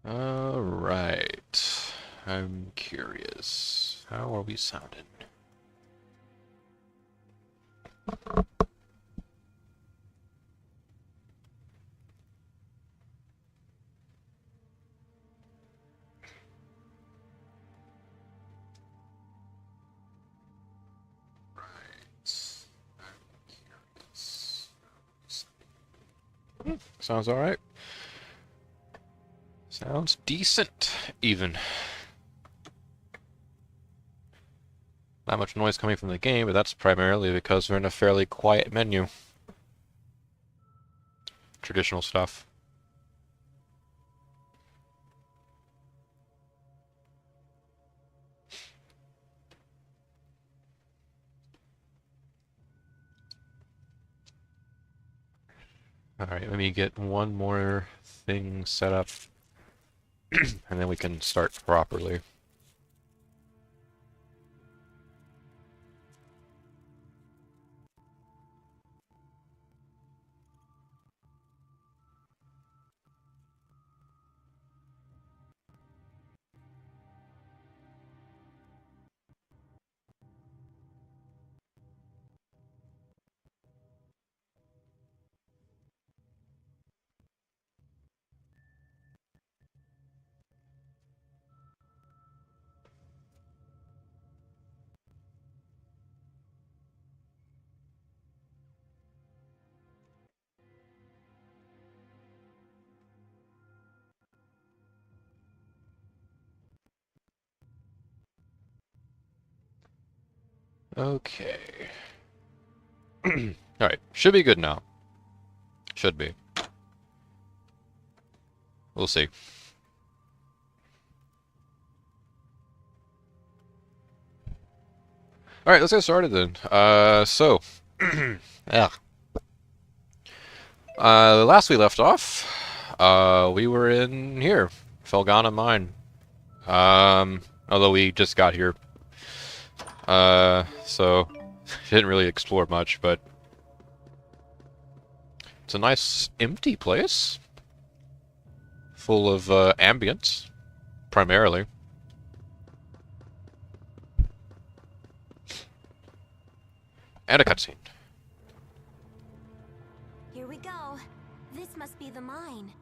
Alright. I'm curious. How are we sounding? Sounds alright. Sounds decent, even. Not much noise coming from the game, but that's primarily because we're in a fairly quiet menu. Traditional stuff. Alright, let me get one more thing set up, and then we can start properly. Okay. Alright, should be good now. Should be. We'll see. Alright, let's get started then. Yeah. Last we left off, we were in here. Felghana Mine. Although we just got here. So didn't really explore much, but it's a nice empty place. Full of ambience, primarily. And a cutscene. Here we go. This must be the mine.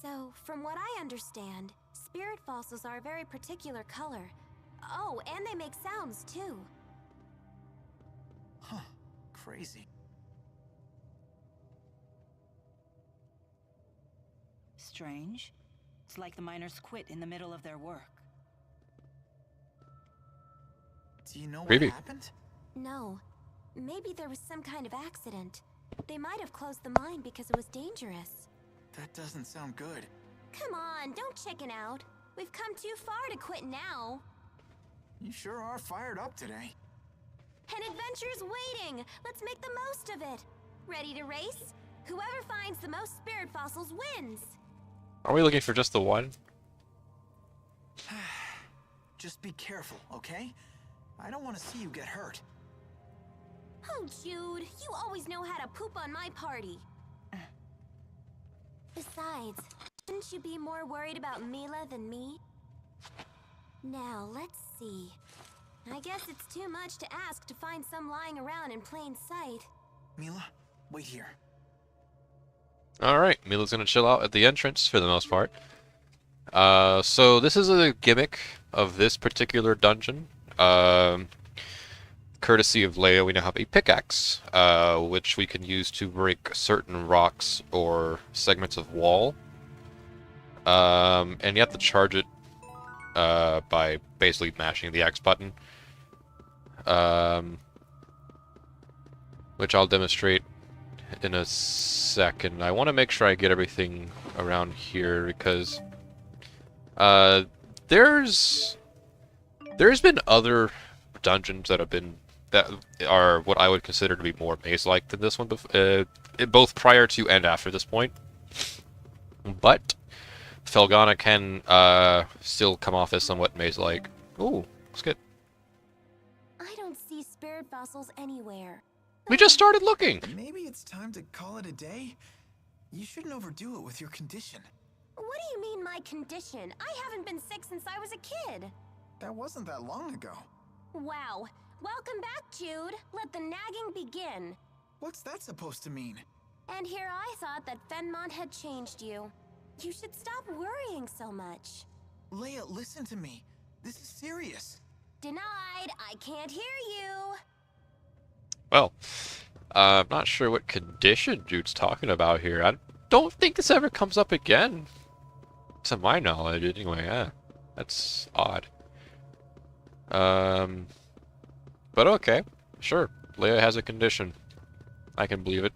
So, from what I understand, spirit fossils are a very particular color. Oh, and they make sounds too. Huh. Crazy. Strange. It's like the miners quit in the middle of their work. Do you know what Creepy. happened? No. Maybe there was some kind of accident. They might have closed the mine because it was dangerous. That doesn't sound good. Come on, don't chicken out. We've come too far to quit now. You sure are fired up today. An adventure's waiting! Let's make the most of it! Ready to race? Whoever finds the most spirit fossils wins! Are we looking for just the one? Just be careful, okay? I don't want to see you get hurt. Oh, Jude, you always know how to poop on my party. Besides, shouldn't you be more worried about Milla than me? Now, let's see. I guess it's too much to ask to find some lying around in plain sight. Milla, wait here. Alright, Mila's gonna chill out at the entrance for the most part. So this is a gimmick of this particular dungeon. Courtesy of Leia, we now have a pickaxe, which we can use to break certain rocks or segments of wall. And you have to charge it by basically mashing the X button. Which I'll demonstrate in a second. I want to make sure I get everything around here because there's been other dungeons that are what I would consider to be more maze-like than this one, both prior to and after this point. But Felghana can still come off as somewhat maze-like. Ooh, that's good. I don't see spirit fossils anywhere. We just started looking. Maybe it's time to call it a day? You shouldn't overdo it with your condition. What do you mean, my condition? I haven't been sick since I was a kid. That wasn't that long ago. Wow. Welcome back, Jude. Let the nagging begin. What's that supposed to mean? And here I thought that Fenmont had changed you. You should stop worrying so much. Leia, listen to me. This is serious. Denied. I can't hear you. Well, I'm not sure what condition Jude's talking about here. I don't think this ever comes up again. To my knowledge, anyway. Yeah, that's odd. But okay. Sure. Leia has a condition. I can believe it.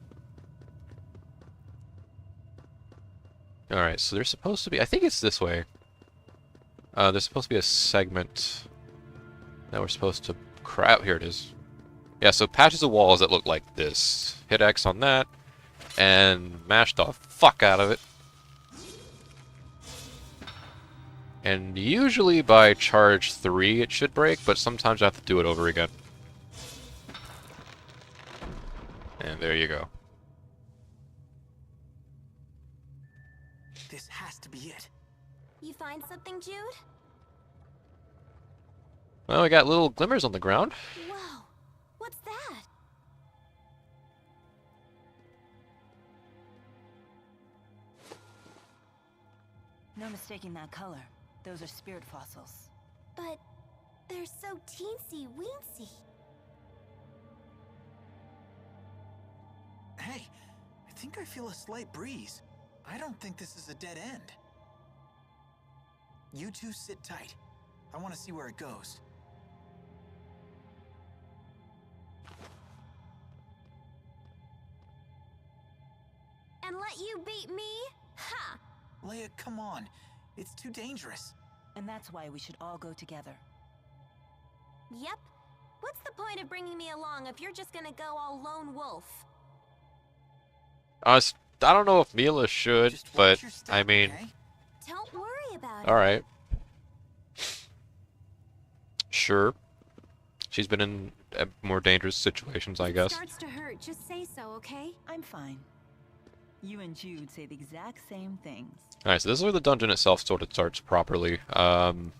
Alright, so there's supposed to be... I think it's this way. There's supposed to be a segment that we're supposed to... Crap, here it is. Yeah, so patches of walls that look like this. Hit X on that, and mash the fuck out of it. And usually by charge 3 it should break, but sometimes I have to do it over again. And there you go. This has to be it. You find something, Jude? Well, we got little glimmers on the ground. Whoa. What's that? No mistaking that color. Those are spirit fossils. But they're so teensy-weensy. Hey, I think I feel a slight breeze. I don't think this is a dead end. You two sit tight. I want to see where it goes. And let you beat me? Ha! Leia, come on. It's too dangerous. And that's why we should all go together. Yep. What's the point of bringing me along if you're just gonna go all lone wolf? I don't know if Milla should, Just watch but your step, I mean, okay? Don't worry about it. alright. Sure. She's been in more dangerous situations, I If it guess. starts to hurt, just say so, okay? I'm fine. You and Jude say the exact same things. Alright, so this is where the dungeon itself sort of starts properly. You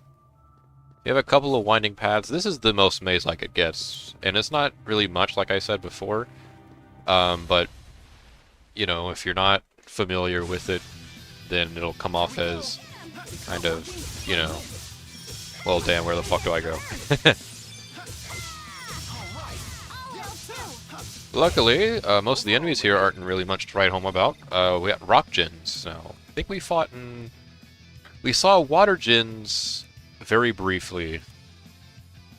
have a couple of winding paths. This is the most maze-like it gets. And it's not really much, like I said before. But, you know, if you're not familiar with it, then it'll come off as kind of, you know, well, damn, where the fuck do I go? Luckily, most of the enemies here aren't really much to write home about. We got rock gins now. I think we fought in... We saw water gins very briefly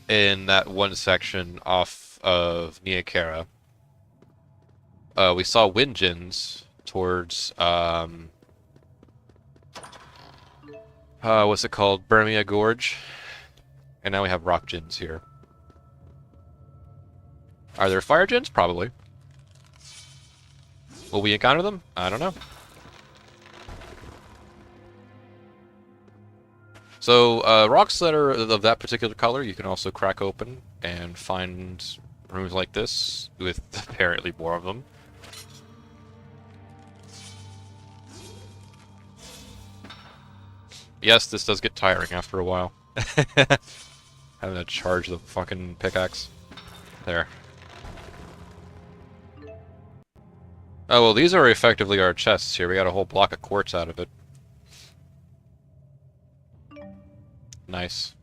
in that one section off of Niakara. We saw wind gins towards, what's it called? Burmia Gorge. And now we have rock gins here. Are there fire gins? Probably. Will we encounter them? I don't know. So, rocks that are of that particular color, you can also crack open and find rooms like this, with apparently more of them. Yes, this does get tiring after a while. Having to charge the fucking pickaxe. There. Oh, well, these are effectively our chests here. We got a whole block of quartz out of it. Nice.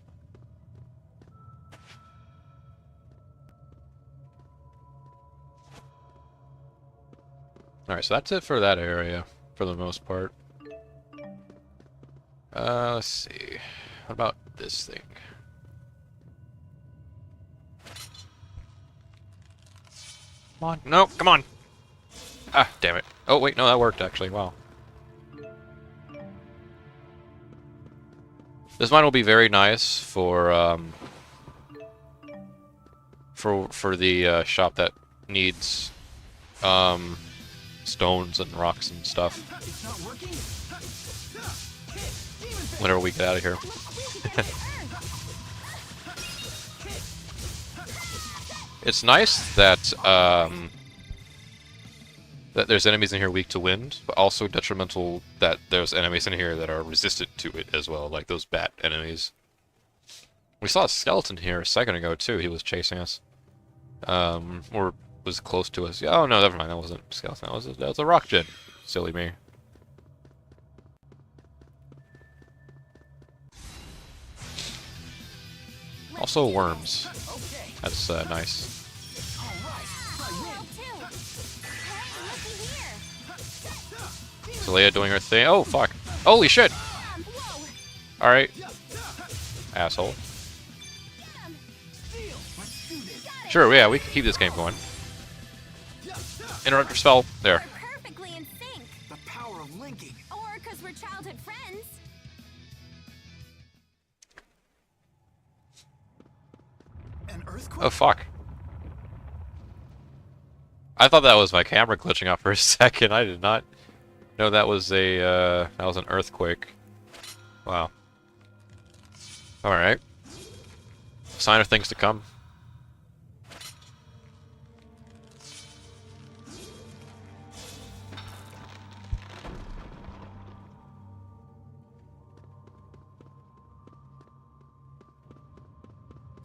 Alright, so that's it for that area, for the most part. Let's see. What about this thing? Come on. No, come on! Ah, damn it. Oh, wait, no, that worked, actually. Wow. This mine will be very nice for the shop that needs stones and rocks and stuff. It's not working. Whenever we get out of here. It's nice that that there's enemies in here weak to wind, but also detrimental that there's enemies in here that are resistant to it as well, like those bat enemies. We saw a skeleton here a second ago too. He was chasing us, or was close to us. Oh no, never mind. That wasn't a skeleton. That was a rock gen. Silly me. Also worms. That's nice. Xillia doing her thing. Oh fuck! Holy shit! All right, asshole. Sure, yeah, we can keep this game going. Interrupt your spell. There. Perfectly in sync. The power of linking. Or because we're childhood friends. An earthquake? Oh fuck! I thought that was my camera glitching out for a second. I did not know that was a that was an earthquake. Wow. All right. Sign of things to come.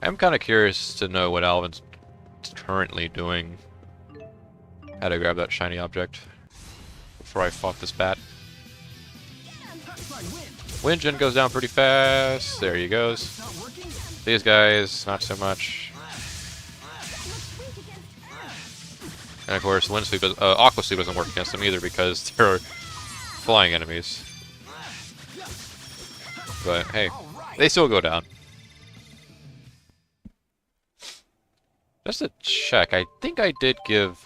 I'm kind of curious to know what Alvin's currently doing. How to grab that shiny object before I fought this bat. Wind gen goes down pretty fast. There he goes. These guys, not so much. And of course, Wind Sweep, Aqua Sweep doesn't work against them either because they're flying enemies. But hey, they still go down. Just to check, I think I did give,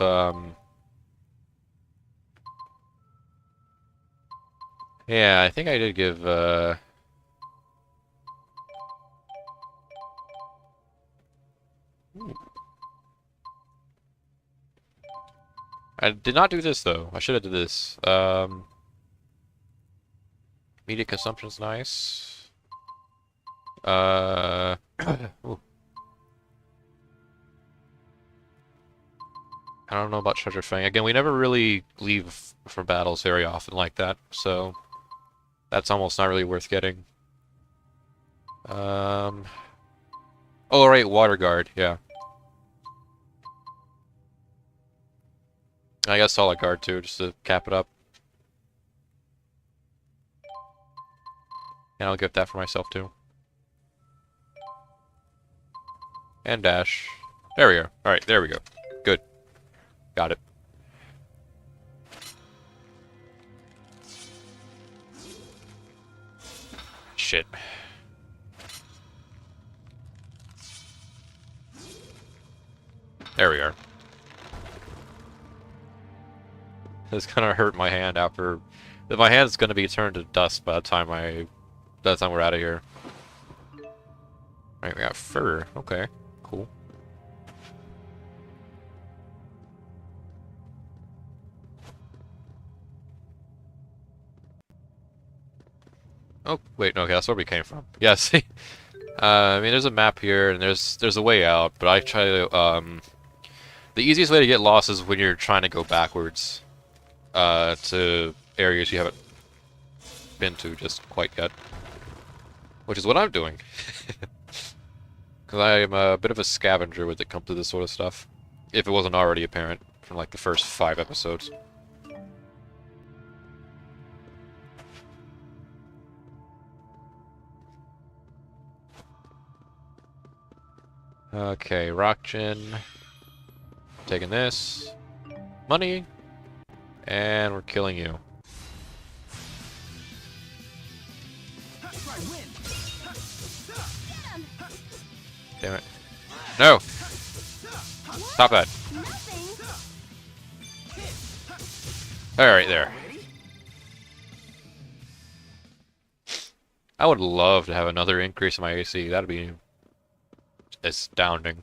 yeah, I think I did give, I did not do this, though. I should have did this. Media consumption's nice. Ooh. I don't know about Treasure Fang. Again, we never really leave for battles very often like that, so that's almost not really worth getting. Oh, right, Water Guard, yeah. I guess Solid Guard, too, just to cap it up. And I'll get that for myself, too. And Dash. There we go. Alright, there we go. Good. Got it. Shit. There we are. It's gonna hurt my hand after... My hand's gonna be turned to dust by the time we're out of here. Right, we got fur. Okay, cool. Oh, wait, no, okay, that's where we came from. Yeah, see? I mean, there's a map here, and there's a way out, but I try to, the easiest way to get lost is when you're trying to go backwards, to areas you haven't been to just quite yet. Which is what I'm doing. Because I am a bit of a scavenger when it comes to this sort of stuff. If it wasn't already apparent from, like, the first 5 episodes. Okay, Rock Gin. Taking this. Money. And we're killing you. Damn it. No! Stop that. Alright, there. I would love to have another increase in my AC. That'd be astounding.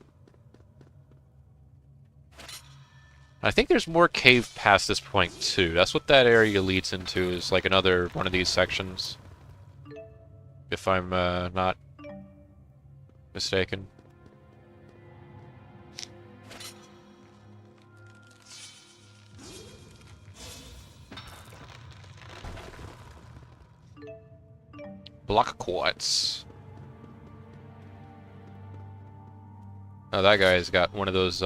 I think there's more cave past this point too. That's what that area leads into, is like another one of these sections. If I'm not mistaken. Block quartz. Oh, that guy's got one of those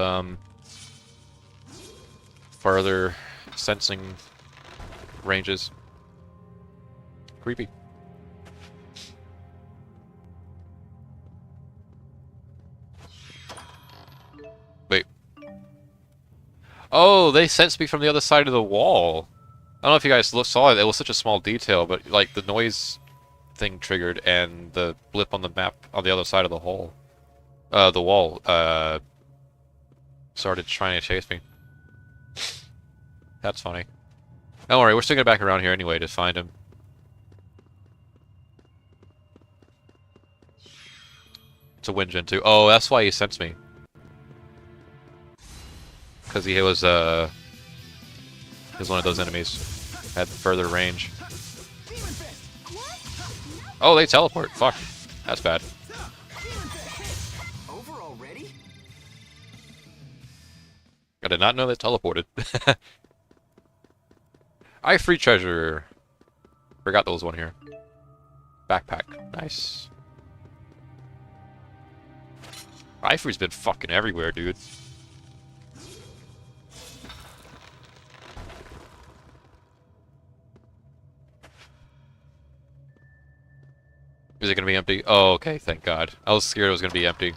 farther sensing ranges. Creepy. Wait. Oh, they sensed me from the other side of the wall. I don't know if you guys saw it. It was such a small detail, but like the noise thing triggered and the blip on the map on the other side of the hole. The wall started trying to chase me. That's funny. Don't worry, we're still gonna back around here anyway to find him. It's a wind gen too. Oh, that's why he sensed me. Because he was one of those enemies. Had further range. Oh, they teleport. Fuck. That's bad. Over already? I did not know they teleported. I free treasure. Forgot there was one here. Backpack. Nice. Ivory's been fucking everywhere, dude. Is it gonna be empty? Oh, okay, thank God. I was scared it was gonna be empty.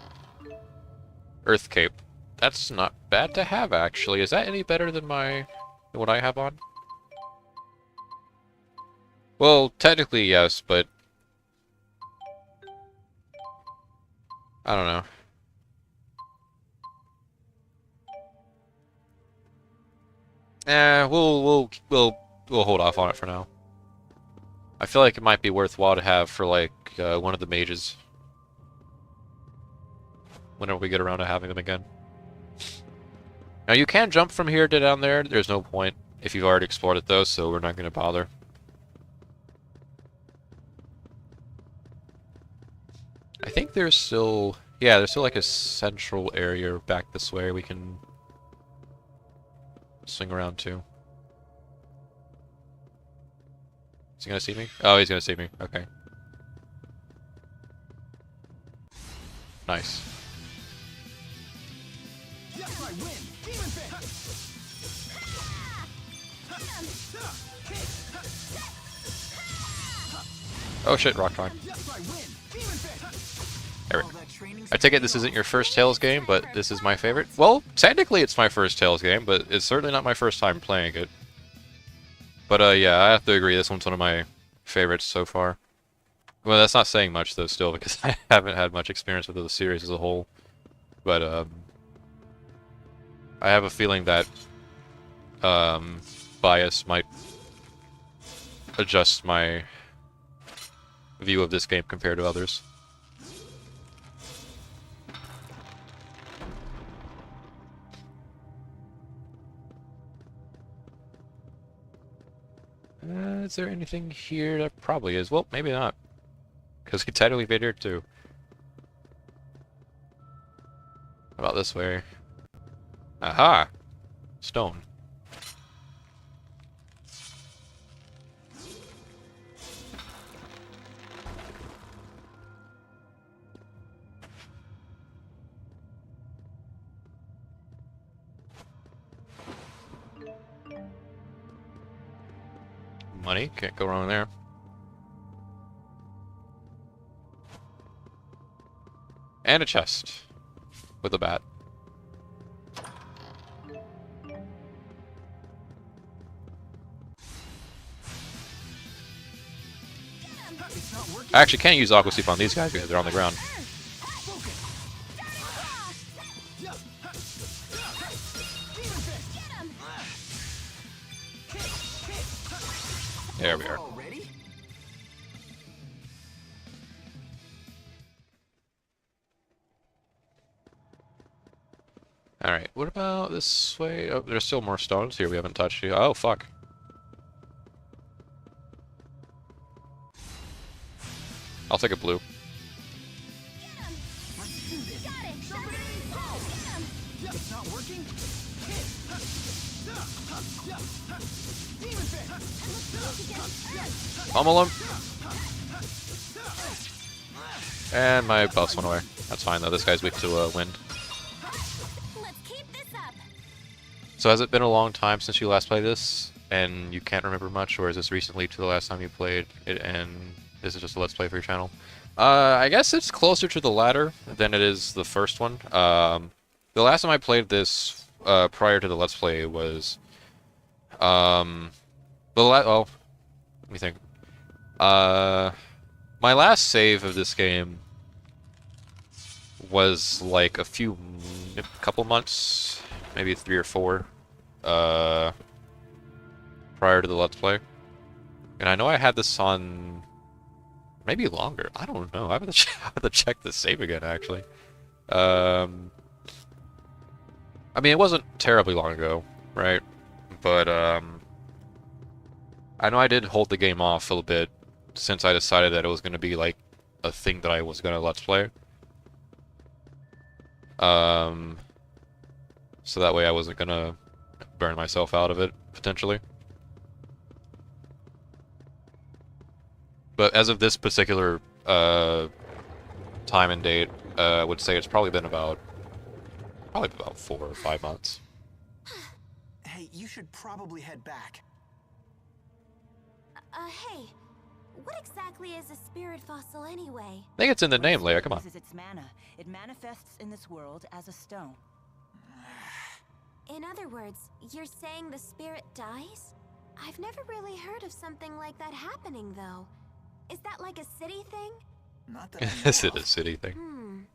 Earth Cape. That's not bad to have, actually. Is that any better than what I have on? Well, technically yes, but I don't know. We'll hold off on it for now. I feel like it might be worthwhile to have for like one of the mages whenever we get around to having them again. Now you can jump from here to down there. There's no point if you've already explored it though, so we're not going to bother. I think there's still, yeah, there's still like a central area back this way we can swing around to. Is he gonna see me? Oh, he's gonna see me. Okay. Nice. Yes, I win. Demon Oh shit, rock time. Yes, I win. Demon There we go. I take it this isn't your first Tales game, but this is my favorite? Well, technically it's my first Tales game, but it's certainly not my first time playing it. But yeah, I have to agree, this one's one of my favorites so far. Well, that's not saying much though still, because I haven't had much experience with the series as a whole. But I have a feeling that bias might adjust my view of this game compared to others. Is there anything here? There probably is. Well, maybe not. Because we technically been here too. How about this way? Aha! Stone. Money, can't go wrong there. And a chest with a bat. I actually can't use Aqua Sleep on these guys because they're on the ground. There we are. Alright, what about this way? Oh, there's still more stones here we haven't touched yet. Oh, fuck. I'll take a blue. Pummel him. And my buffs went away. That's fine though, this guy's weak to wind. Let's keep this up. So has it been a long time since you last played this, and you can't remember much, or is this recently to the last time you played it, and this is just a Let's Play for your channel? I guess it's closer to the latter than it is the first one. The last time I played this, prior to the Let's Play was, well, let me think. My last save of this game was like a couple months, maybe 3 or 4, prior to the Let's Play. And I know I had this on maybe longer. I don't know. I have to check the save again, actually. I mean, it wasn't terribly long ago, right? But I know I did hold the game off a little bit since I decided that it was going to be like a thing that I was going to Let's Play. So that way I wasn't going to burn myself out of it, potentially. But as of this particular time and date, I would say it's probably been about 4 or 5 months. Hey, you should probably head back. Hey, what exactly is a spirit fossil anyway? I think it's in the name, Leia. Come on. Uses its mana. It manifests in this world as a stone. In other words, you're saying the spirit dies? I've never really heard of something like that happening, though. Is that like a city thing? Not that I know Is it a of. city thing?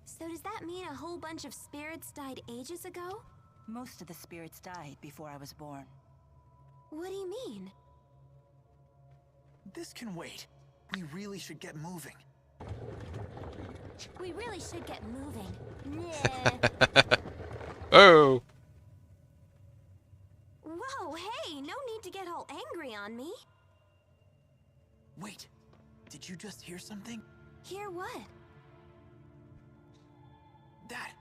So does that mean a whole bunch of spirits died ages ago? Most of the spirits died before I was born. What do you mean? This can wait. We really should get moving. We really should get moving. Nah. Oh! Whoa, hey, no need to get all angry on me. Wait, did you just hear something? Hear what? That,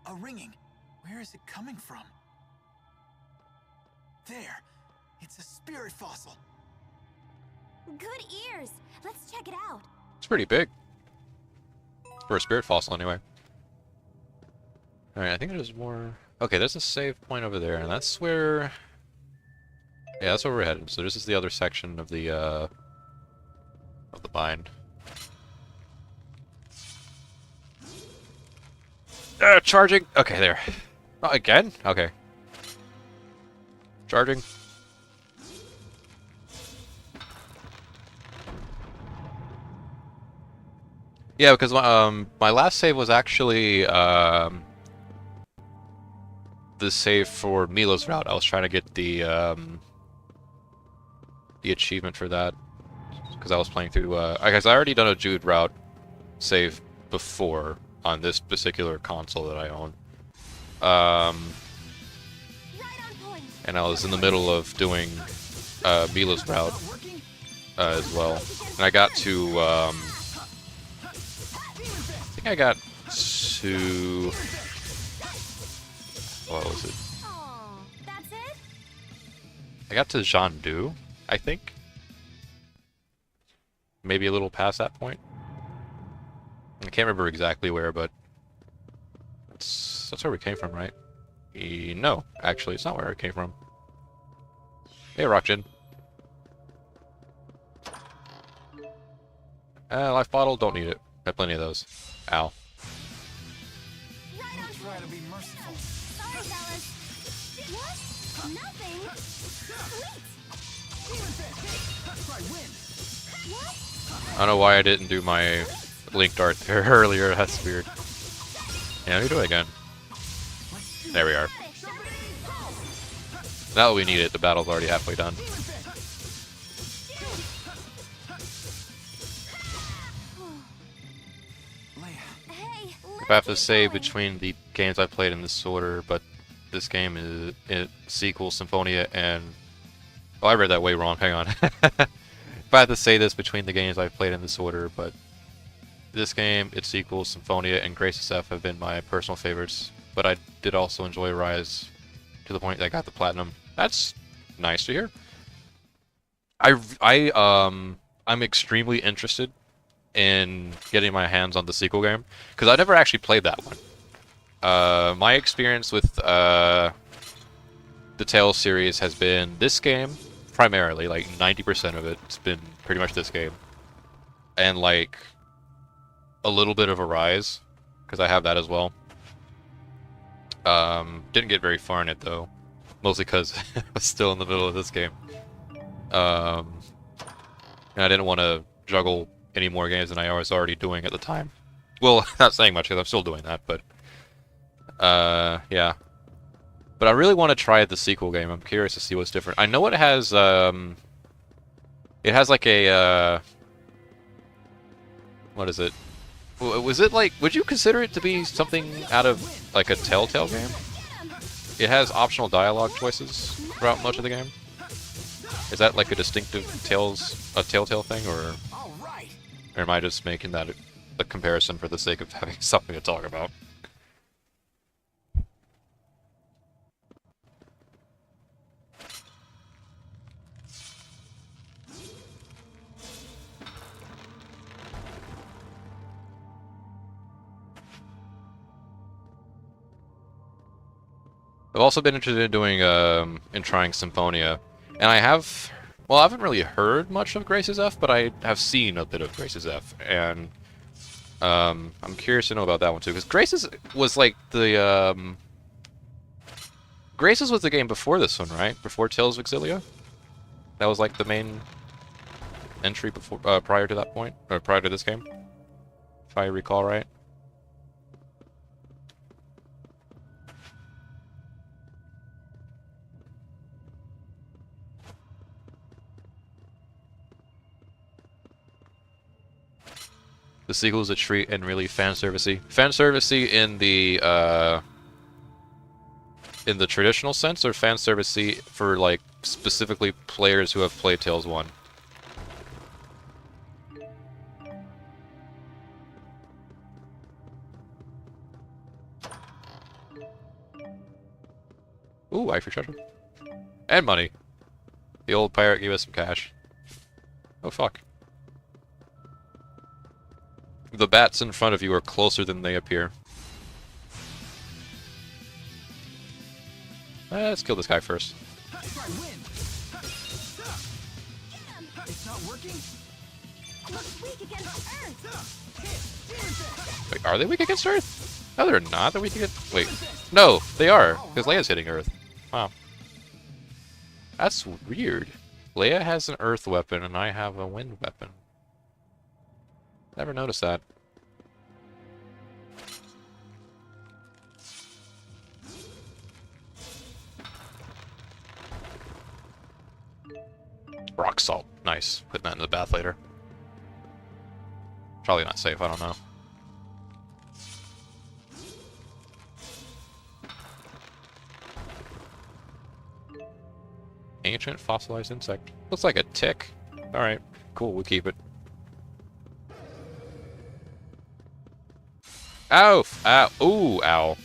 a ringing. Where is it coming from? There, it's a spirit fossil. Good ears. Let's check it out. It's pretty big. For a spirit fossil, anyway. Alright, I think there's more... Okay, there's a save point over there, and that's where... Yeah, that's where we're headed. So this is the other section of the bind. Charging! Okay, there. Oh, again? Okay. Charging. Yeah, because my last save was actually the save for Milla's route. I was trying to get the achievement for that because I was playing through. I guess I already done a Jude route save before on this particular console that I own. Right on point. And I was in the middle of doing Milla's route as well, and I got to. I think I got to... What was it? Aw, that's it? I got to Jean-Du, I think. Maybe a little past that point. I can't remember exactly where, but... That's where we came from, right? No, actually, it's not where it came from. Hey, Rockjin. Life bottle, don't need it. I have plenty of those. Ow. Right on Try to be merciful. Sorry, fellas. What? Nothing? Sweet. What? I don't know why I didn't do my link dart there earlier. That's weird. Yeah, let me do it again. There we are. Now that we need it, the battle's already halfway done. Hey, If I have to say between the games I played in this order, but this game is sequel, Symphonia, and... Oh, I read that way wrong. Hang on. If I have to say this between the games I've played in this order, but this game, its sequel, Symphonia, and Grace SF have been my personal favorites. But I did also enjoy Rise to the point that I got the Platinum. That's nice to hear. I'm extremely interested in getting my hands on the sequel game, because I never actually played that one. My experience with the Tales series has been this game, primarily, like 90% of it's been pretty much this game. And like a little bit of Arise, because I have that as well. Didn't get very far in it though, mostly because I was still in the middle of this game. And I didn't want to juggle any more games than I was already doing at the time. Well, not saying much because I'm still doing that, but yeah. But I really want to try the sequel game. I'm curious to see what's different. I know it has like a what is it? Was it like, would you consider it to be something out of like a Telltale game? It has optional dialogue choices throughout much of the game. Is that like a distinctive Telltale thing, or am I just making that a comparison for the sake of having something to talk about? I've also been interested in doing in trying Symphonia, and I have, well, I haven't really heard much of Grace's F, but I have seen a bit of Grace's F, and I'm curious to know about that one too, because Grace's was like the Grace's was the game before this one, right? Before Tales of Xillia? That was like the main entry before prior to that point, or prior to this game, if I recall right. The sequel is a treat and really fan-servicey. Fan-servicey in the traditional sense, or fan-servicey for, like, specifically players who have played Tales 1? Ooh, I free treasure. And money. The old pirate gave us some cash. Oh, fuck. The bats in front of you are closer than they appear. Let's kill this guy first. It's not working. Looks weak against Earth. Wait, are they weak against Earth? No, they're not. They're weak against... Wait. No, they are. Because Leia's hitting Earth. Wow. That's weird. Leia has an Earth weapon, and I have a wind weapon. Never noticed that. Rock salt. Nice. Putting that in the bath later. Probably not safe, I don't know. Ancient fossilized insect. Looks like a tick. Alright, cool, we'll keep it. Ow! Ow! Ooh, ow.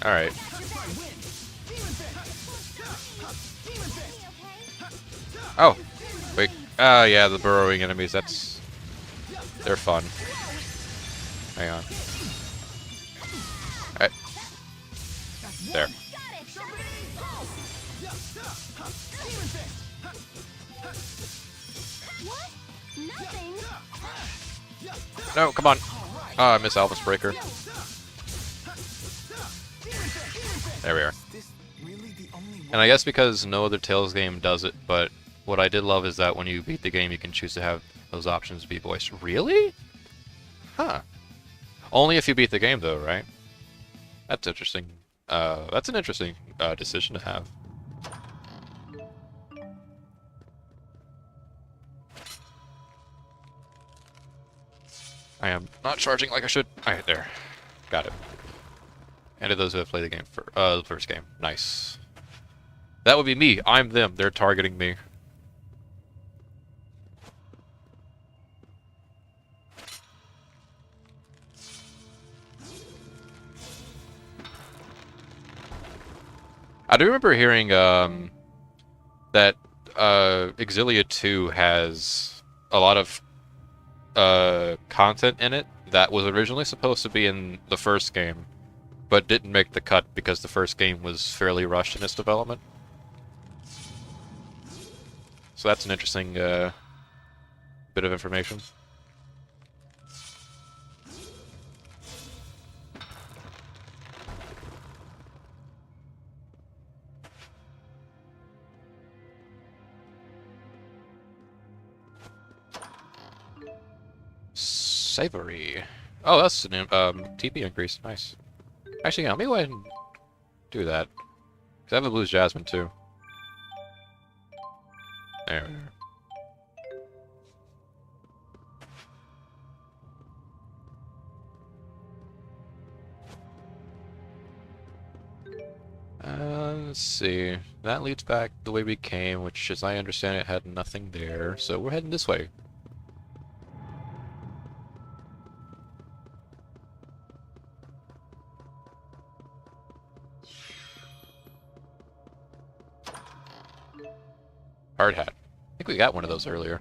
Alright. Oh! Wait. Yeah, the burrowing enemies, that's... They're fun. Hang on. Alright. There. What? Nothing? No, come on. Oh, I miss Alvis Breaker. There we are. And I guess because no other Tales game does it, but what I did love is that when you beat the game, you can choose to have those options be voiced. Really? Huh. Only if you beat the game, though, right? That's interesting. That's an interesting decision to have. I am not charging like I should. Alright, there. Got it. And to those who have played the game for the first game. Nice. That would be me. I'm them. They're targeting me. I do remember hearing that Xillia 2 has a lot of content in it that was originally supposed to be in the first game, but didn't make the cut because the first game was fairly rushed in its development. So that's an interesting bit of information. Savory. Oh, that's an TP increase. Nice. Actually, yeah, let me go ahead and do that. Because I have a Blues Jasmine, too. There we are. Let's see. That leads back the way we came, which, as I understand it, had nothing there. So we're heading this way. Hard hat. I think we got one of those earlier.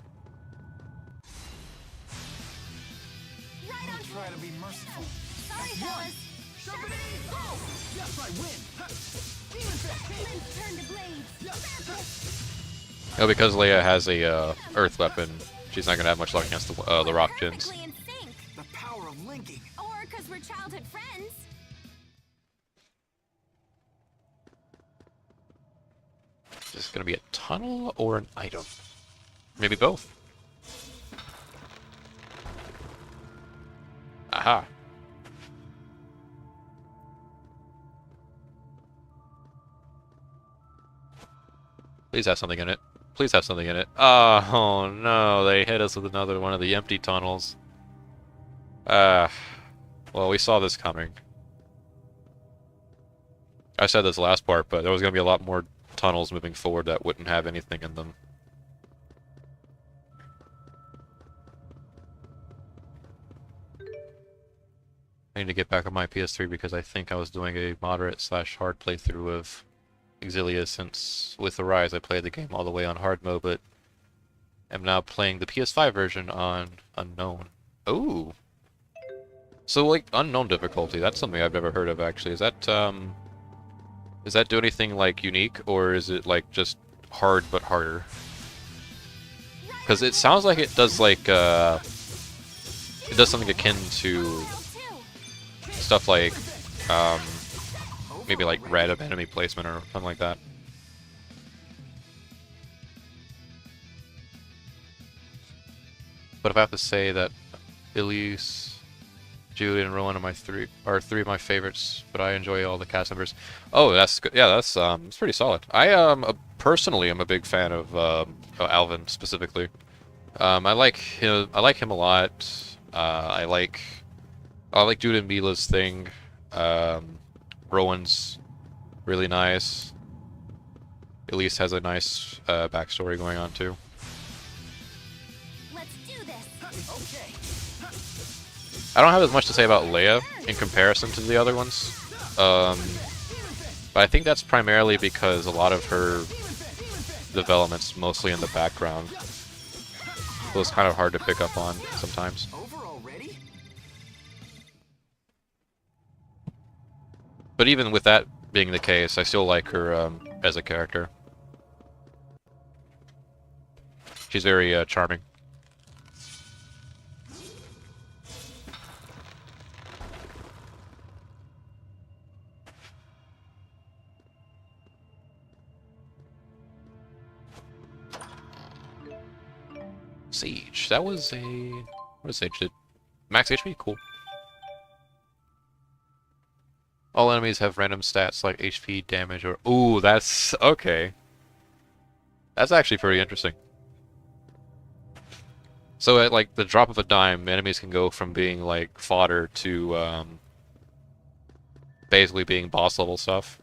Right on. Try to be merciful. Sorry, fellas. Yes, I win. Limbs turn to blades. Oh, because Leia has a earth weapon, she's not gonna have much luck against the rock gins. Perfectly in sync. The power of linking. Or because we're childhood friends. Is this gonna be a tunnel or an item? Maybe both. Aha. Please have something in it. Please have something in it. Oh no, they hit us with another one of the empty tunnels. Well, we saw this coming. I said this last part, but there was going to be a lot more tunnels moving forward that wouldn't have anything in them. I need to get back on my PS3 because I think I was doing a moderate/hard playthrough of Xillia, since with the Rise I played the game all the way on hard mode, but am now playing the PS5 version on unknown. Ooh. So like unknown difficulty, that's something I've never heard of actually. Does that do anything like unique, or is it like just hard but harder? Because it sounds like it does like it does something akin to stuff like maybe like random enemy placement or something like that. But if I have to say that Elise, Julie, and Rowan are three of my favorites, but I enjoy all the cast members. Oh, that's good. Yeah, that's it's pretty solid. I personally am a big fan of Alvin specifically. I like him. I like him a lot. I like Jude and Milla's thing. Rowan's really nice. Elise has a nice backstory going on too. Let's do this. Okay. I don't have as much to say about Leia in comparison to the other ones. But I think that's primarily because a lot of her development's mostly in the background. So it's kind of hard to pick up on sometimes. Over already? But even with that being the case, I still like her as a character. She's very charming. Siege. That was a... What does Siege did? Max HP? Cool. All enemies have random stats like HP, damage, or... Ooh, that's... Okay. That's actually pretty interesting. So at, like, the drop of a dime, enemies can go from being, like, fodder to, basically being boss-level stuff.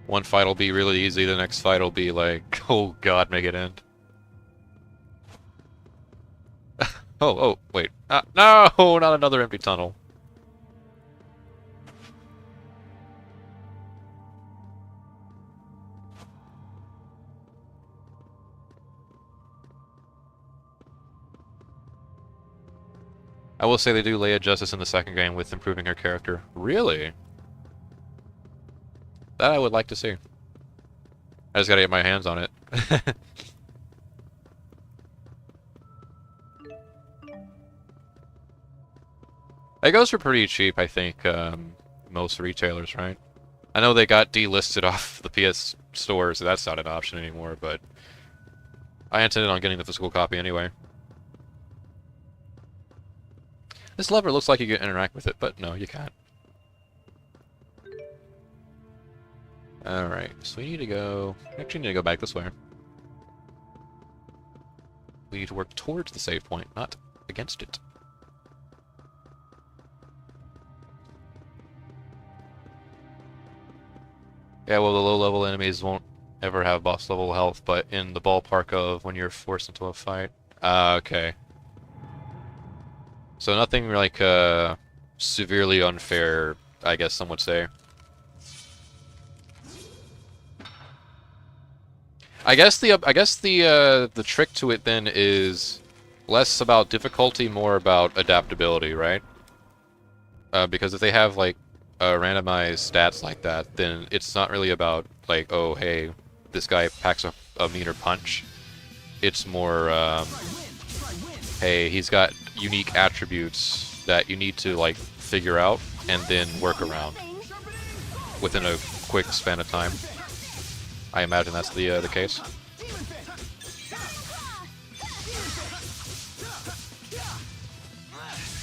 One fight will be really easy, the next fight will be like, oh god, make it end. Oh, wait. No, not another empty tunnel. I will say they do Leia justice in the second game with improving her character. Really? That I would like to see. I just gotta get my hands on it. It goes for pretty cheap, I think, most retailers, right? I know they got delisted off the PS Store, so that's not an option anymore, but I intended on getting the physical copy anyway. This lever looks like you can interact with it, but no, you can't. Alright, so we need to go... Actually, need to go back this way. We need to work towards the save point, not against it. Yeah, well, the low-level enemies won't ever have boss-level health, but in the ballpark of when you're forced into a fight. Okay. So nothing like severely unfair, I guess some would say. I guess the trick to it then is less about difficulty, more about adaptability, right? Because if they have like randomized stats like that, then it's not really about like, oh hey, this guy packs a meaner punch. It's more hey, he's got unique attributes that you need to like figure out and then work around within a quick span of time. I imagine that's the case.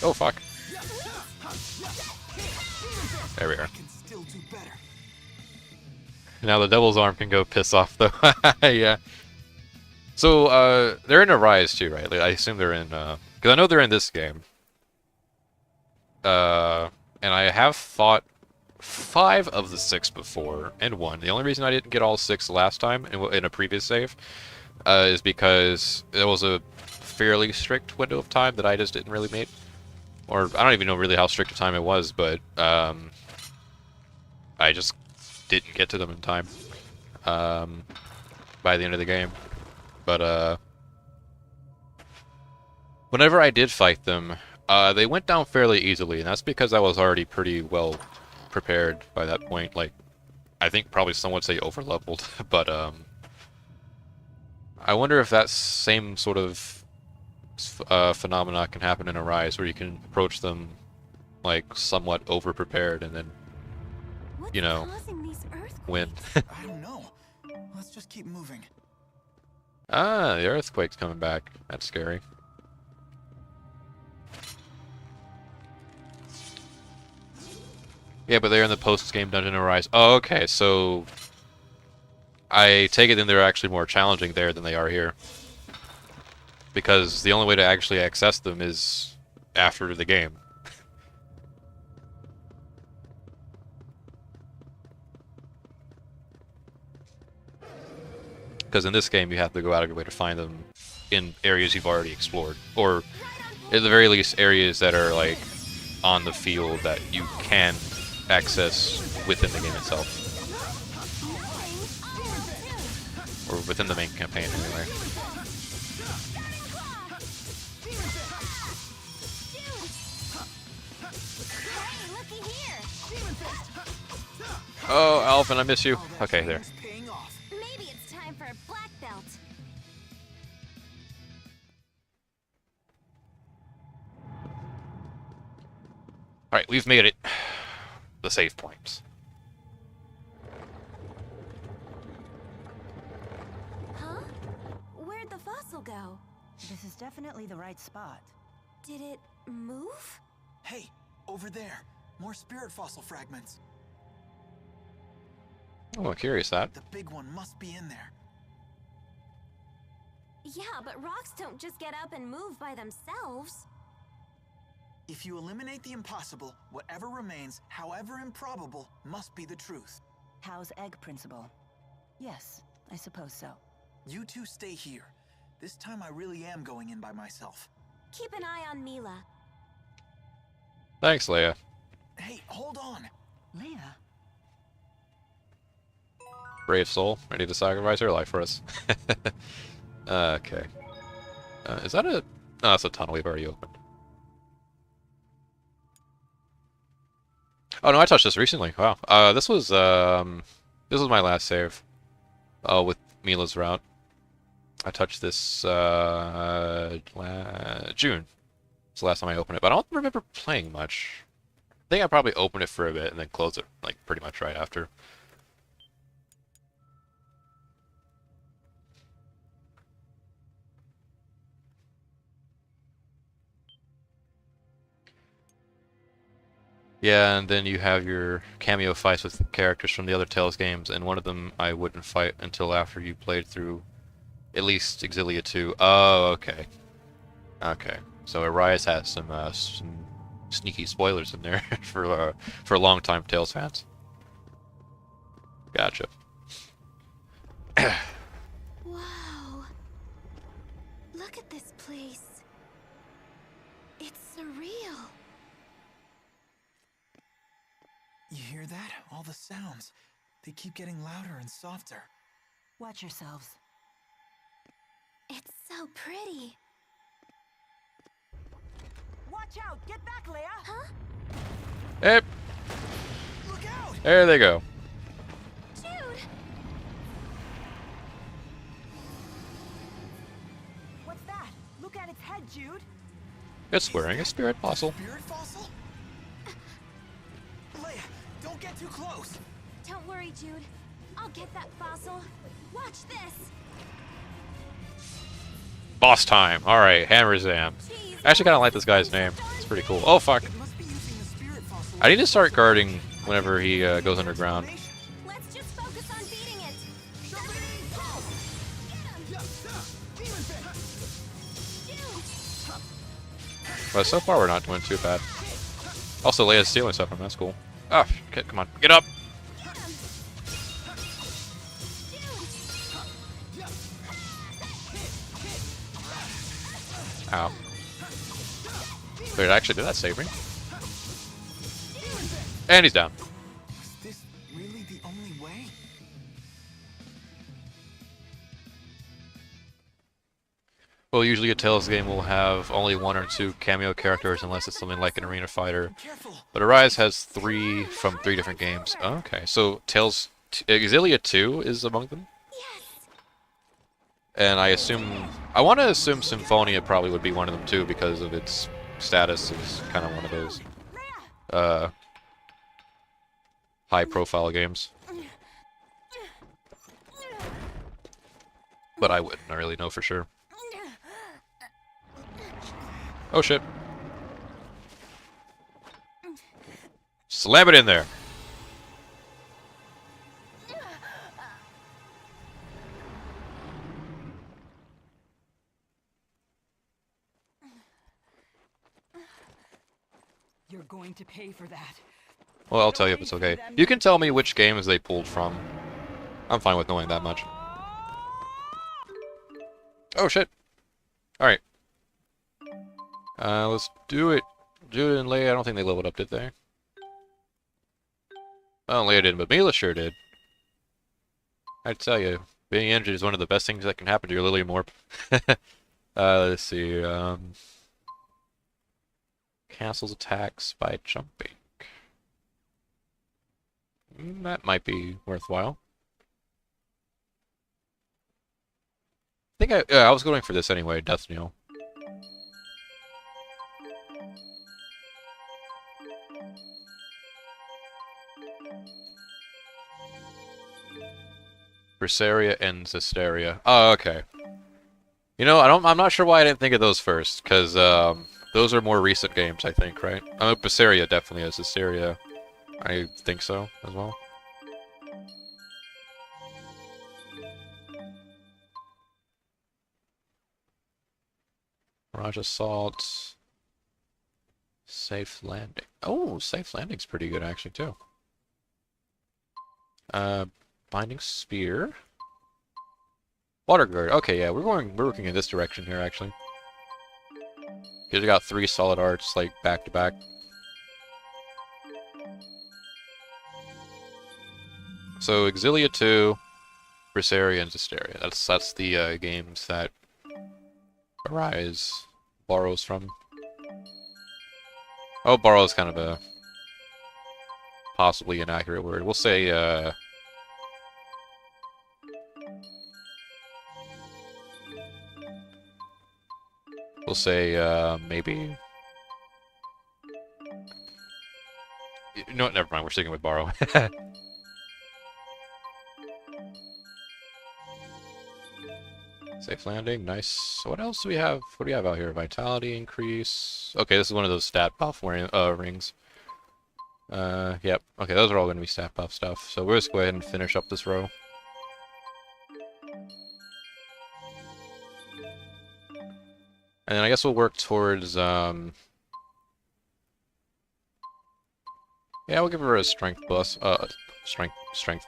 Oh fuck. There we are. Now the devil's arm can go piss off though. Yeah. So they're in Arise too, right? Like, I assume they're in because I know they're in this game. And I have fought 5 of the 6 before, and 1. The only reason I didn't get all 6 last time in a previous save is because it was a fairly strict window of time that I just didn't really meet. Or, I don't even know really how strict a time it was, but I just didn't get to them in time by the end of the game. But, whenever I did fight them, they went down fairly easily, and that's because I was already pretty well prepared by that point. Like, I think probably some would say over-leveled, but I wonder if that same sort of phenomena can happen in Arise, where you can approach them like somewhat over-prepared and then, you know, win. I don't know. Let's just keep moving. Ah, the earthquake's coming back. That's scary. Yeah, but they're in the post-game Dungeon Arise. Oh, okay, so I take it then they're actually more challenging there than they are here. Because the only way to actually access them is after the game. Because in this game you have to go out of your way to find them in areas you've already explored. Or, at the very least, areas that are, like, on the field that you can access within the game itself. Or within the main campaign, anyway. Oh, Alvin, I miss you. Okay, there. Maybe it's time for a black belt. Alright, we've made it. The save points. Huh? Where'd the fossil go? This is definitely the right spot. Did it move? Hey, over there. More spirit fossil fragments. Oh, I'm curious that. The big one must be in there. Yeah, but rocks don't just get up and move by themselves. If you eliminate the impossible, whatever remains, however improbable, must be the truth. Howe's egg principle. Yes, I suppose so. You two stay here. This time I really am going in by myself. Keep an eye on Milla. Thanks, Leia. Hey, hold on. Leia? Brave soul, ready to sacrifice her life for us. Okay. Is that a... No, that's a tunnel we've already opened. Oh no, I touched this recently. Wow. This was my last save. With Milla's route. I touched this June. It's the last time I opened it, but I don't remember playing much. I think I probably opened it for a bit and then closed it like pretty much right after. Yeah, and then you have your cameo fights with characters from the other Tales games, and one of them I wouldn't fight until after you played through at least Xillia 2. Oh, okay. Okay. So Arias has some sneaky spoilers in there for long-time Tales fans. Gotcha. Wow. Look at this place. It's surreal. You hear that? All the sounds. They keep getting louder and softer. Watch yourselves. It's so pretty. Watch out! Get back, Leia! Huh? Yep. Look out! There they go. Jude! What's that? Look at its head, Jude. It's wearing a spirit fossil. Spirit fossil? Leia, don't get too close. Don't worry, Jude. I'll get that fossil. Watch this. Boss time. Alright, Hammer Zam. Jeez, I actually kind of like this guy's name. It's pretty cool. Oh, fuck. It must be using the spirit fossil. I need to start guarding whenever he goes underground. let's just focus on beating it. Sharpening pulse. Get him! Demon fist. Jude! But so far, we're not doing too bad. Also, Leia's stealing stuff from him. That's cool. Ah, okay, come on. Get up! Get him! Jude! Ow. Wait, actually, did that save me? And he's down. Is this really the only way? Well, usually a Tales game will have only 1 or 2 cameo characters unless it's something like an arena fighter. Careful. But Arise has 3 from 3 different games. Oh, okay, so Xillia 2 is among them? Yes! And I want to assume Symphonia probably would be one of them too because of its status as kind of one of those high-profile games. But I wouldn't really know for sure. Oh shit. Slam it in there. You're going to pay for that. Well, I'll tell you if it's okay. You can tell me which games they pulled from. I'm fine with knowing that much. Oh shit. Alright. Let's do it. Jude and Leia, I don't think they leveled up, did they? Oh, Leia didn't, but Milla sure did. I tell you, being injured is one of the best things that can happen to your Lily Morp. Let's see, cancels attacks by jumping. That might be worthwhile. I think I was going for this anyway, Death Kneel. Berseria and Zestiria. Oh, okay. You know, I'm not sure why I didn't think of those first, because those are more recent games, I think, right? I mean, Berseria definitely is. Zestiria, I think so as well. Raja Salt. Safe Landing. Oh, Safe Landing's pretty good actually too. Binding Spear. Water Guard. Okay, yeah, we're working in this direction here actually. He's got 3 solid arts like back to back. So Xillia 2, Berseria, and Zestiria. That's the games that Arise borrows from. Oh, borrow is kind of a possibly inaccurate word. We'll say, maybe... No, never mind. We're sticking with borrow. Safe landing. Nice. What else do we have? What do we have out here? Vitality increase. Okay, this is one of those stat buff rings. Yep. Okay, those are all going to be stat buff stuff. So we'll just go ahead and finish up this row. And then I guess we'll work towards, yeah, we'll give her a strength plus, strength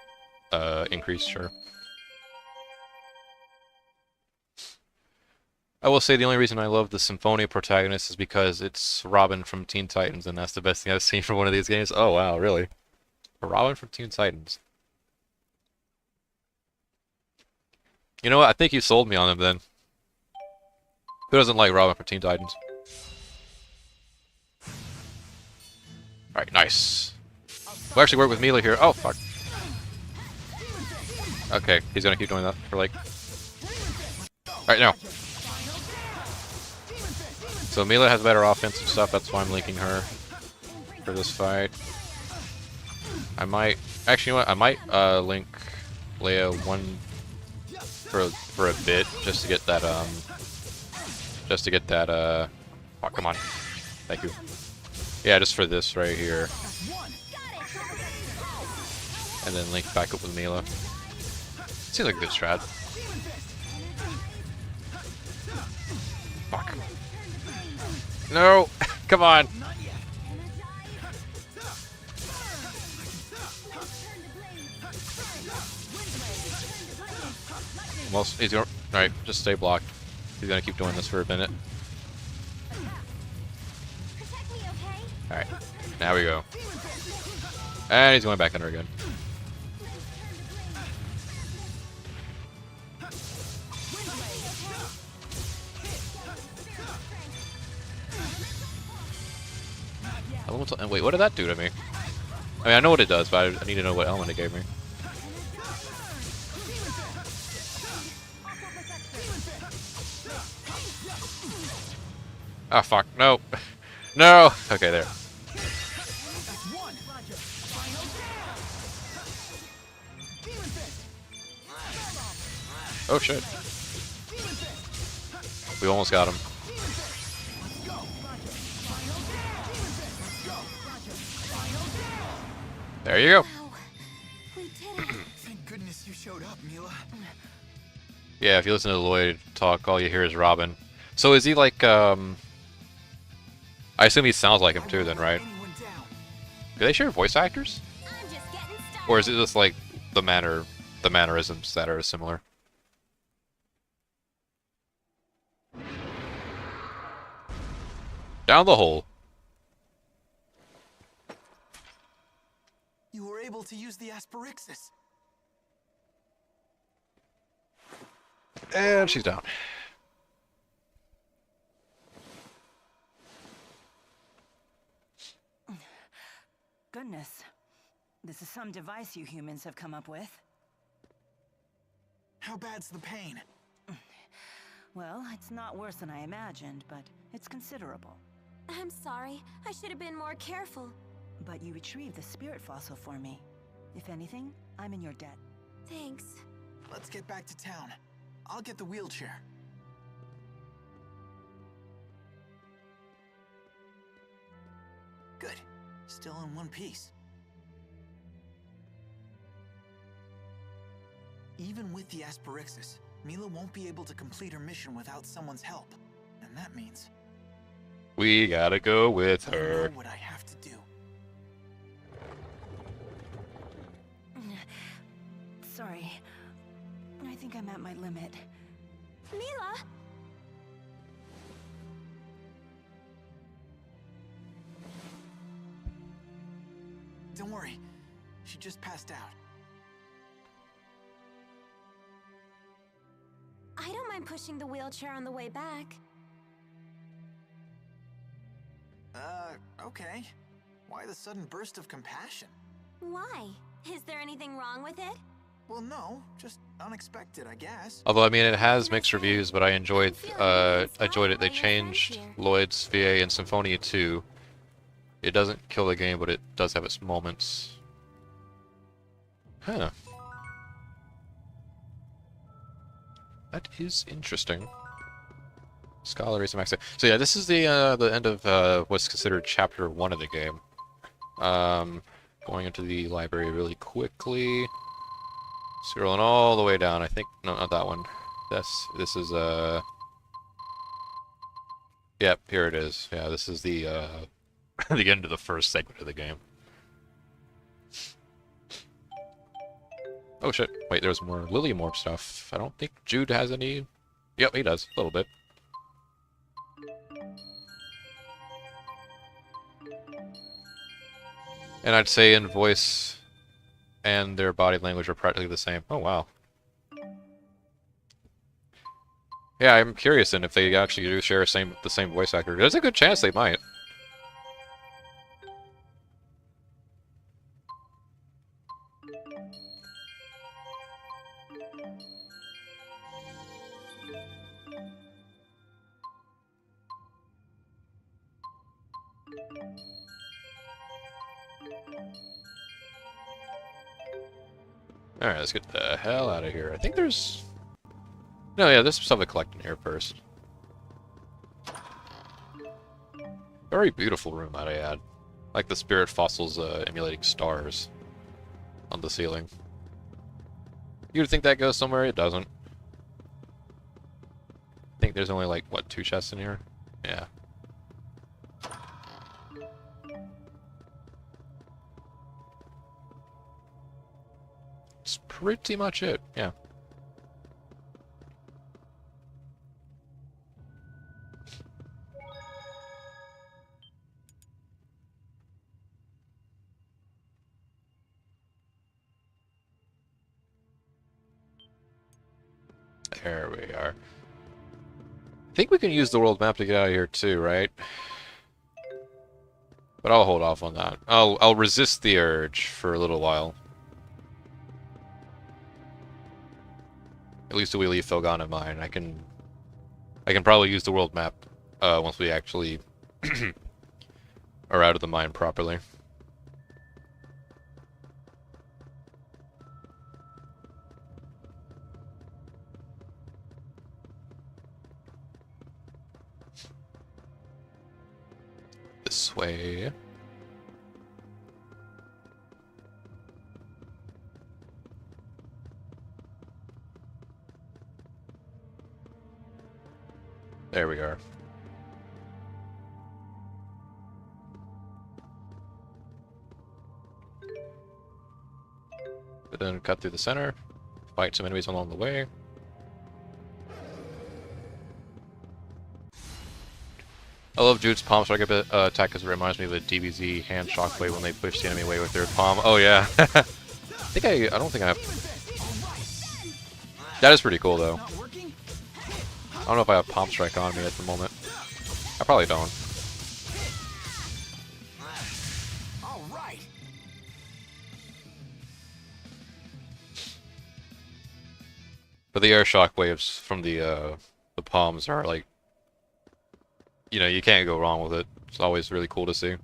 increase, sure. I will say the only reason I love the Symphonia protagonist is because it's Robin from Teen Titans, and that's the best thing I've seen from one of these games. Oh wow, really? A Robin from Teen Titans. You know what? I think you sold me on him then. Who doesn't like Robin from Teen Titans? Alright, nice. We'll actually work with Milla here. Oh, fuck. Okay, he's gonna keep doing that for like... Alright, now. So Milla has better offensive stuff, that's why I'm linking her for this fight. I might... Actually, you know what? I might link Leia for a bit, just to get that, oh, come on. Thank you. Yeah, just for this right here. And then link back up with Milla. Seems like a good strat. Fuck. No! Come on! Almost. He's gonna... Alright, just stay blocked. He's gonna keep doing this for a minute. Alright, now we go. And he's going back under again. Elemental, and wait, what did that do to me? I mean, I know what it does, but I need to know what element it gave me. Ah, fuck, no. No! Okay, there. Oh shit. We almost got him. There you go. Wow. We did it. Thank goodness you showed up, Milla. Yeah, if you listen to Lloyd talk, all you hear is Robin. So is he like, I assume he sounds like him too then, right? Do they share voice actors? I'm just getting started. Or is it just like the mannerisms that are similar? Down the hole. You were able to use the Asperixis. And she's down. Goodness. This is some device you humans have come up with. How bad's the pain? Well, it's not worse than I imagined, but it's considerable. I'm sorry. I should have been more careful. But you retrieved the spirit fossil for me. If anything, I'm in your debt. Thanks. Let's get back to town. I'll get the wheelchair. Good. Still in one piece. Even with the Asperixis, Milla won't be able to complete her mission without someone's help. And that means... We gotta go with I her. know what I have to do. Sorry. I think I'm at my limit. Milla! Don't worry. She just passed out. I don't mind pushing the wheelchair on the way back. Okay. Why the sudden burst of compassion? Why? Is there anything wrong with it? Well, no, just unexpected, I guess. Although I mean, it has mixed reviews, but I enjoyed it. They changed Lloyd's VA in Symphonia 2. It doesn't kill the game, but it does have its moments. Huh. That is interesting. Scholar is max. So yeah, this is the end of what's considered chapter 1 of the game. Going into the library really quickly. Scrolling all the way down. I think no, not that one. This is Yep, here it is. Yeah, this is the the end of the first segment of the game. Oh shit! Wait, there's more Liliamorph stuff. I don't think Jude has any. Yep, he does a little bit. And I'd say in voice and their body language are practically the same. Oh wow. Yeah, I'm curious then if they actually do share the same voice actor. There's a good chance they might. Alright, let's get the hell out of here. I think there's... No, yeah, there's stuff to collect in here first. Very beautiful room, might I add. Like the spirit fossils emulating stars on the ceiling. You'd think that goes somewhere, it doesn't. I think there's only like, what, 2 chests in here? Yeah. That's pretty much it, yeah. There we are. I think we can use the world map to get out of here too, right? But I'll hold off on that. I'll resist the urge for a little while. At least till we leave Felghan in mind. I can probably use the world map once we actually are out of the mine properly. This way. There we are. But then cut through the center, fight some enemies along the way. I love Jude's palm strike attack because it reminds me of a DBZ hand shockwave when they push the enemy away with their palm. Oh yeah. I don't think I have. That is pretty cool though. I don't know if I have palm strike on me at the moment. I probably don't. But the air shock waves from the palms are like, you know, you can't go wrong with it. It's always really cool to see.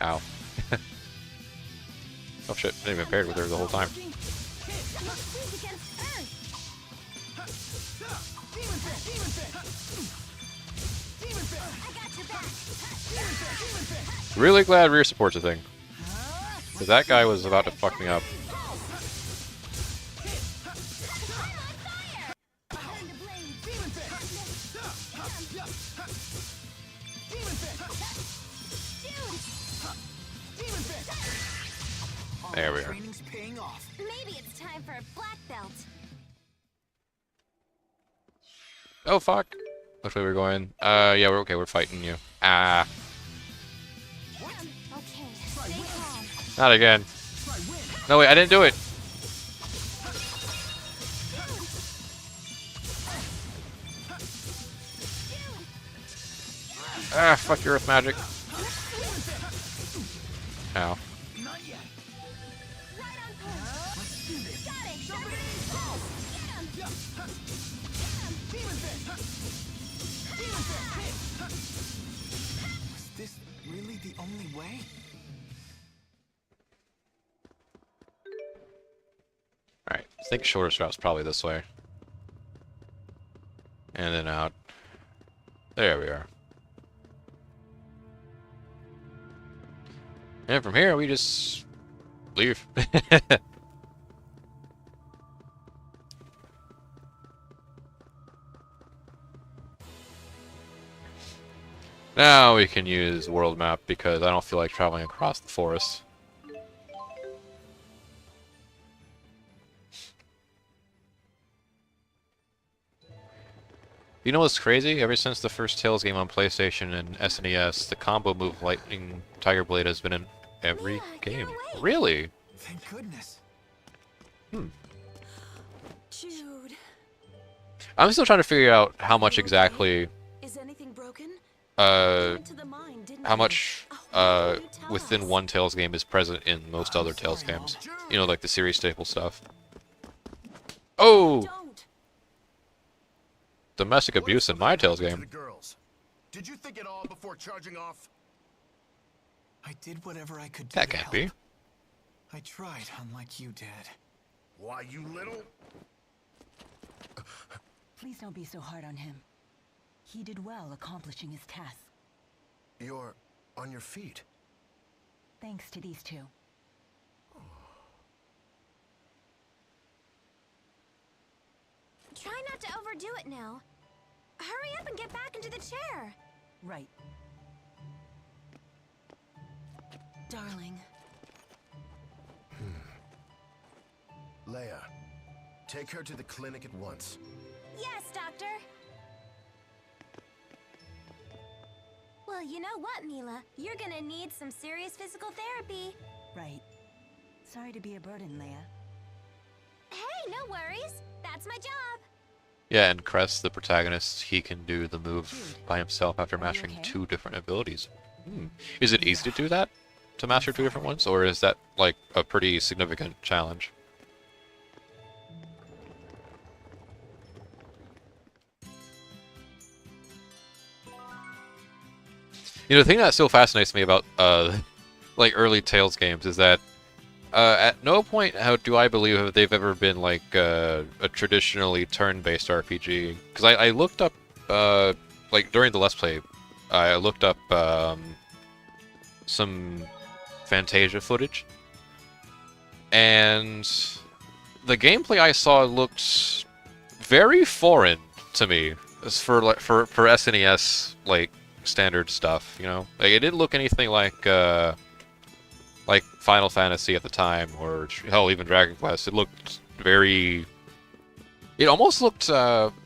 Ow. Oh shit, I didn't even paired with her the whole time. Really glad rear support's a thing. Because that guy was about to fuck me up. There we are. Maybe it's time for a black belt. Oh fuck. Which way we're going? Yeah, we're okay, we're fighting you. Ah. Okay, stay calm. Not again. No wait, I didn't do it. Ah, fuck your earth magic. Ow. Not yet. Right on point. Let's do this. Got it. Somebody Get him. Demon Fist! Demon Fist! Was this really the only way? Alright, I think shortest route's probably this way. And then out. There we are. And from here, we just leave. Now we can use world map because I don't feel like traveling across the forest. You know what's crazy? Ever since the first Tales game on PlayStation and SNES, the combo move Lightning Tiger Blade has been in every Yeah, I can't game. wait. Really? Thank goodness. Jude, I'm still trying to figure out how much exactly, is anything broken? uh, To the mine, didn't how you? much, Oh, why didn't you tell within us? one Tales game is present in most other Tales sorry, games. Mom. You know, like the series staple stuff. Oh! Don't. Domestic abuse in my Tales game. Girls. Did you think it all before charging off? I did whatever I could do That to can't help. be. I tried, unlike you did. Why, you little? Please don't be so hard on him. He did well accomplishing his task. You're on your feet. Thanks to these two. Try not to overdo it now. Hurry up and get back into the chair. Right. Darling. Leia, take her to the clinic at once. Yes, Doctor. Well, you know what, Milla? You're gonna need some serious physical therapy. Right. Sorry to be a burden, Leia. Hey, no worries. That's my job. Yeah, and Crest, the protagonist, he can do the move Dude, by himself after are you mastering okay? 2 different abilities. Is it easy to do that? To master 2 different ones? Or is that, like, a pretty significant challenge? You know, the thing that still fascinates me about, like, early Tales games is that at no point how do I believe that they've ever been like a traditionally turn-based RPG. Because I looked up, like during the Let's Play, I looked up some Fantasia footage, and the gameplay I saw looked very foreign to me. As for like for SNES like standard stuff, you know, like it didn't look anything like Final Fantasy at the time, or hell, even Dragon Quest. It looked very... It almost looked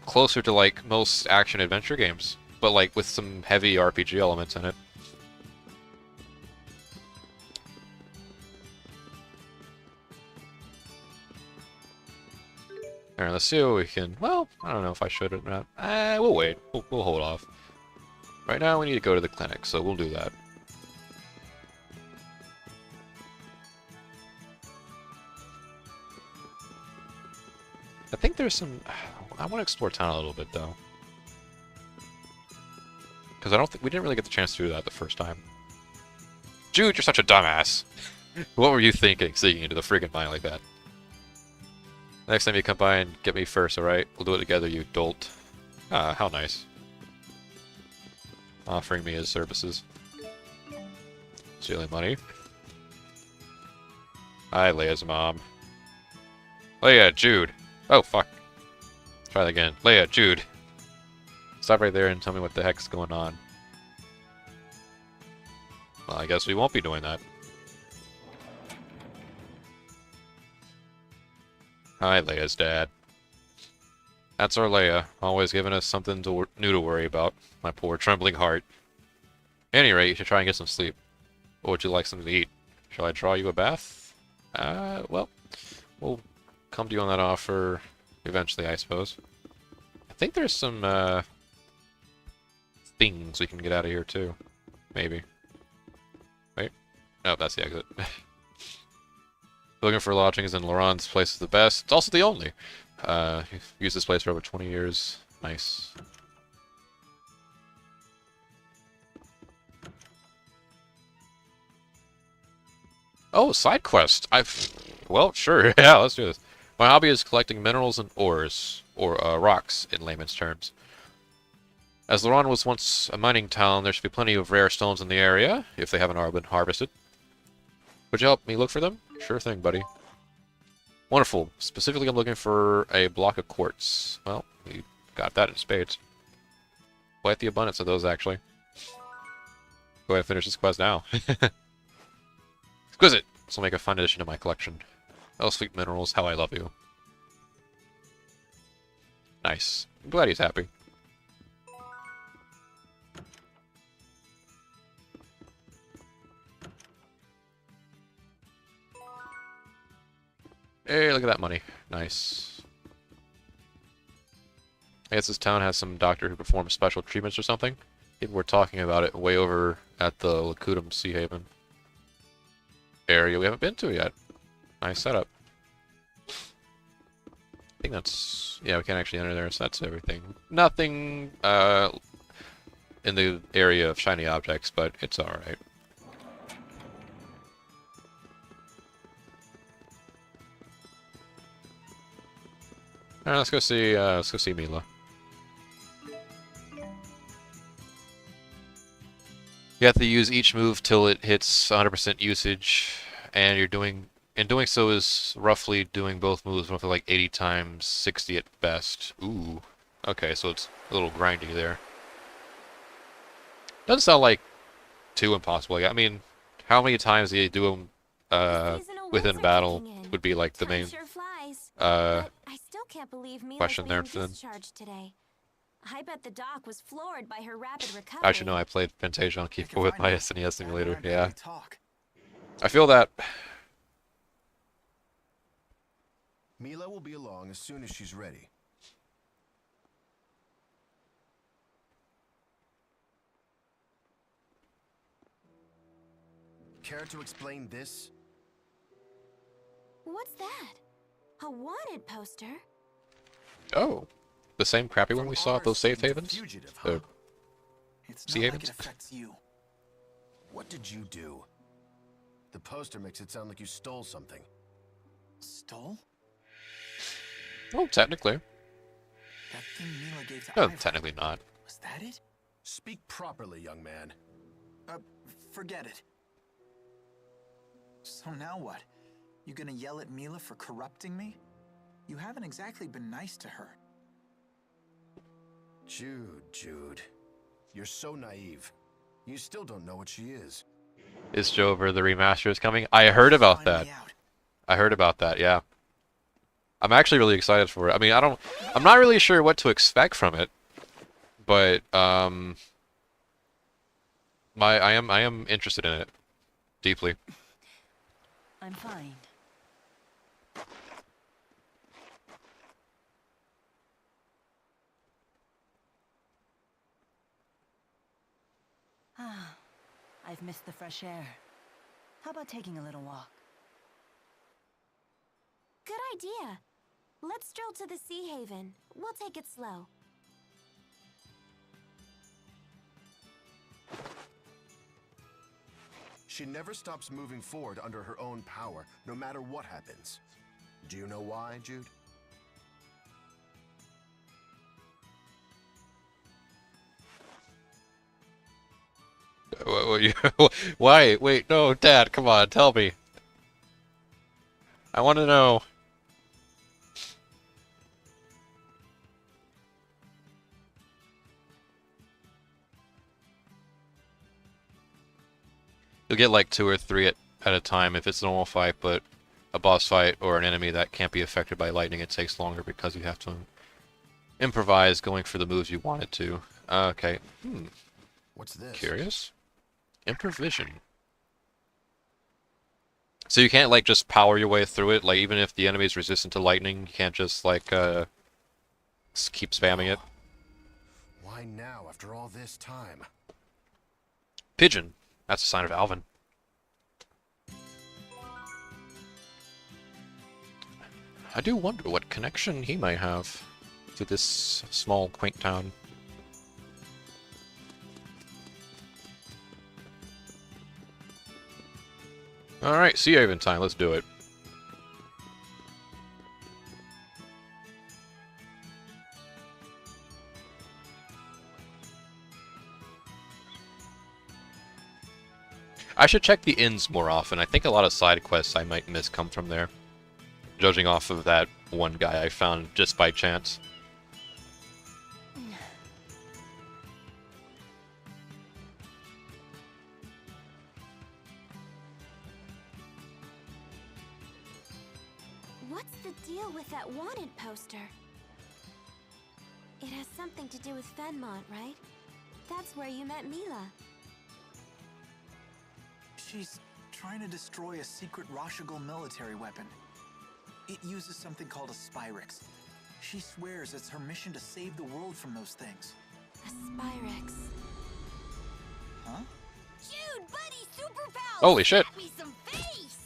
closer to like most action-adventure games, but like with some heavy RPG elements in it. Alright, let's see what we can... Well, I don't know if I should or not. We'll wait. We'll hold off. Right now we need to go to the clinic, so we'll do that. I think there's some... I want to explore town a little bit, though. Because I don't think... We didn't really get the chance to do that the first time. Jude, you're such a dumbass! What were you thinking, sneaking into the friggin' mine like that? Next time you come by and get me first, alright? We'll do it together, you dolt. Ah, how nice. Offering me his services. Stealing money. Hi, Leia's mom. Leia, Jude. Oh, fuck. Try that again. Leia, Jude. Stop right there and tell me what the heck's going on. Well, I guess we won't be doing that. Hi, Leia's dad. That's our Leia, always giving us something new to worry about. My poor trembling heart. At any rate, you should try and get some sleep. Or would you like something to eat? Shall I draw you a bath? Well, we'll come to you on that offer eventually, I suppose. I think there's some, bing, so we can get out of here too. Maybe. Wait. No, that's the exit. Looking for lodgings in Laurent's place is the best. It's also the only. You've used this place for over 20 years. Nice. Oh, side quest. Well, sure. Yeah, let's do this. My hobby is collecting minerals and ores, or rocks in layman's terms. As Laurent was once a mining town, there should be plenty of rare stones in the area, if they haven't already been harvested. Would you help me look for them? Sure thing, buddy. Wonderful. Specifically, I'm looking for a block of quartz. Well, we got that in spades. Quite the abundance of those, actually. Go ahead and finish this quest now. Exquisite! This will make a fun addition to my collection. Oh, sweet minerals, how I love you. Nice. I'm glad he's happy. Hey, look at that money. Nice. I guess this town has some doctor who performs special treatments or something. People were talking about it way over at the Lacutum Sea Haven area we haven't been to yet. Nice setup. I think that's... yeah, we can't actually enter there, so that's everything. Nothing in the area of shiny objects, but it's alright. Alright, let's go see Milla. You have to use each move till it hits 100% usage, and in doing so is roughly doing both moves roughly like 80 times 60 at best. Ooh. Okay, so it's a little grindy there. Doesn't sound like too impossible. I mean, how many times do you do them within battle would be like the main question there for them. Today. I bet the doc was floored by her rapid recovery. I should know I played Fantasia on keyboard with my SNES emulator. Yeah. I feel that. Milla will be along as soon as she's ready. Care to explain this? What's that? A wanted poster? Oh. The same crappy one we saw at those safe havens? It's sea not havens? like it affects you. What did you do? The poster makes it sound like you stole something. Stole? Oh, technically. That thing Milla gave to No, Ivor. technically not. Was that it? Speak properly, young man. Forget it. So now what? You gonna yell at Milla for corrupting me? You haven't exactly been nice to her. Jude. You're so naive. You still don't know what she is. Is Jover the remaster is coming? I heard about that. I heard about that, yeah. I'm actually really excited for it. I mean, I'm not really sure what to expect from it, but I am interested in it deeply. I'm fine. I've missed the fresh air. How about taking a little walk? Good idea. Let's stroll to the Sea Haven. We'll take it slow. She never stops moving forward under her own power, no matter what happens. Do you know why, Jude? Why? Wait, no, Dad, come on, tell me. I want to know. You'll get like 2 or 3 at a time if it's a normal fight, but a boss fight or an enemy that can't be affected by lightning, it takes longer because you have to improvise going for the moves you wanted to. Okay. What's this? Curious? Improvision. So you can't like just power your way through it, like even if the enemy's resistant to lightning, you can't just like keep spamming it. Why now, after all this time? Pigeon. That's a sign of Alvin. I do wonder what connection he might have to this small, quaint town. Alright, Sea Haven time, let's do it. I should check the inns more often. I think a lot of side quests I might miss come from there. Judging off of that one guy I found just by chance. What's the deal with that wanted poster? It has something to do with Fenmont, right? That's where you met Milla. She's trying to destroy a secret Rashigal military weapon. It uses something called a Spyrix. She swears it's her mission to save the world from those things. A Spyrix. Huh? Jude, buddy, super pal! Holy shit! Slap me some face!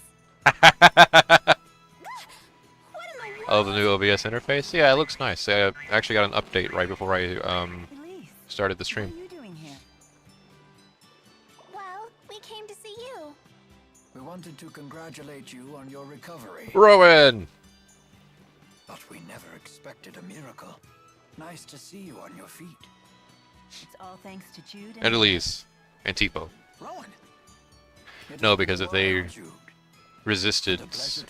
Oh, the new OBS interface? Yeah, it looks nice. I actually got an update right before I Elise, started the what stream. are you doing here? Well, we came to see you. We wanted to congratulate you on your recovery, Rowan! but we never expected a miracle. Nice to see you on your feet. It's all thanks to Jude And Elise. And Tipo. Rowan! It No, has because been if a they while, Jude. resisted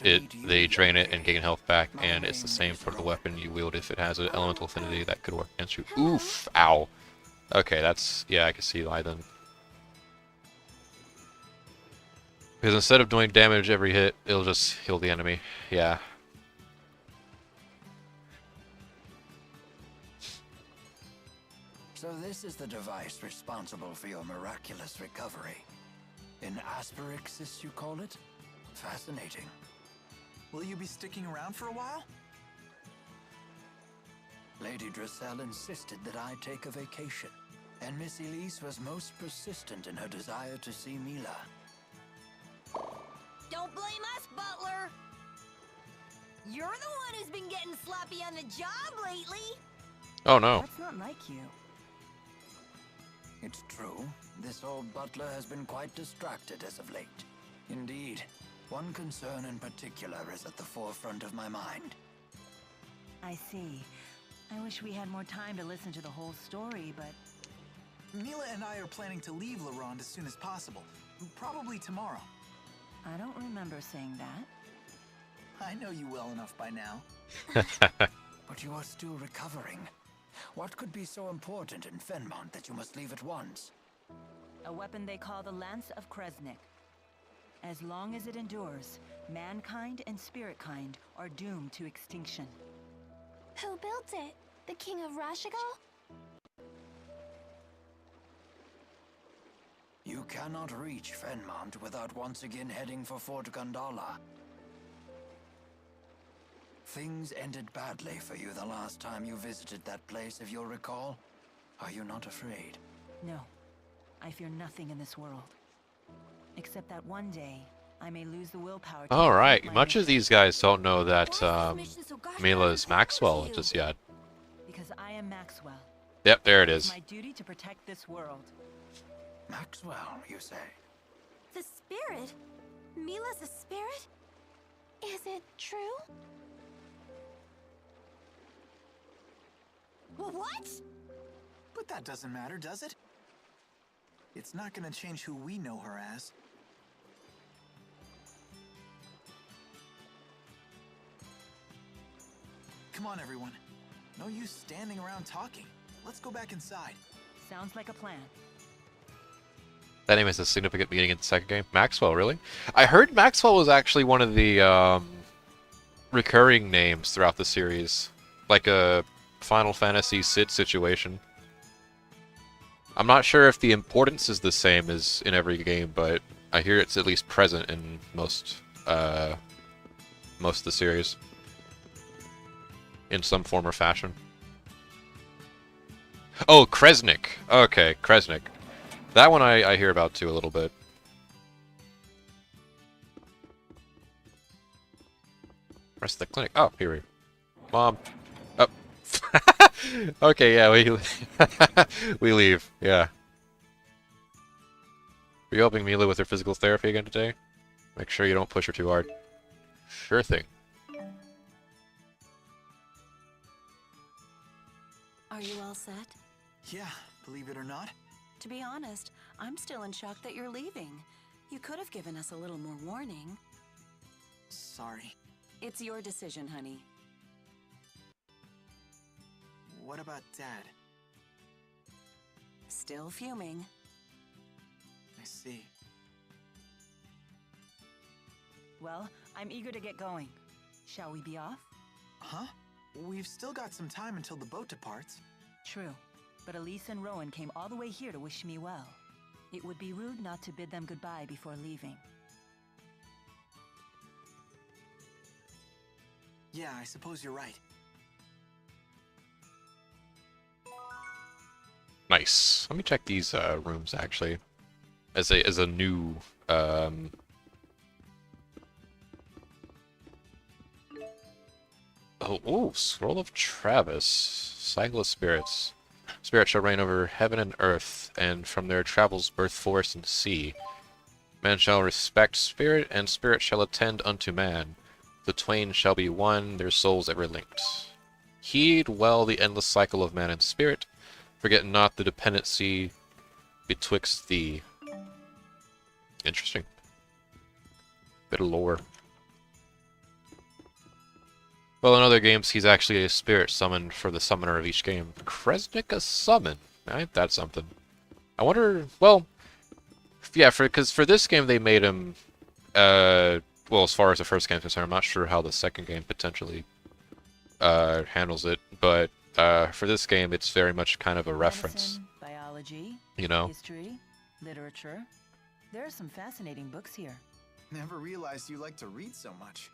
it, they drain it and gain health back, and it's the same for the weapon you wield if it has an elemental affinity that could work against you. Oof! Ow! Okay, that's... yeah, I can see why then. Because instead of doing damage every hit, it'll just heal the enemy. Yeah. So this is the device responsible for your miraculous recovery. In Asperixis, you call it? Fascinating. Will you be sticking around for a while? Lady Dressel insisted that I take a vacation, and Miss Elise was most persistent in her desire to see Milla. Don't blame us, Butler! You're the one who's been getting sloppy on the job lately! Oh no. That's not like you. It's true, this old butler has been quite distracted as of late. Indeed, one concern in particular is at the forefront of my mind. I see. I wish we had more time to listen to the whole story, but Milla and I are planning to leave La Ronde as soon as possible. Probably tomorrow. I don't remember saying that. I know you well enough by now. But you are still recovering. What could be so important in Fenmont that you must leave at once? A weapon they call the Lance of Kresnik. As long as it endures, mankind and spirit kind are doomed to extinction. Who built it? The King of Rashigal? You cannot reach Fenmont without once again heading for Fort Gondola. Things ended badly for you the last time you visited that place, if you'll recall. Are you not afraid? No, I fear nothing in this world. Except that one day, I may lose the willpower to Alright, complete my much of mission. these guys don't know that Why is this mission so gosh Milla darn is important Maxwell to you? just yet. Because I am Maxwell. Yep, there it It's is. my duty to protect this world. Maxwell, you say? The spirit? Milla's a spirit? Is it true? What? But that doesn't matter, does it? It's not gonna change who we know her as. Come on, everyone. No use standing around talking. Let's go back inside. Sounds like a plan. That name has a significant meaning in the second game. Maxwell, really? I heard Maxwell was actually one of the recurring names throughout the series. Like a Final Fantasy Sid situation. I'm not sure if the importance is the same as in every game, but I hear it's at least present in most of the series. In some form or fashion. Oh, Kresnik. Okay, Kresnik. That one I hear about too a little bit. Rest of the clinic. Oh, here we Mom. Oh. Okay, yeah, we leave. Yeah. Are you helping Milla with her physical therapy again today? Make sure you don't push her too hard. Sure thing. Are you all set? Yeah, believe it or not. To be honest, I'm still in shock that you're leaving. You could have given us a little more warning. Sorry. It's your decision, honey. What about Dad? Still fuming. I see. Well, I'm eager to get going. Shall we be off? Huh? We've still got some time until the boat departs. True, but Elise and Rowan came all the way here to wish me well. It would be rude not to bid them goodbye before leaving. Yeah, I suppose you're right. Nice. Let me check these rooms actually. As a new Oh, Scroll of Travis. Cycle of Spirits. Spirits shall reign over heaven and earth, and from their travels birth, forest, and sea. Man shall respect spirit, and spirit shall attend unto man. The twain shall be one, their souls ever linked. Heed well the endless cycle of man and spirit. Forget not the dependency betwixt thee. Interesting. Bit of lore. Well, in other games, he's actually a spirit summoned for the summoner of each game. Kresnik a summon. Ain't that something? I wonder... Well, yeah, because for this game they made him... well, as far as the first game is concerned, I'm not sure how the second game potentially handles it, but for this game, it's very much kind of a reference. Medicine, biology, you know? history, literature. There are some fascinating books here. Never realized you like to read so much.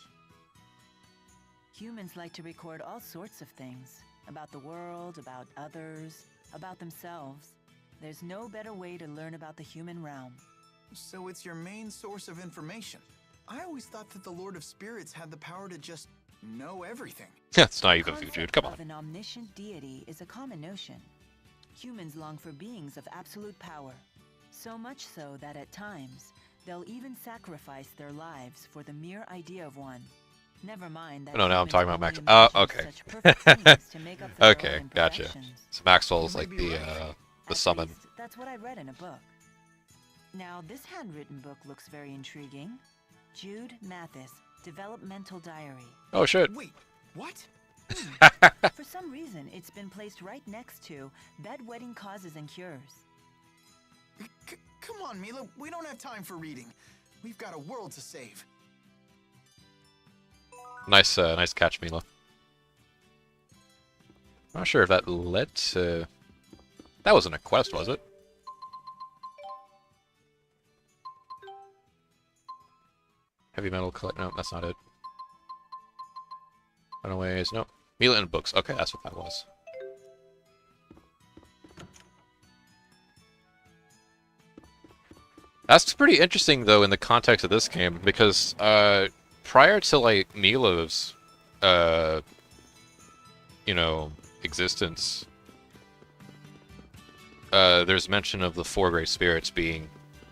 Humans like to record all sorts of things. About the world, about others, about themselves. There's no better way to learn about the human realm. So it's your main source of information. I always thought that the Lord of Spirits had the power to just know everything. That's naive of you, Concept Jude. Come of on. an omniscient deity is a common notion. Humans long for beings of absolute power. So much so that at times, they'll even sacrifice their lives for the mere idea of one. Never mind that No, now I'm humans talking about only Max. imagine Okay. such perfect things to make up for their Okay, own gotcha. imperfections. So Maxwell's You may like be the right. the At summon. least, that's what I read in a book. Now, this handwritten book looks very intriguing. Jude Mathis, Developmental Diary. Oh shit. Wait, what? For some reason, it's been placed right next to Bedwetting Causes and Cures. Come on, Milla. We don't have time for reading. We've got a world to save. Nice, nice catch, Milla. I'm not sure if that led to... That wasn't a quest, was it? Heavy metal collect... No, that's not it. Runaways, no. Milla and books. Okay, that's what that was. That's pretty interesting, though, in the context of this game, because, prior to, like, Milla's, you know, existence, there's mention of the four great spirits being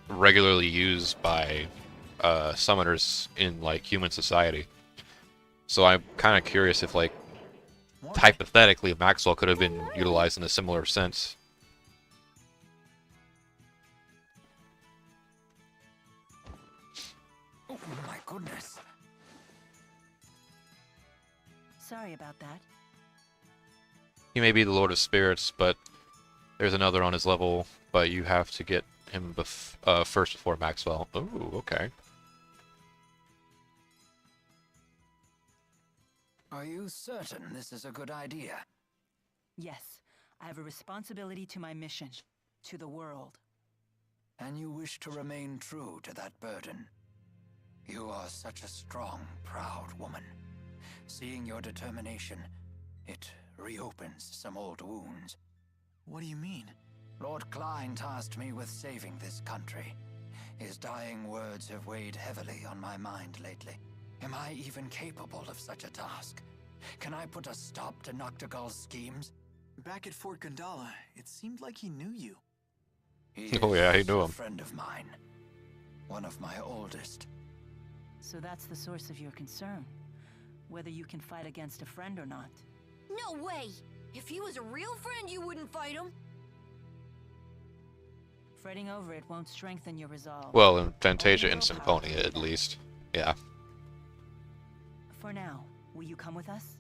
regularly used by summoners in, like, human society. So I'm kind of curious if, like, hypothetically, Maxwell could have been utilized in a similar sense. Oh my goodness. Sorry about that. He may be the Lord of Spirits, but there's another on his level, but you have to get him first before Maxwell. Ooh, okay. Are you certain this is a good idea? Yes, I have a responsibility to my mission, to the world. And you wish to remain true to that burden? You are such a strong, proud woman. Seeing your determination, it reopens some old wounds. What do you mean? Lord Klein tasked me with saving this country. His dying words have weighed heavily on my mind lately. Am I even capable of such a task? Can I put a stop to Noctigal's schemes? Back at Fort Gundala, it seemed like he knew you. Oh yeah, he knew A him. friend of mine. One of my oldest. So that's the source of your concern. Whether you can fight against a friend or not. No way! If he was a real friend, you wouldn't fight him. Fretting over it won't strengthen your resolve. Well, in Fantasia and Symphonia, at least. Yeah. For now, will you come with us?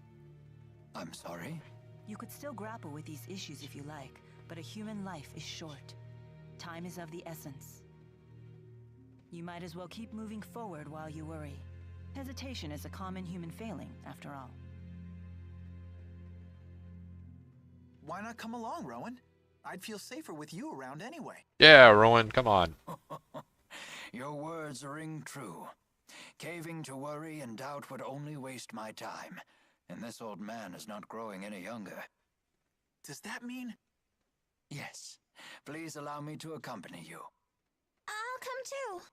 I'm sorry? You could still grapple with these issues if you like, but a human life is short. Time is of the essence. You might as well keep moving forward while you worry. Hesitation is a common human failing, after all. Why not come along, Rowan? I'd feel safer with you around anyway. Yeah, Rowan, come on. Your words ring true. Caving to worry and doubt would only waste my time, and this old man is not growing any younger. Does that mean? Yes. Please allow me to accompany you. I'll come too.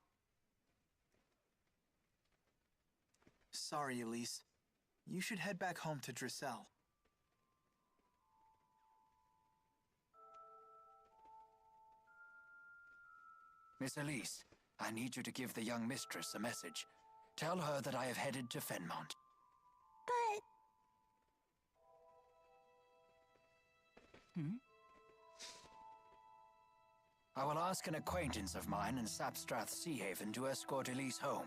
Sorry, Elise. You should head back home to Drissel. Miss Elise, I need you to give the young mistress a message. Tell her that I have headed to Fenmont. But... I will ask an acquaintance of mine in Sapstrath Sea Haven to escort Elise home.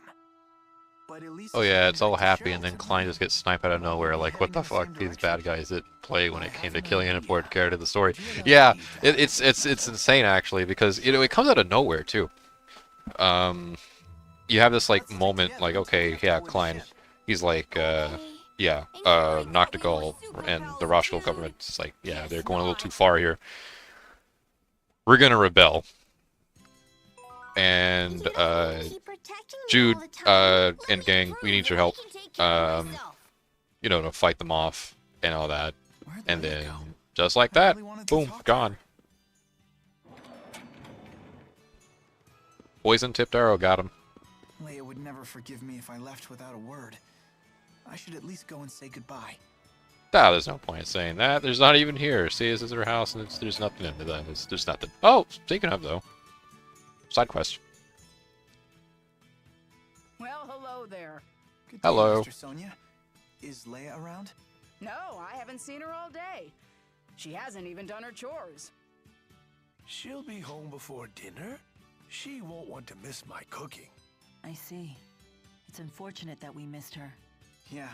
But Elise Oh is yeah, heading it's all back to happy, Shell, and then isn't Klein she? just gets sniped out of nowhere. Like, what the fuck? These bad guys at play when it came to killing an important character in the story. Yeah, it's insane actually, because you know it comes out of nowhere too. You have this like moment, like, okay, yeah, Klein, he's like, yeah, Noctigal and the Roshkal government. It's like, yeah, they're going a little too far here. We're gonna rebel. And Jude and gang, we need your help. You know, to fight them off and all that. And then just like that, boom, gone. Poison tipped arrow got him. Leia would never forgive me if I left without a word. I should at least go and say goodbye. Ah, there's no point in saying that. There's not even here. See, this is her house, and there's nothing into that. There's nothing. Oh, speaking of though, side quest. Well, hello there. Good Hello. day, Mr. Sonia. Is Leia around? No, I haven't seen her all day. She hasn't even done her chores. She'll be home before dinner. She won't want to miss my cooking. I see. It's unfortunate that we missed her. Yeah.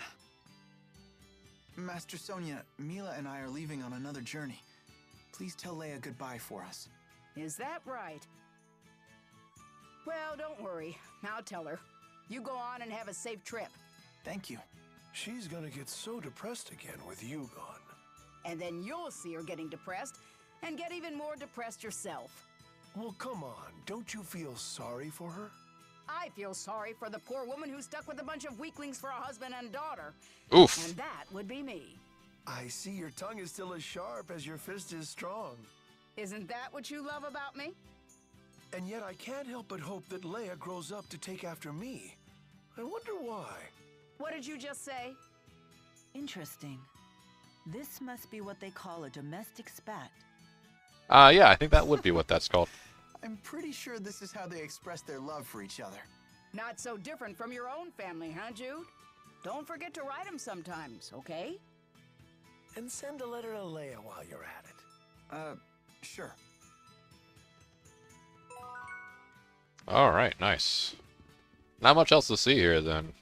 Master Sonia, Milla and I are leaving on another journey. Please tell Leia goodbye for us. Is that right? Well, don't worry. I'll tell her. You go on and have a safe trip. Thank you. She's gonna get so depressed again with you gone. And then you'll see her getting depressed and get even more depressed yourself. Well, come on. Don't you feel sorry for her? I feel sorry for the poor woman who's stuck with a bunch of weaklings for a husband and daughter. Oof. And that would be me. I see your tongue is still as sharp as your fist is strong. Isn't that what you love about me? And yet I can't help but hope that Leia grows up to take after me. I wonder why. What did you just say? Interesting. This must be what they call a domestic spat. Yeah, I think that would be what that's called. I'm pretty sure this is how they express their love for each other. Not so different from your own family, huh, Jude? Don't forget to write them sometimes, okay? And send a letter to Leia while you're at it. Sure. Alright, nice. Not much else to see here, then.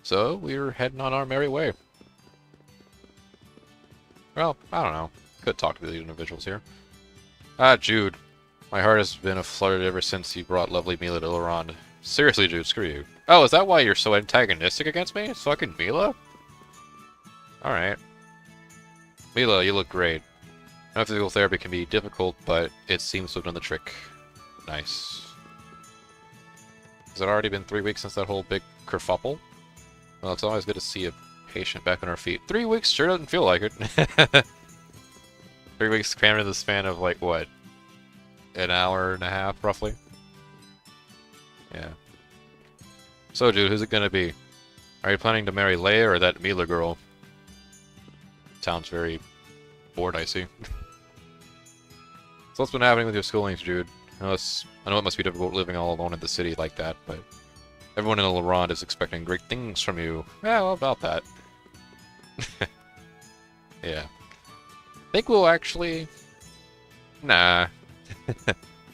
So, we're heading on our merry way. Well, I don't know. Could talk to the individuals here. Ah, Jude. My heart has been aflutter ever since you brought lovely Milla to Elrond. Seriously, Jude, screw you. Oh, is that why you're so antagonistic against me? It's fucking Milla? Alright. Milla, you look great. I know physical therapy can be difficult, but it seems to have done the trick. Nice. Has it already been 3 weeks since that whole big kerfuffle? Well, it's always good to see a patient back on her feet. 3 weeks sure doesn't feel like it. 3 weeks crammed in the span of like what? An hour and a half, roughly? Yeah. So, dude, who's it gonna be? Are you planning to marry Leia or that Milla girl? Sounds very bored, I see. So what's been happening with your schoolings, Jude? I know it must be difficult living all alone in the city like that, but everyone in Laurent is expecting great things from you. Yeah, well, about that. Yeah. Think we'll actually... Nah.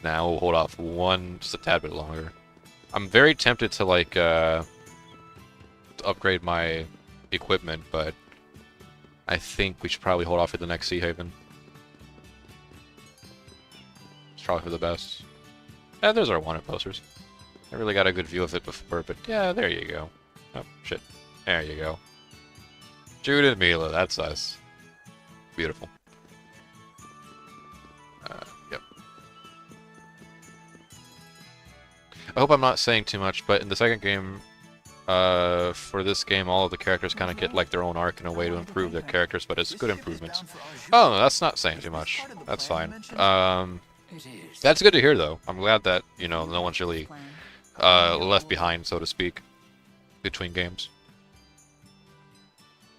Nah, we'll hold off just a tad bit longer. I'm very tempted to, like, to upgrade my equipment, but I think we should probably hold off for the next Sea Haven. It's probably for the best. Yeah, there's our wanted posters. I really got a good view of it before, but yeah, there you go. Oh, shit. There you go. Jude and Milla, that's us. Beautiful. Yep. I hope I'm not saying too much, but in the second game, for this game, all of the characters kind of get like their own arc in a way to improve their characters, but it's good improvements. Oh, no, that's not saying too much. That's fine. That's good to hear, though. I'm glad that, you know, no one's really left behind, so to speak, between games.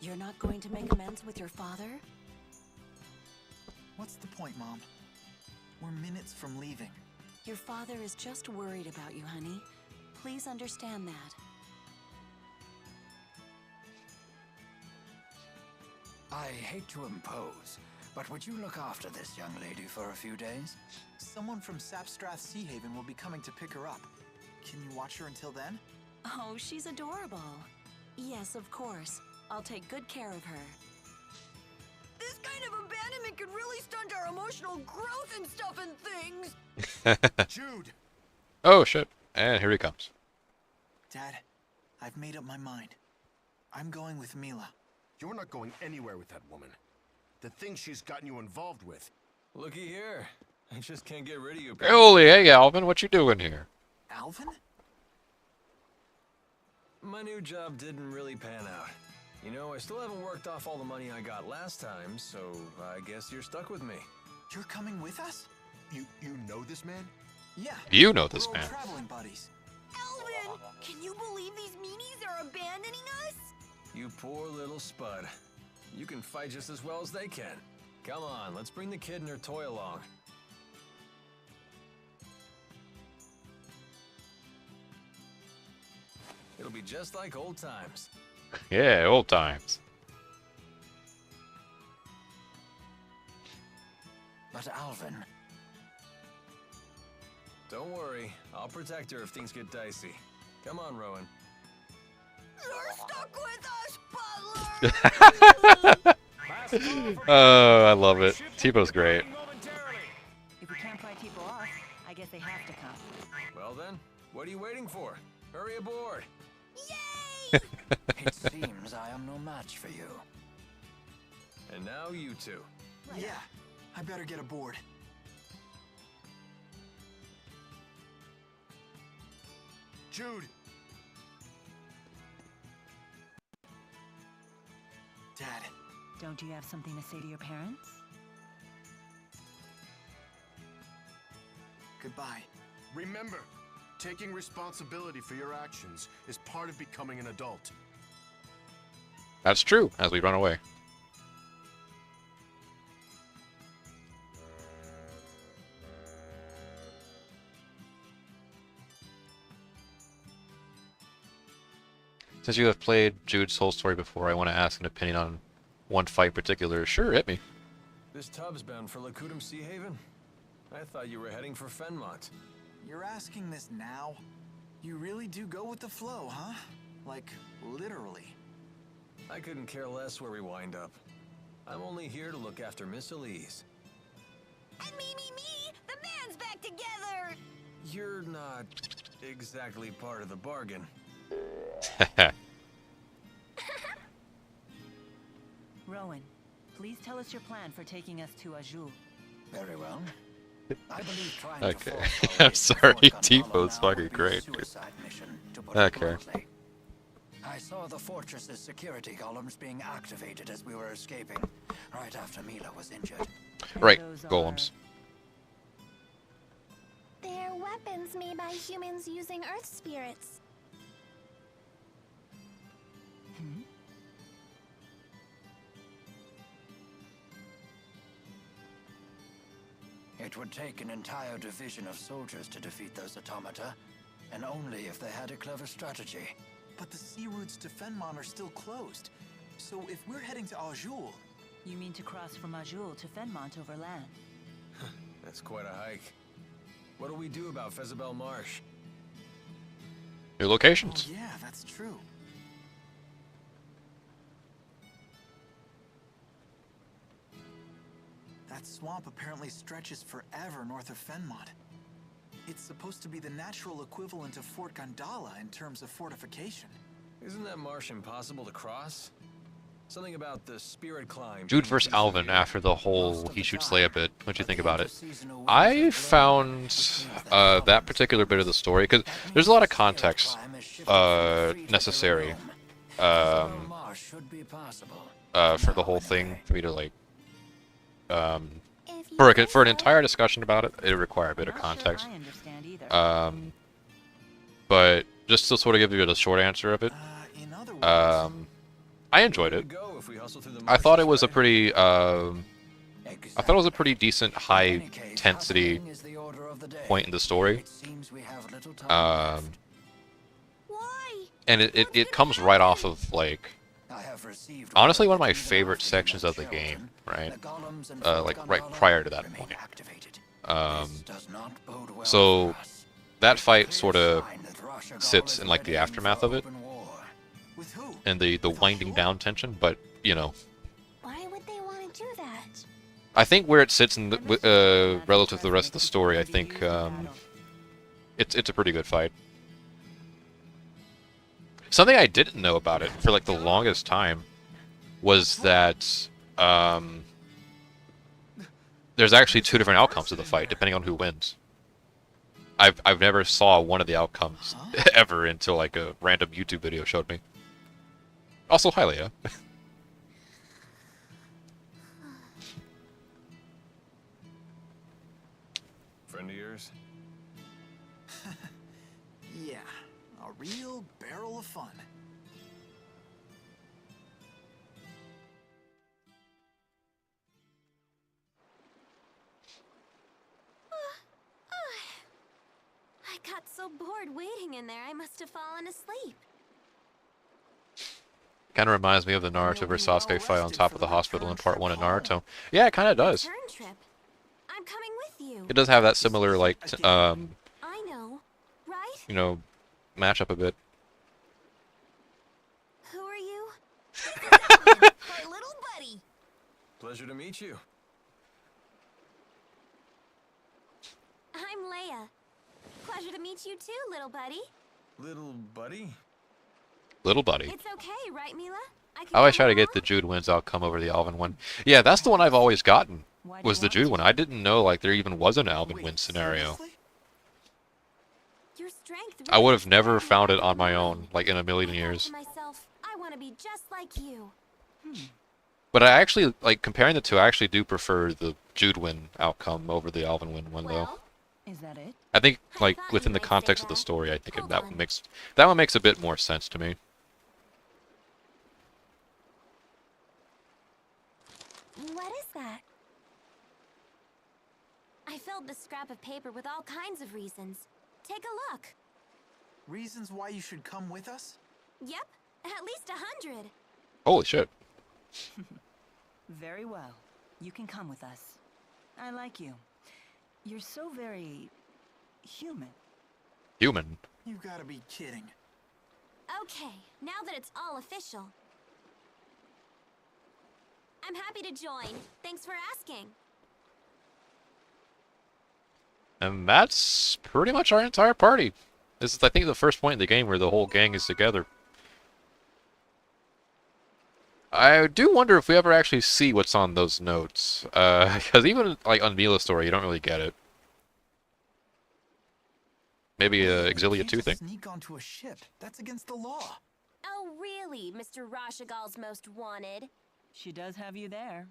You're not going to make amends with your father? What's the point, Mom? We're minutes from leaving. Your father is just worried about you, honey. Please understand that. I hate to impose, but would you look after this young lady for a few days? Someone from Sapstrath Sea Haven will be coming to pick her up. Can you watch her until then? Oh, she's adorable. Yes, of course. I'll take good care of her. This kind of abandonment could really stunt our emotional growth and stuff and things. Jude! Oh, shit. And here he comes. Dad, I've made up my mind. I'm going with Milla. You're not going anywhere with that woman. The things she's gotten you involved with. Looky here. I just can't get rid of you. Holy, hey, Alvin, what you doing here? Alvin? My new job didn't really pan out. You know, I still haven't worked off all the money I got last time, so I guess you're stuck with me. You're coming with us? You know this man? Yeah. You know this We're man. old traveling buddies. Alvin, can you believe these meanies are abandoning us? You poor little spud. You can fight just as well as they can. Come on, let's bring the kid and her toy along. It'll be just like old times. Yeah, old times. But Alvin... Don't worry, I'll protect her if things get dicey. Come on, Rowan. You're stuck with us, butler! Oh, I love it. T-Bow's great. If we can't pry people off, I guess they have to come. Well then, what are you waiting for? Hurry aboard. Yay! It seems I am no match for you. And now you two. Yeah, I better get aboard. Jude! Dad, Don't you have something to say to your parents? goodbye. Remember, taking responsibility for your actions is part of becoming an adult. That's true, as we run away. Since you have played Jude's whole story before, I want to ask an opinion on one fight in particular. Sure, hit me. This tub's bound for Lakudum Sea Haven? I thought you were heading for Fenmont. You're asking this now? You really do go with the flow, huh? Like, literally. I couldn't care less where we wind up. I'm only here to look after Miss Elise. And me! The band's back together! You're not exactly part of the bargain. Rowan, please tell us your plan for taking us to Azul. Very well. I believe trying Okay. to force our I'm way to sorry, Fort Tifo's Gonzalo now fucking would be a great, dude. suicide mission, to put it Okay. bluntly. I saw the fortress's security columns being activated as we were escaping, right after Milla was injured. And Right, those golems. They're weapons made by humans using Earth spirits. Hmm? It would take an entire division of soldiers to defeat those automata, and only if they had a clever strategy. But the sea routes to Fenmon are still closed. So if we're heading to Azul, You mean to cross from Azul to Fenmont over land? That's quite a hike. What do we do about Fezabel Marsh? New locations. oh yeah, that's true. That swamp apparently stretches forever north of Fenmont. It's supposed to be the natural equivalent of Fort Gondala in terms of fortification. Isn't that marsh impossible to cross? Something about the spirit climb. Jude versus Alvin after the whole he shoots Leia bit. What'd you think about it? I found that particular bit of the story, because there's a lot of context necessary for the whole thing for me to like for an entire discussion about it. It would require a bit of context. I understand either. But just to sort of give you the short answer of it, In other words, I enjoyed it. I thought it was a pretty decent high intensity point in the story. Why? And it comes right off of like honestly one of my favorite sections of the game, right? Like right prior to that point. So that fight sort of sits in like the aftermath of it, with who? and the winding down tension. But you know, Why would they want to do that? I think where it sits in the, relative to the rest of the story, I think it's a pretty good fight. Something I didn't know about it for like the longest time was that there's actually two different outcomes of the fight depending on who wins. I've never saw one of the outcomes ever until like a random YouTube video showed me. Also, hi Leia. Friend of yours? Yeah, a real barrel of fun. I got so bored waiting in there, I must have fallen asleep. Kind of reminds me of the Naruto vs Sasuke fight on top of the hospital in Part 1 of Naruto. Yeah, it kind of does. Return trip. I'm coming with you. It does have that similar like I know, right? you know, matchup a bit. Who are you? My little buddy. Pleasure to meet you. I'm Leia. Pleasure to meet you too, little buddy. Little buddy? Little buddy. It's okay, right, Milla? can I always come try to get along? the Jude wins outcome over the Alvin one. Yeah, that's the one I've always gotten. Why do Was you the want Jude to? one? I didn't know like there even was an Alvin Wait, win scenario. seriously? Your strength I would have really never inspired found me it on my to own, like in a I million thought years. to myself, I want to be just like you. But I actually like comparing the two. I actually do prefer the Jude win outcome over the Alvin win one though. Well, Is that it? I think I like thought within you the might say context of the that. story, I think Hold that on. one makes a bit more sense to me. what is that? I filled the scrap of paper with all kinds of reasons. Take a look. Reasons why you should come with us? Yep, at least 100. Holy shit. Very well. You can come with us. I like you. You're so very human. Human. You've got to be kidding. Okay, now that it's all official. I'm happy to join. Thanks for asking. And that's pretty much our entire party. This is, I think, the first point in the game where the whole gang is together. I do wonder if we ever actually see what's on those notes. Because even, like, on Milla's story, you don't really get it. Maybe a You Xillia can't 2 just thing. sneak onto a ship. That's against the law. Oh, really, Mr. Rashagal's most wanted? She does have you there.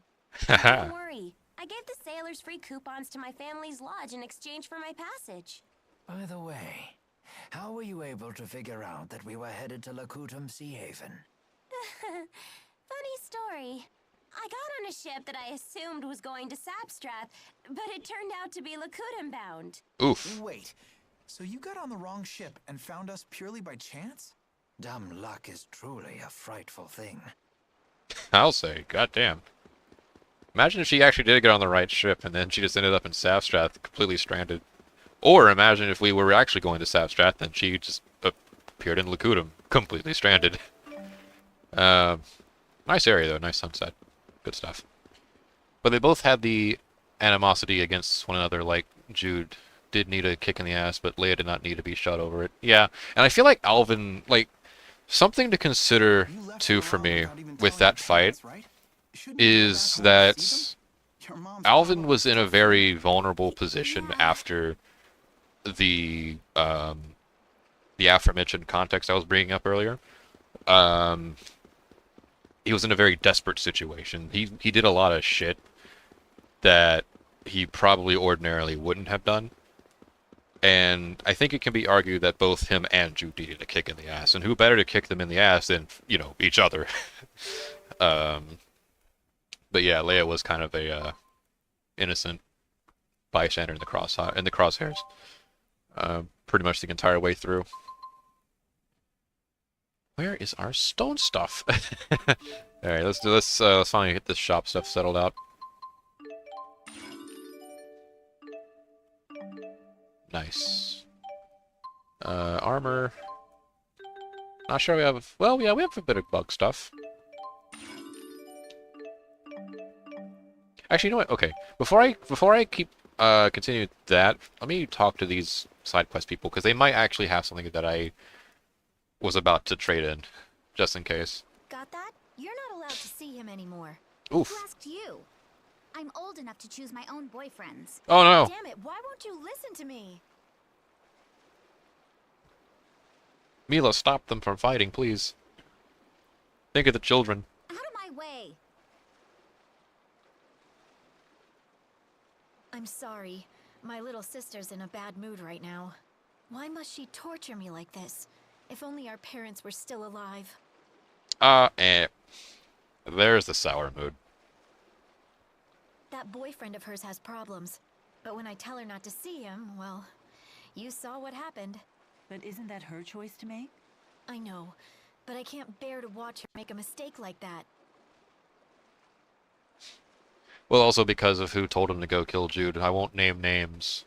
Don't worry. I gave the sailors free coupons to my family's lodge in exchange for my passage. By the way, how were you able to figure out that we were headed to Lakutum Sea Haven? Funny story. I got on a ship that I assumed was going to Sapstrath, but it turned out to be Lakutum bound. Oof. Wait, so you got on the wrong ship and found us purely by chance? Dumb luck is truly a frightful thing. I'll say, goddamn. Imagine if she actually did get on the right ship and then she just ended up in Sapstrath completely stranded. Or imagine if we were actually going to Sapstrath and she just appeared in Lakutum completely stranded. Nice area though, nice sunset. Good stuff. But they both had the animosity against one another, like Jude did need a kick in the ass, but Leia did not need to be shot over it. Yeah, and I feel like Alvin, like, something to consider too for me with that fight is that Alvin was in a very vulnerable position after the aforementioned context I was bringing up earlier. He was in a very desperate situation. He did a lot of shit that he probably ordinarily wouldn't have done. And I think it can be argued that both him and Jude needed a kick in the ass. And who better to kick them in the ass than, you know, each other. But yeah, Leia was kind of a innocent bystander in the crosshairs. Pretty much the entire way through. Where is our stone stuff? Alright, let's finally get this shop stuff settled out. Nice. Armor. Not sure we have... Well, yeah, we have a bit of bug stuff. Actually, you know what? Okay. Before I keep continue that, let me talk to these side quest people, because they might actually have something that I was about to trade in, just in case. Got that? You're not allowed to see him anymore. Oof. Who asked you? I'm old enough to choose my own boyfriends. Oh no. Damn it, why won't you listen to me? Milla, stop them from fighting, please. Think of the children. Out of my way. I'm sorry. My little sister's in a bad mood right now. Why must she torture me like this? If only our parents were still alive. There's the sour mood. That boyfriend of hers has problems. But when I tell her not to see him, well, you saw what happened. But isn't that her choice to make? I know, but I can't bear to watch her make a mistake like that. Well, also because of who told him to go kill Jude. I won't name names,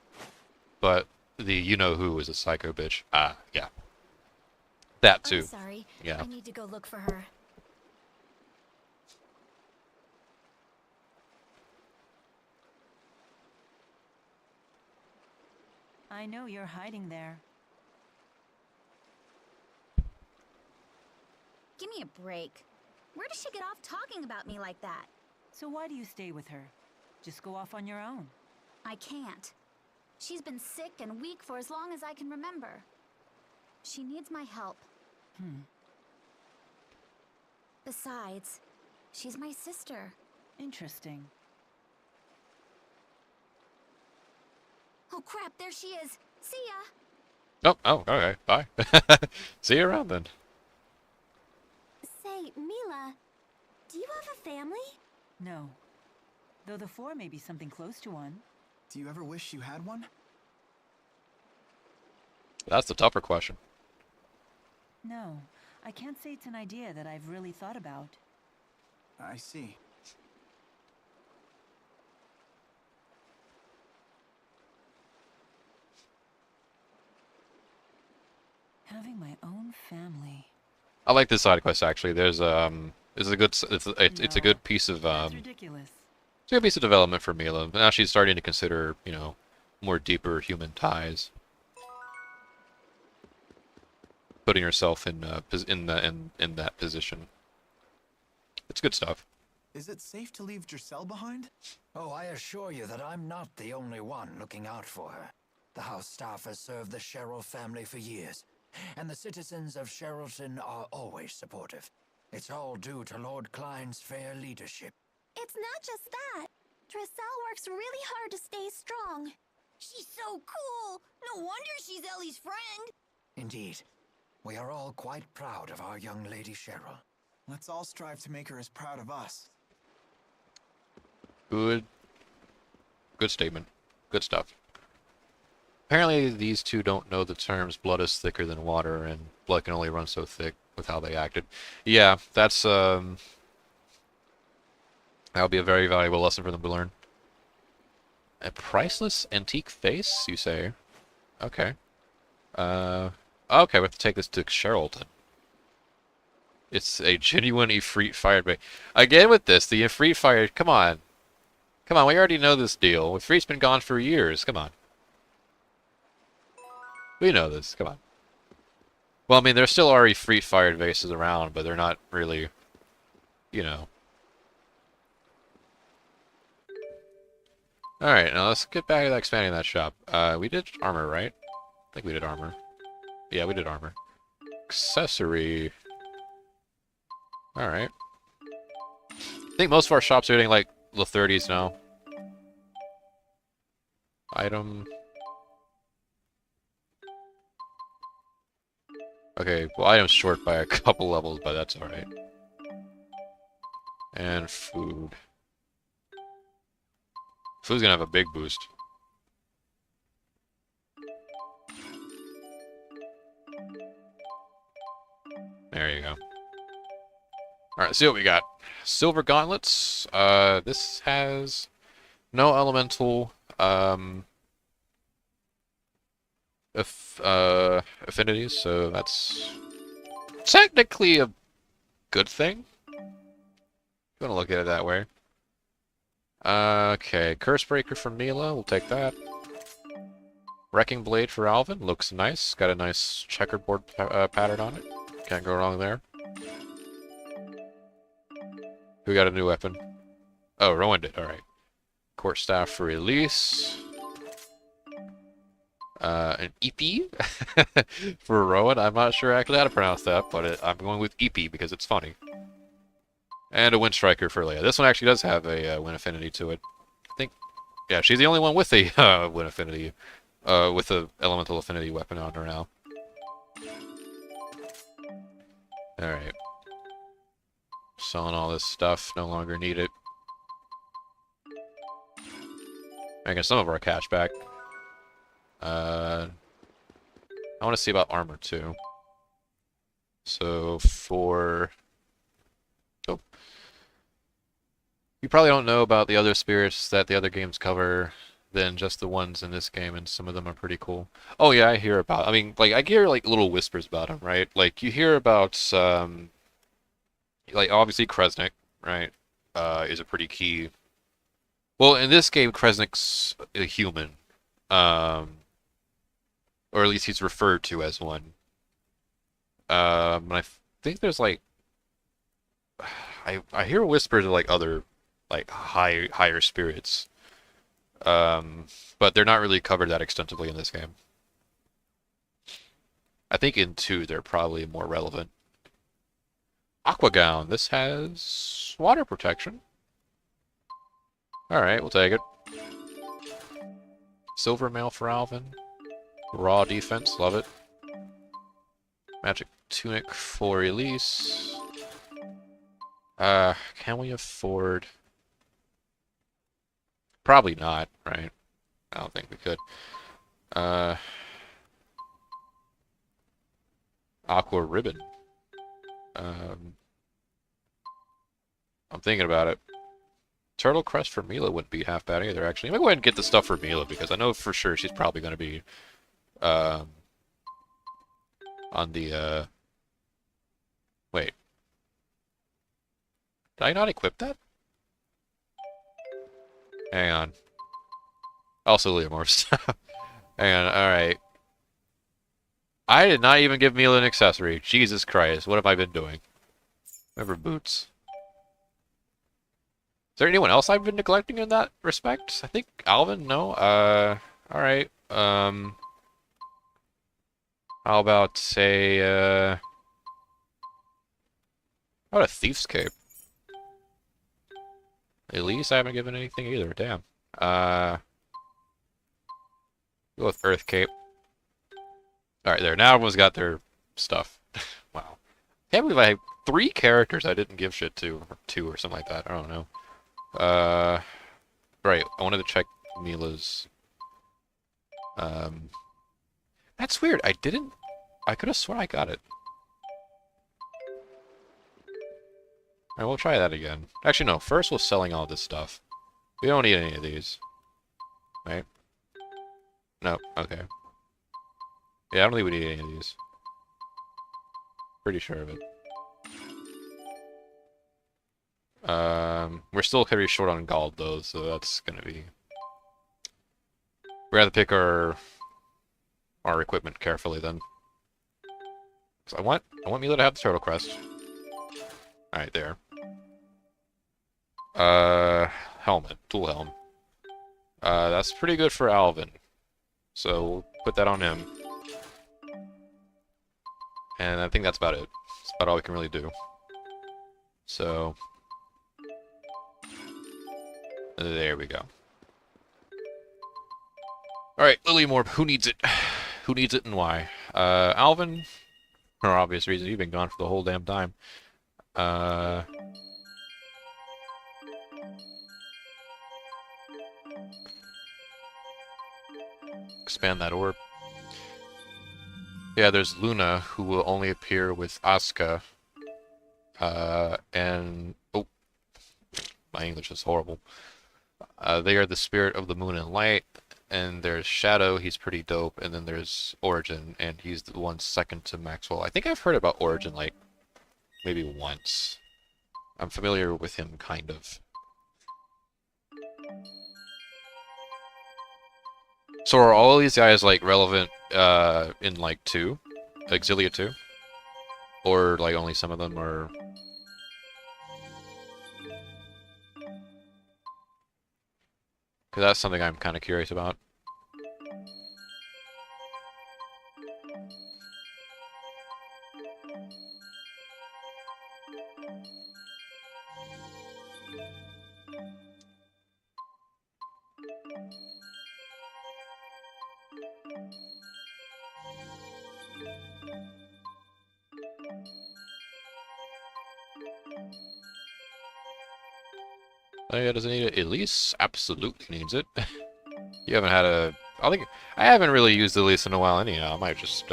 but the you-know-who is a psycho bitch. Yeah. That too. I'm sorry. Yeah. I need to go look for her. I know you're hiding there. Give me a break. Where does she get off talking about me like that? So why do you stay with her? Just go off on your own. I can't. She's been sick and weak for as long as I can remember. She needs my help. Besides, she's my sister. Interesting. Oh crap, there she is. See ya. Oh, okay, bye. See you around then. Say, Milla, do you have a family? No. Though the 4 may be something close to one. Do you ever wish you had one? That's the tougher question. No. I can't say it's an idea that I've really thought about. I see. Having my own family. I like this side quest actually. There's it's a good piece of That's ridiculous. it's a good piece of development for Milla. Now she's starting to consider, you know, more deeper human ties. Putting herself in that position. It's good stuff. Is it safe to leave Giselle behind? Oh, I assure you that I'm not the only one looking out for her. The house staff has served the Sherrill family for years, and the citizens of Sherrilton are always supportive. It's all due to Lord Klein's fair leadership. It's not just that. Trisselle works really hard to stay strong. She's so cool! No wonder she's Ellie's friend! Indeed. We are all quite proud of our young Lady Cheryl. Let's all strive to make her as proud of us. Good statement. Good stuff. Apparently these two don't know the terms blood is thicker than water and blood can only run so thick with how they acted. Yeah, that's that'll be a very valuable lesson for them to learn. A priceless antique face, you say? Okay. Okay, we have to take this to Cheryl then. It's a genuine Ifrit fired by... Again with this, the Ifrit fired... Come on. Come on, we already know this deal. Ifrit's been gone for years. Come on. We know this. Come on. Well, I mean, there still are Ifrit fired vases around, but they're not really... You know. Alright, now let's get back to expanding that shop. We did armor, right? I think we did armor. Yeah, we did armor. Accessory. Alright. I think most of our shops are getting like the 30s now. Item. Okay, well, item's short by a couple levels, but that's alright. And food. Food's gonna have a big boost. There you go. Alright, see what we got. Silver gauntlets. This has no elemental affinities, so that's technically a good thing. If you want to look at it that way. Okay, Curse Breaker for Milla, we'll take that. Wrecking Blade for Alvin, looks nice. Got a nice checkerboard pattern on it. Can't go wrong there. Who got a new weapon? Oh, Rowan did, alright. Court Staff for Elise. An EP for Rowan. I'm not sure actually how to pronounce that, but I'm going with EP because it's funny. And a Wind Striker for Leia. This one actually does have a Wind Affinity to it. I think, yeah, she's the only one with a Wind Affinity, with a Elemental Affinity weapon on her now. Alright. Selling all this stuff, no longer need it. Making some of our cash back. I want to see about armor too. So for... Oh. You probably don't know about the other spirits that the other games cover than just the ones in this game, and some of them are pretty cool. Oh yeah, I hear about... I mean, like, I hear, like, little whispers about them, right? Like, you hear about, like, obviously Kresnik, right, is a pretty key... Well, in this game, Kresnik's a human. Or at least he's referred to as one. And I think there's, like... I hear whispers of, like, other, like, higher spirits. But they're not really covered that extensively in this game. I think in 2 they're probably more relevant. Aqua Gown. This has water protection. Alright, we'll take it. Silver Mail for Alvin. Raw defense, love it. Magic Tunic for Elise. Can we afford... Probably not, right? I don't think we could. Aqua Ribbon. I'm thinking about it. Turtle Crest for Milla wouldn't be half bad either, actually. I'm gonna go ahead and get the stuff for Milla, because I know for sure she's probably gonna be, on the, Wait. Did I not equip that? Hang on. Also, more stuff. Hang on, alright. I did not even give Milla an accessory. Jesus Christ, what have I been doing? Remember boots. Is there anyone else I've been neglecting in that respect? I think Alvin? No? Alright. How about, say, how about a Thief's Cape? Elise, I haven't given anything either. Damn. Go with Earth Cape. Alright, there. Now everyone's got their stuff. Wow. Can't believe I have 3 characters I didn't give shit to. Or 2 or something like that. I don't know. Right. I wanted to check Milla's. That's weird. I didn't... I could have sworn I got it. Alright, we'll try that again. Actually, no. First, we're selling all this stuff. We don't need any of these. Right? No. Okay. Yeah, I don't think we need any of these. Pretty sure of it. We're still pretty short on gold, though, so that's gonna be... We have to pick our equipment carefully, then. So I want Milla to have the turtle crest. Alright, there. Helmet. Tool helm. That's pretty good for Alvin. So we'll put that on him. And I think that's about it. That's about all we can really do. So... There we go. Alright, Lilymorb, who needs it? Who needs it and why? Alvin, for obvious reasons, you've been gone for the whole damn time. Expand that orb. Yeah, there's Luna, who will only appear with Asuka. And... Oh. My English is horrible. They are the spirit of the moon and light. And there's Shadow, he's pretty dope. And then there's Origin, and he's the one second to Maxwell. I think I've heard about Origin, like, maybe once. I'm familiar with him, kind of. So are all of these guys, like, relevant, in, like, 2? Like, Xillia 2? Or, like, only some of them are... Because that's something I'm kind of curious about. Oh yeah, does it need it? Elise absolutely needs it. You haven't had a... I haven't really used Elise in a while anyhow. I might just,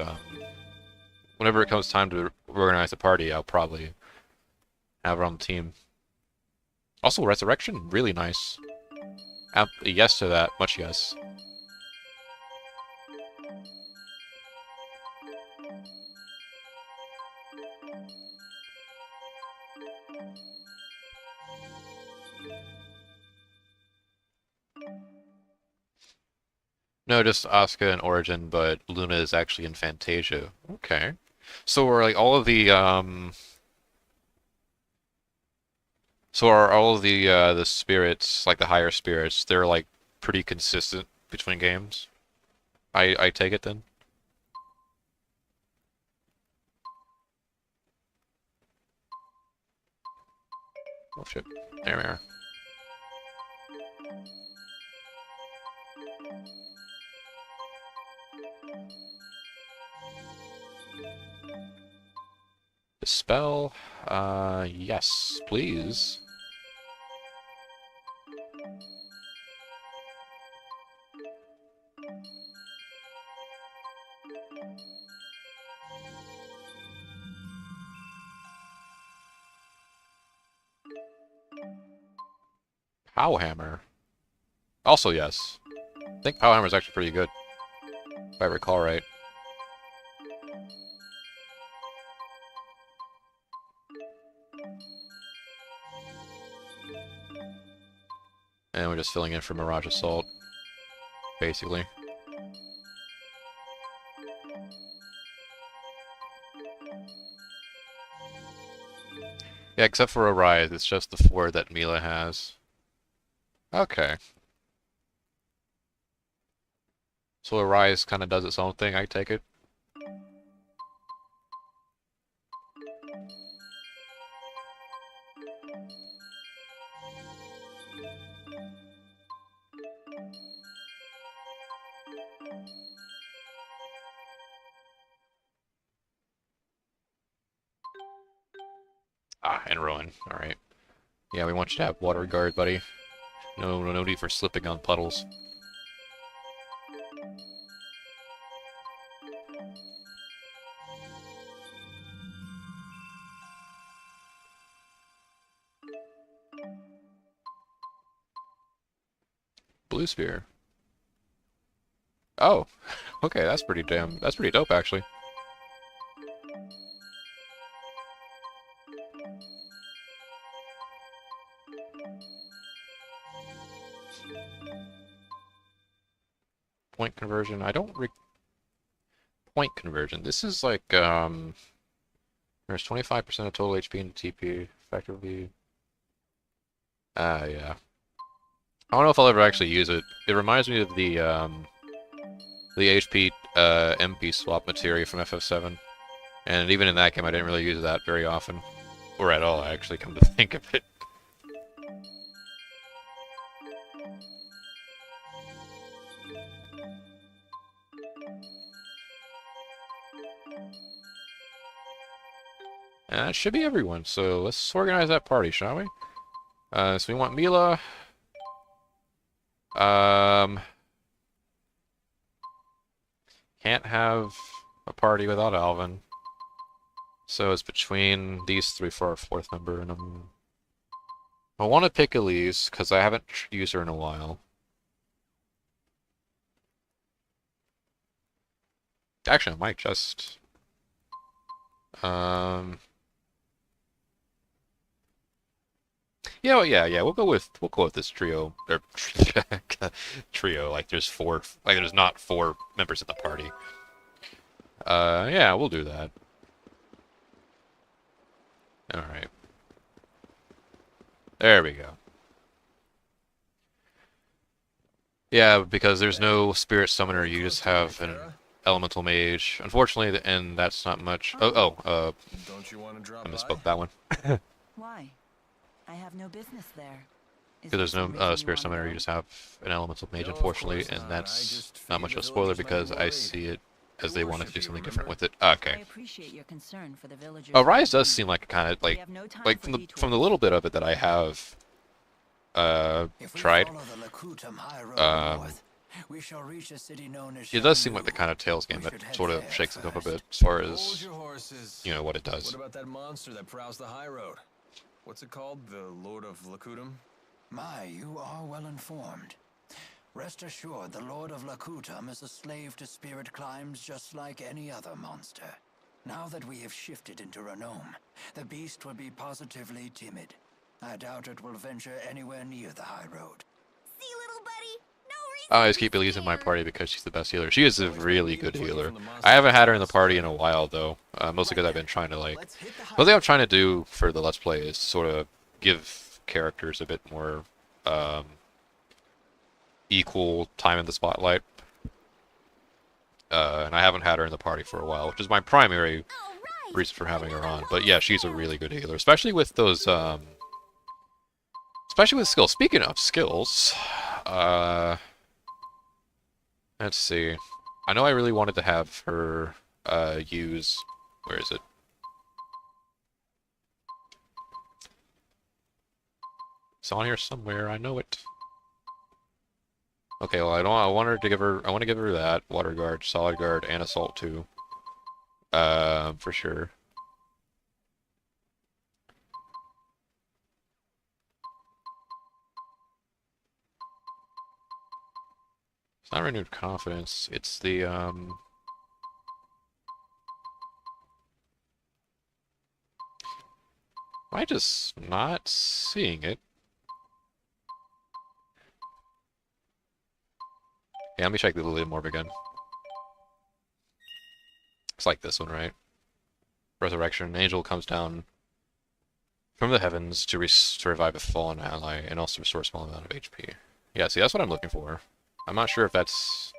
whenever it comes time to organize a party, I'll probably have her on the team. Also, Resurrection, really nice. Yes to that, much yes. No, just Asuka and Origin, but Luna is actually in Fantasia. Okay. So are like all of the So are all of the spirits, like the higher spirits, they're like pretty consistent between games? I take it then? Oh shit. There we are. Dispel? Yes, please. Powhammer. Also yes. I think Powhammer is actually pretty good, if I recall right. And we're just filling in for Mirage Assault, basically. Yeah, except for Arise, it's just the 4 that Milla has. Okay. So Arise kind of does its own thing, I take it? Ah, and Rowan. Alright. Yeah, we want you to have water guard, buddy. No need for slipping on puddles. Blue spear. Oh, okay, that's pretty dope, actually. Point conversion. I don't point conversion. This is like, there's 25% of total HP and TP, effectively. Yeah. I don't know if I'll ever actually use it. It reminds me of the HP, MP swap materia from FF7. And even in that game, I didn't really use that very often. Or at all, actually, come to think of it. And that should be everyone, so let's organize that party, shall we? So we want Milla. Can't have a party without Alvin. So it's between these three for our fourth member, and I want to pick Elise, because I haven't used her in a while. Actually, I might just... Yeah, well, yeah, we'll go with this trio, or trio. Like there's not four members of the party. Yeah, we'll do that. All right. There we go. Yeah, because there's no spirit summoner, you just have an elemental mage. Unfortunately, and that's not much. Don't you want to drop I misspoke that one. Why? I have no business there. Because there's no spirit summoner, you just have an elemental mage, unfortunately, and that's not much of a spoiler because I see it as they wanted to do something different with it. Okay. Rise does seem like a kind of like from the little bit of it that I have tried. It does seem like the kind of Tales game that sort of shakes it up a bit as far as what it does. What about that monster that prowls the high road? What's it called? The Lord of Lakutum? My, you are well informed. Rest assured, the Lord of Lakutum is a slave to spirit climbs just like any other monster. Now that we have shifted into Renome, the beast will be positively timid. I doubt it will venture anywhere near the high road. See, little buddy? No reason I always keep Elise in my party because she's the best healer. She is a really good healer. I haven't had her in the party in a while, though. Mostly because I've been trying to, one thing I'm trying to do for the Let's Play is sort of give characters a bit more, equal time in the spotlight. And I haven't had her in the party for a while, which is my primary reason for having her on. But yeah, she's a really good healer, especially with those, especially with skills. Speaking of skills, let's see. I know I really wanted to have her use... Where is it? It's on here somewhere. I know it. Okay, well I want her to give her. I want to give her that water guard, solid guard, and assault too. For sure. It's not renewed confidence. It's the Am I just not seeing it? Yeah, let me check the Lilymorph again. It's like this one, right? Resurrection. Angel comes down from the heavens to revive a fallen ally and also restore a small amount of HP. Yeah, see, that's what I'm looking for. I'm not sure if that's...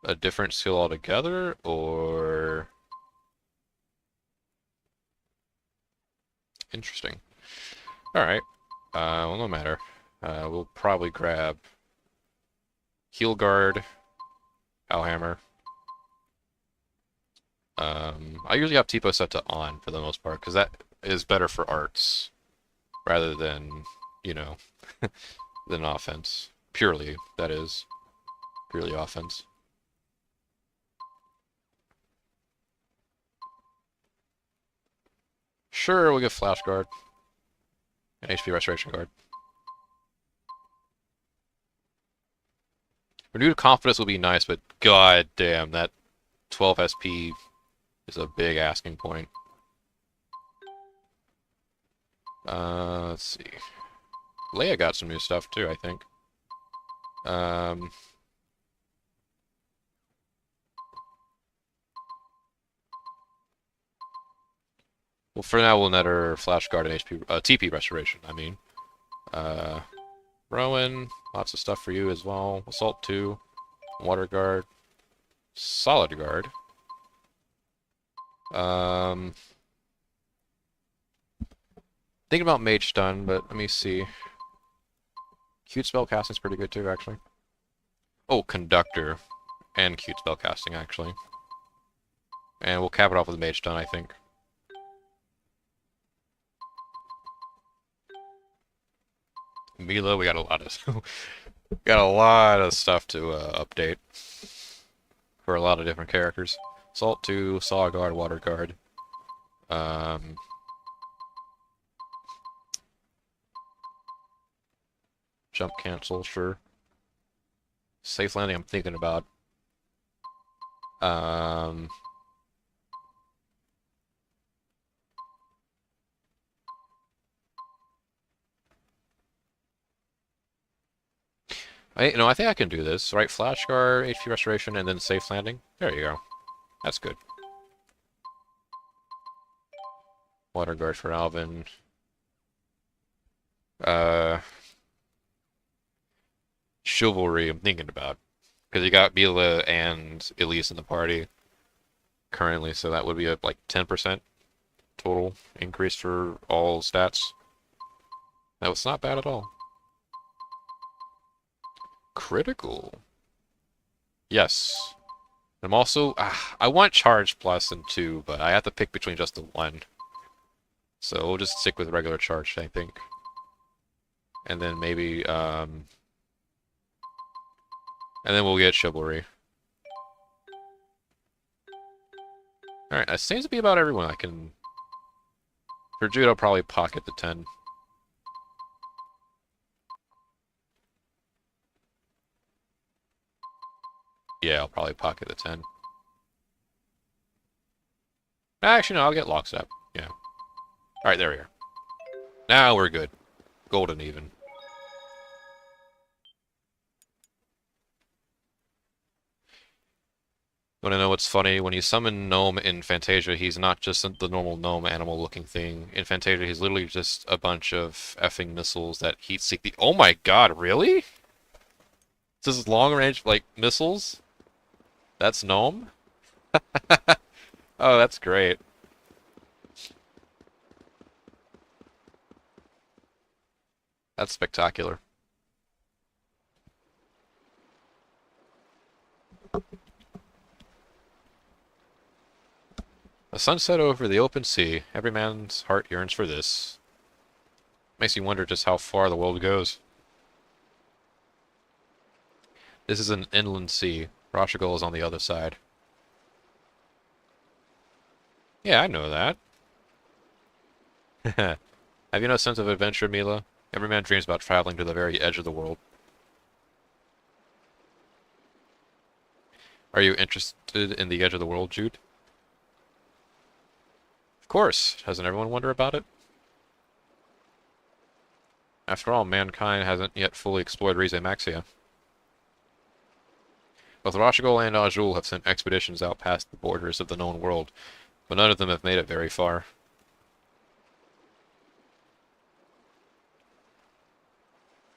a different skill altogether, or... Interesting. Alright. Well, no matter. We'll probably grab... Heal Guard, Alhammer, I usually have TPO set to on for the most part, because that is better for arts, rather than, you know, than offense. Purely, that is. Purely offense. Sure, we'll get Flash Guard. And HP Restoration Guard. Renewed Confidence will be nice, but god damn, that 12 SP is a big asking point. Let's see. Leia got some new stuff too, I think. Well, for now, we'll net her Flash Guard and HP, TP Restoration, I mean. Rowan, lots of stuff for you as well. Assault 2, Water Guard, Solid Guard. Thinking about Mage Stun, but let me see. Cute Spellcasting's pretty good too, actually. Oh, Conductor. And Cute Spellcasting, actually. And we'll cap it off with Mage Stun, I think. Milla, we got a lot of stuff to update for a lot of different characters. Salt 2, Saw Guard, Water Guard. Jump cancel, sure. Safe landing, I'm thinking about. I think I can do this. Right, Flash Guard, HP Restoration, and then Safe Landing. There you go. That's good. Water Guard for Alvin. Chivalry, I'm thinking about. Because you got Milla and Elise in the party currently, so that would be a, like, 10% total increase for all stats. That was not bad at all. Critical. Yes. I'm also... I want Charge Plus and 2, but I have to pick between just the one. So we'll just stick with regular Charge, I think. And then maybe... and then we'll get Chivalry. Alright, that seems to be about everyone I can... For Jude, I'll probably pocket the 10. Yeah, I'll probably pocket the 10. Actually, no, I'll get Lockstep. Yeah. Alright, there we are. Now we're good. Golden even. Want to know what's funny? When you summon Gnome in Fantasia, he's not just the normal gnome animal-looking thing. In Fantasia, he's literally just a bunch of effing missiles that heat-seek the... Oh my god, really? This is long-range, like, missiles? That's Gnome? Oh, that's great. That's spectacular. A sunset over the open sea. Every man's heart yearns for this. Makes you wonder just how far the world goes. This is an inland sea. Rashugul is on the other side. Yeah, I know that. Have you no sense of adventure, Milla? Every man dreams about traveling to the very edge of the world. Are you interested in the edge of the world, Jude? Of course. Doesn't everyone wonder about it? After all, mankind hasn't yet fully explored Rize Maxia. Both Rashugul and Azul have sent expeditions out past the borders of the known world, but none of them have made it very far.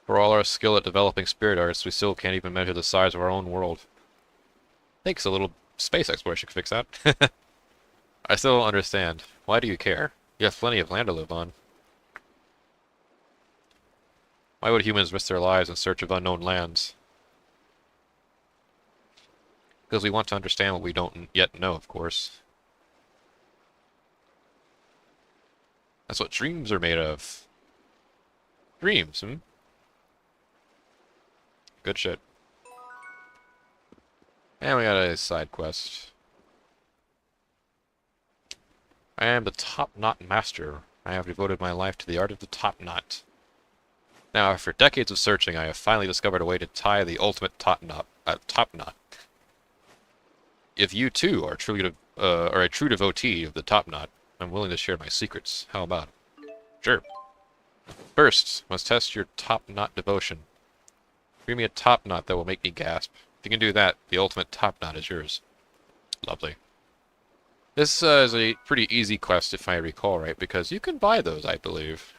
For all our skill at developing spirit arts, we still can't even measure the size of our own world. Thanks, a little space exploration could fix that. I still don't understand. Why do you care? You have plenty of land to live on. Why would humans risk their lives in search of unknown lands? Because we want to understand what we don't yet know, of course. That's what dreams are made of. Dreams, hmm? Good shit. And we got a side quest. I am the top knot master. I have devoted my life to the art of the top knot. Now, after decades of searching, I have finally discovered a way to tie the ultimate top knot. If you too are are a true devotee of the top knot, I'm willing to share my secrets. How about it? Sure. First, must test your top knot devotion. Bring me a top knot that will make me gasp. If you can do that, the ultimate top knot is yours. Lovely. This is a pretty easy quest if I recall right, because you can buy those, I believe.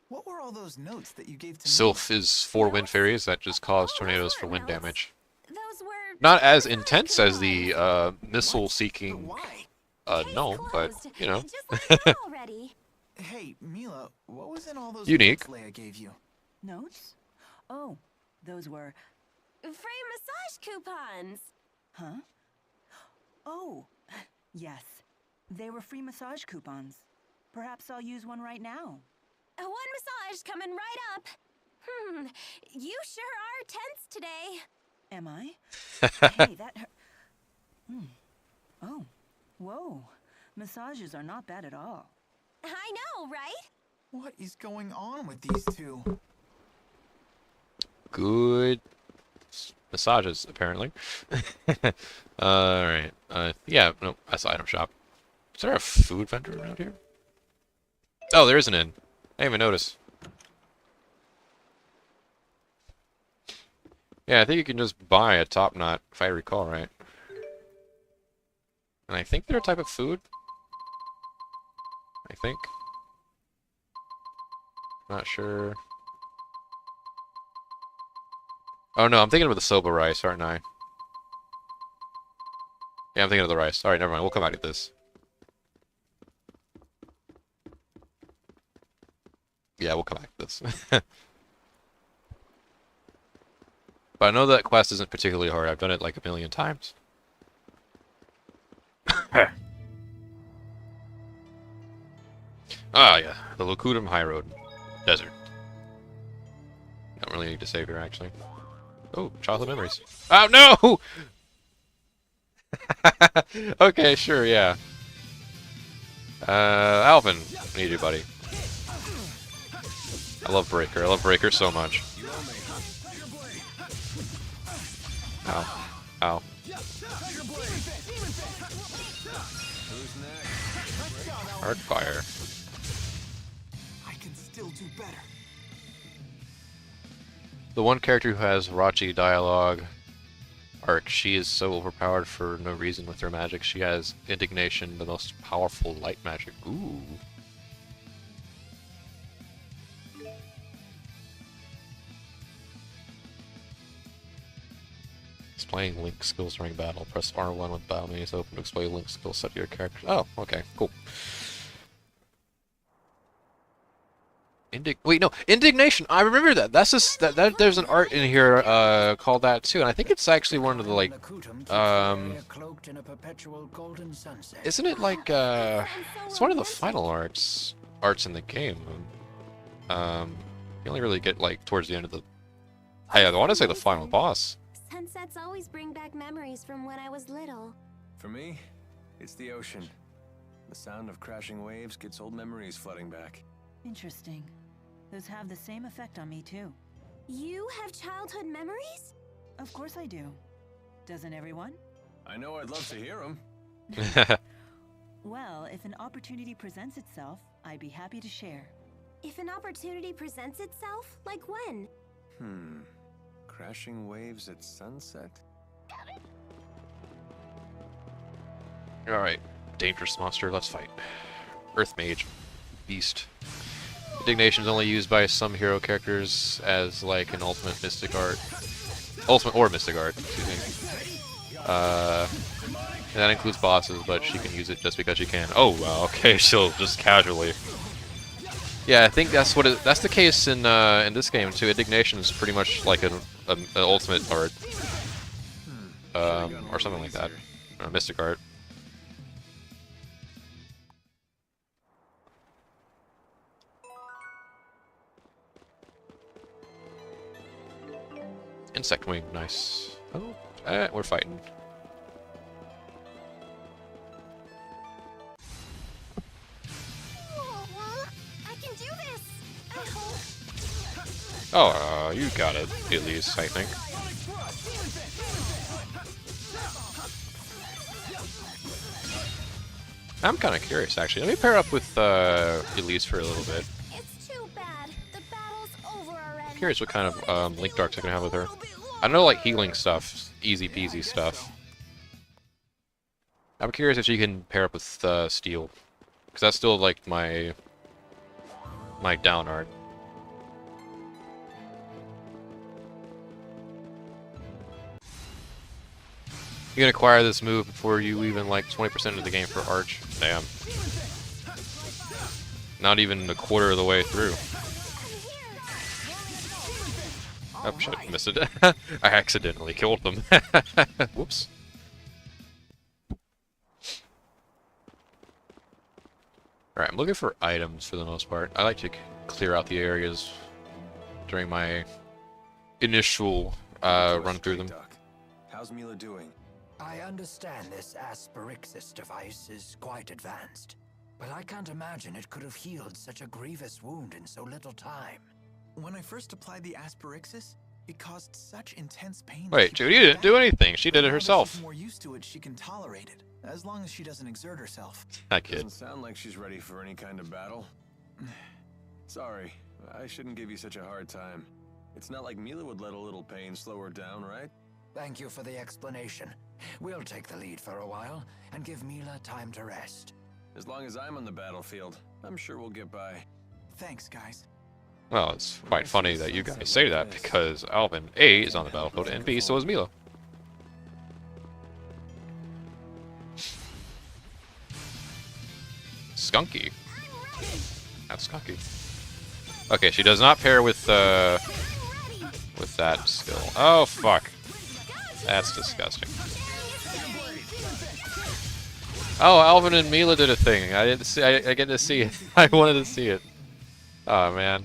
What were all those notes that you gave to Sylph is 4 wind fairies that just cause tornadoes for wind damage. Those were Not as intense as the missile-seeking gnome, but, you know. Hey, Milla, what was in all those Unique. notes Leia gave you? Notes? Oh, those were... free massage coupons. Huh? Oh, yes. They were free massage coupons. Perhaps I'll use one right now. One massage coming right up. You sure are tense today. Am I? Hey, that hurt. Oh, whoa. Massages are not bad at all. I know, right? What is going on with these two? Good massages, apparently. Alright. Yeah, no, that's the item shop. Is there a food vendor around here? Oh, there is an inn. I didn't even notice. Yeah, I think you can just buy a top knot, if I recall right. And I think they're a type of food. I think. Not sure. Oh no, I'm thinking of the soba rice, aren't I? Yeah, I'm thinking of the rice. Alright, never mind. We'll come back to this. Yeah, we'll come back to this. But I know that quest isn't particularly hard. I've done it like a million times. Ah, yeah. The Locutum High Road. Desert. Don't really need to save here, actually. Oh, childhood memories. Oh, no! Okay, sure, yeah. Alvin. I need you, buddy. I love Breaker. I love Breaker so much. Ow. Ow. Hardfire. I can still do better. The one character who has raunchy dialogue arc, she is so overpowered for no reason with her magic. She has Indignation, the most powerful light magic. Ooh. Displaying Link skills during battle. Press R1 with battle menus open to display Link skill set to your character. Oh, okay, cool. Wait, no, Indignation. I remember that. That's just that. There's an art in here called that too, and I think it's actually one of the like Isn't it like it's one of the final arts in the game. You only really get like towards the end of the. Hey, I want to say the final boss. Sunsets always bring back memories from when I was little. For me, it's the ocean. The sound of crashing waves gets old memories flooding back. Interesting. Those have the same effect on me, too. You have childhood memories? Of course I do. Doesn't everyone? I know I'd love to hear them. Well, if an opportunity presents itself, I'd be happy to share. If an opportunity presents itself? Like when? Crashing waves at sunset? Alright. Dangerous monster, let's fight. Earth Mage. Beast. Indignation is only used by some hero characters as like an ultimate mystic art. Ultimate or mystic art, excuse me. That includes bosses, but she can use it just because she can. Oh, wow, okay, she'll just casually. Yeah, I think that's what that's the case in this game too. Indignation is pretty much like an ultimate art, or something like that, mystic art. Insect wing, nice. Oh, we're fighting. I can do this. I hope. Oh, you got it, at least, I think. I'm kind of curious, actually. Let me pair up with Elise for a little bit. It's too bad. The battle's over already. Curious what kind of Link Darks I can have with her. I know, like, healing stuff, easy peasy stuff. I'm curious if she can pair up with Steel, because that's still like my down art. You can acquire this move before you even like 20% of the game for Arch. Damn. Not even a quarter of the way through. Oh shit, missed it. I accidentally killed them. Whoops. Alright, I'm looking for items for the most part. I like to clear out the areas during my initial run through them. How's Milla doing? I understand this Asperixis device is quite advanced, but I can't imagine it could have healed such a grievous wound in so little time. When I first applied the Asperixis, it caused such intense pain. Wait, Judy didn't do anything. She did it Now that herself. she's more used to it, she can tolerate it, as long as she doesn't exert herself. That kid. Doesn't sound like she's ready for any kind of battle. Sorry, I shouldn't give you such a hard time. It's not like Milla would let a little pain slow her down, right? Thank you for the explanation. We'll take the lead for a while and give Milla time to rest. As long as I'm on the battlefield, I'm sure we'll get by. Thanks, guys. Well, it's quite funny that you guys say that because Alvin A is on the battlefield and B so is Milla. Skunky. That's skunky. Okay, she does not pair with that skill. Oh fuck. That's disgusting. Oh, Alvin and Milla did a thing. I didn't see. I get to see it. I wanted to see it. Oh man.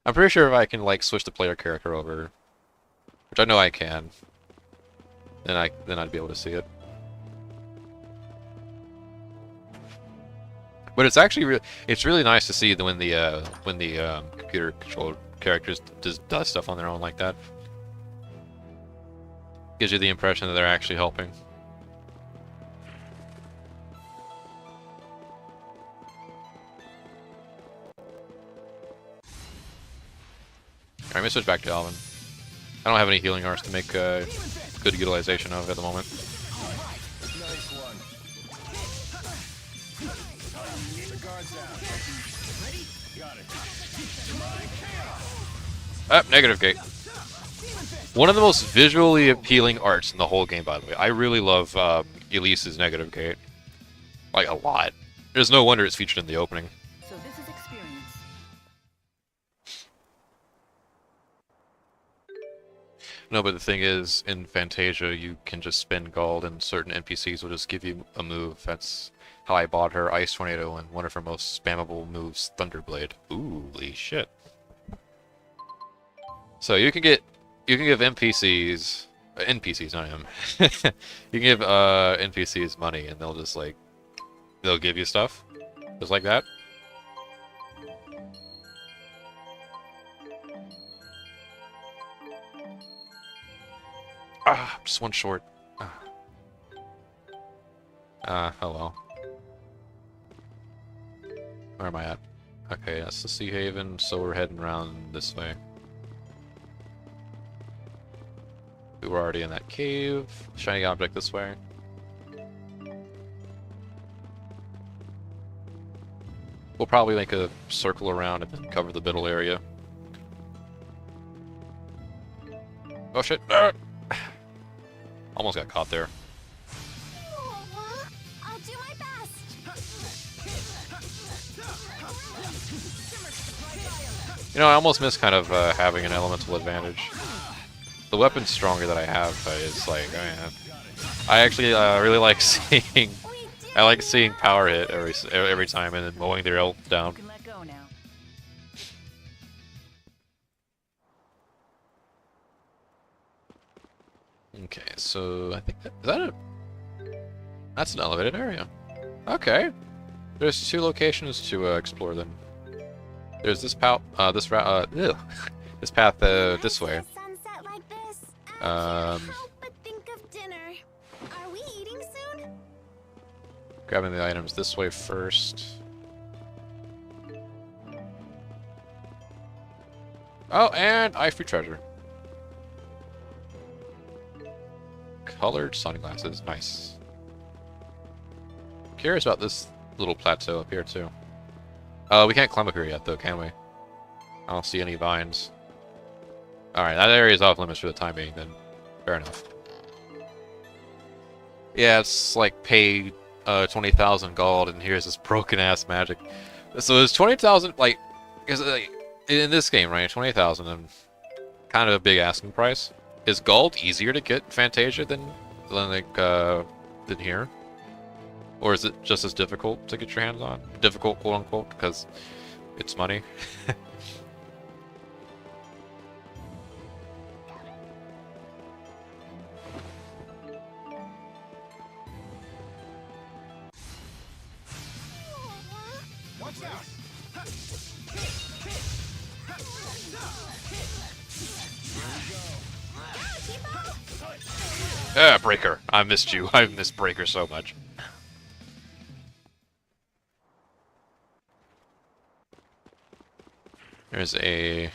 I'm pretty sure if I can like switch the player character over, which I know I can, then I'd be able to see it. But it's actually it's really nice to see when the computer controlled characters does stuff on their own like that. Gives you the impression that they're actually helping. Alright, let me switch back to Alvin. I don't have any healing arts to make good utilization of at the moment. Nice one. Keep the guards down. Ready? Got it. Negative gate. One of the most visually appealing arts in the whole game, by the way. I really love Elise's negative gate. Like, a lot. There's no wonder it's featured in the opening. So this is experience. No, but the thing is, in Fantasia, you can just spend gold and certain NPCs will just give you a move. That's how I bought her Ice Tornado and one of her most spammable moves, Thunderblade. Ooh, holy shit. So you can give NPCs, NPCs, not him. You can give NPCs money and they'll just like, they'll give you stuff. Just like that. Ah, just one short. Hello. Where am I at? Okay, that's the Sea Haven, so we're heading around this way. We were already in that cave. Shiny object this way. We'll probably make a circle around and then cover the middle area. Oh shit! Ah! Almost got caught there. I'll do my best. You know, I almost miss kind of having an elemental advantage. The weapon stronger that I have is like, oh yeah. I actually really like seeing, I like seeing power hit every time and then mowing their health down. You can let go now. Okay, so I think that's an elevated area. Okay, there's 2 locations to explore then. There's this path, this route, this path this way. Sunset like this, I can't help but think of dinner. Are we eating soon? Grabbing the items this way first. Oh, and ivory treasure. Colored sunglasses, nice. Curious about this little plateau up here too. We can't climb up here yet though, can we? I don't see any vines. Alright, that area is off limits for the time being then. Fair enough. Yeah, it's like pay 20,000 gold and here's this broken ass magic. So it's 20,000 like, is like in this game, right? 20,000 and kind of a big asking price. Is gold easier to get Fantasia than here? Or is it just as difficult to get your hands on? Difficult, quote unquote, because it's money. Watch out! Ah, Breaker. I missed you. I missed Breaker so much. There's a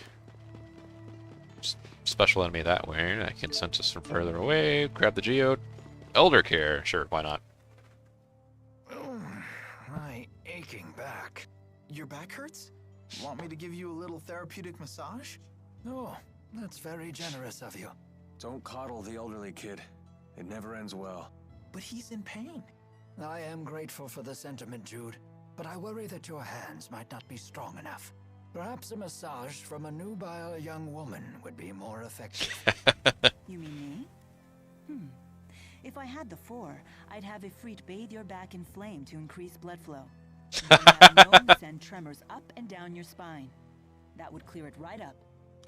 special enemy that way. I can sense this from further away. Grab the geode. Elder Care. Sure, why not? My aching back. Your back hurts? Want me to give you a little therapeutic massage? Oh, that's very generous of you. Don't coddle the elderly kid. It never ends well. But he's in pain. I am grateful for the sentiment, Jude, but I worry that your hands might not be strong enough. Perhaps a massage from a nubile young woman would be more effective. You mean me? If I had the 4, I'd have Ifrit bathe your back in flame to increase blood flow. Then have Gnome send tremors up and down your spine. That would clear it right up.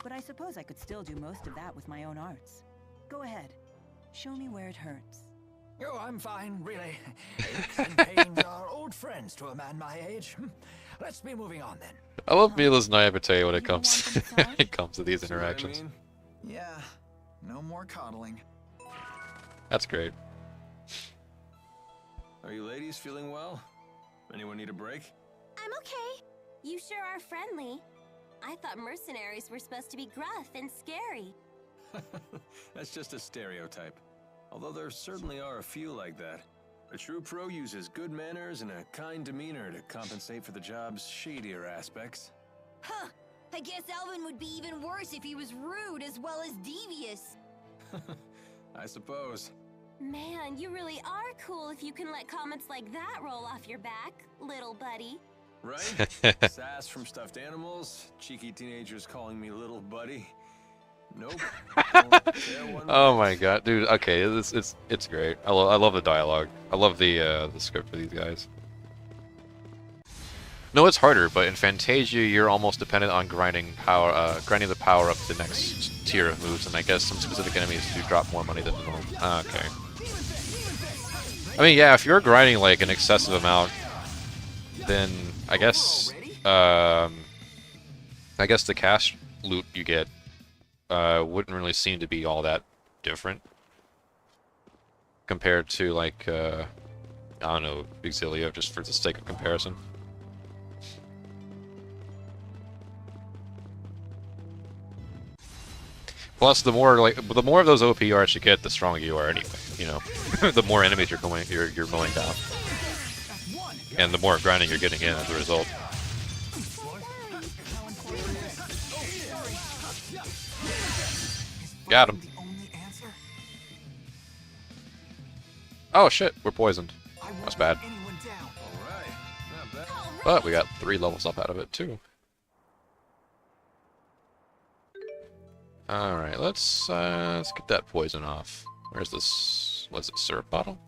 But I suppose I could still do most of that with my own arts. Go ahead. Show me where it hurts. Oh, I'm fine, really. Aches and pains are old friends to a man my age. Let's be moving on then. I love Milla's naivete when it comes it comes to these interactions. Yeah, no more coddling. That's great. Are you ladies feeling well? Anyone need a break? I'm okay. You sure are friendly. I thought mercenaries were supposed to be gruff and scary. That's just a stereotype. Although there certainly are a few like that. A true pro uses good manners and a kind demeanor to compensate for the job's shadier aspects. Huh. I guess Elvin would be even worse if he was rude as well as devious. I suppose. Man, you really are cool if you can let comments like that roll off your back, little buddy. Right? Sass from stuffed animals, cheeky teenagers calling me little buddy. Nope. Oh my god, dude. Okay, it's great. I love the dialogue. I love the script for these guys. No, it's harder, but in Fantasia you're almost dependent on grinding the power up to the next tier of moves, and I guess some specific enemies do drop more money than normal. Okay. I mean, yeah, if you're grinding like an excessive amount, then I guess the cash loot you get wouldn't really seem to be all that different compared to like I don't know, Xillia, just for the sake of comparison. Plus, the more of those OP arts you get, the stronger you are anyway. You know, the more enemies you're mowing down, and the more grinding you're getting in as a result. Got him. Oh shit, we're poisoned. That's bad. But we got 3 levels up out of it too. Alright, let's get that poison off. Where's this? Was it syrup bottle?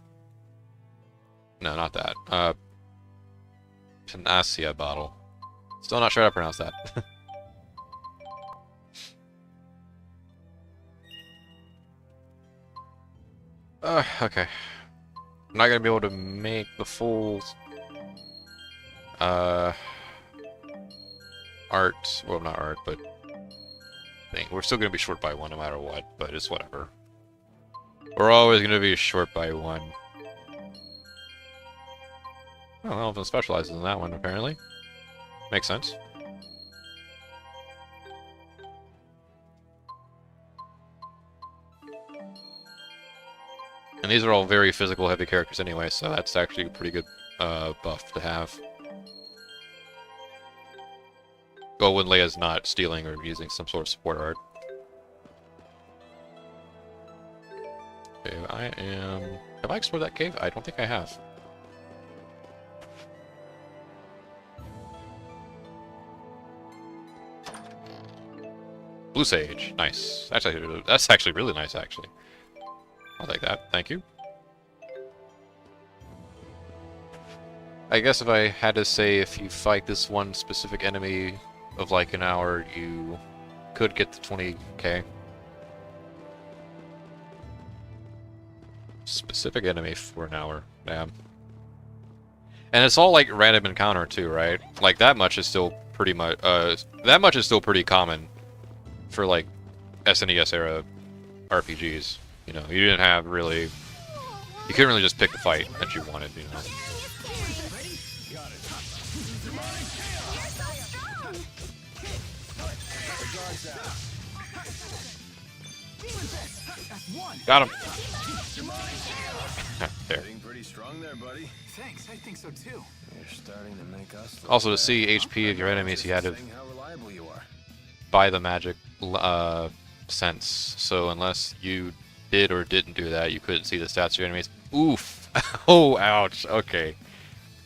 No, not that. Panacea bottle. Still not sure how to pronounce that. Okay. I'm not gonna be able to make the full art. Well, not art, but thing. We're still gonna be short by one no matter what, but it's whatever. We're always gonna be short by one. Oh, well, Elvin specializes in that one apparently. Makes sense. And these are all very physical heavy characters anyway, so that's actually a pretty good buff to have. Well, when Leia's not stealing or using some sort of support art. Okay, I am... Have I explored that cave? I don't think I have. Blue Sage. Nice. That's actually really nice, actually. I'll take that. Thank you. I guess if I had to say if you fight this one specific enemy of like an hour, you could get the 20k. Specific enemy for an hour. Damn. And it's all like random encounter too, right? Like that much is still pretty much that much is still pretty common for like SNES era RPGs. You know, you didn't have really... You couldn't really just pick the fight that you wanted, you know. Got him. There. Pretty strong there, buddy. Thanks, I think so too. You're starting to make us Also, to see HP of your enemies, you had to how reliable you are. buy the magic sense. So unless you did or didn't do that, you couldn't see the stats of your enemies. Oof. Oh, ouch. Okay.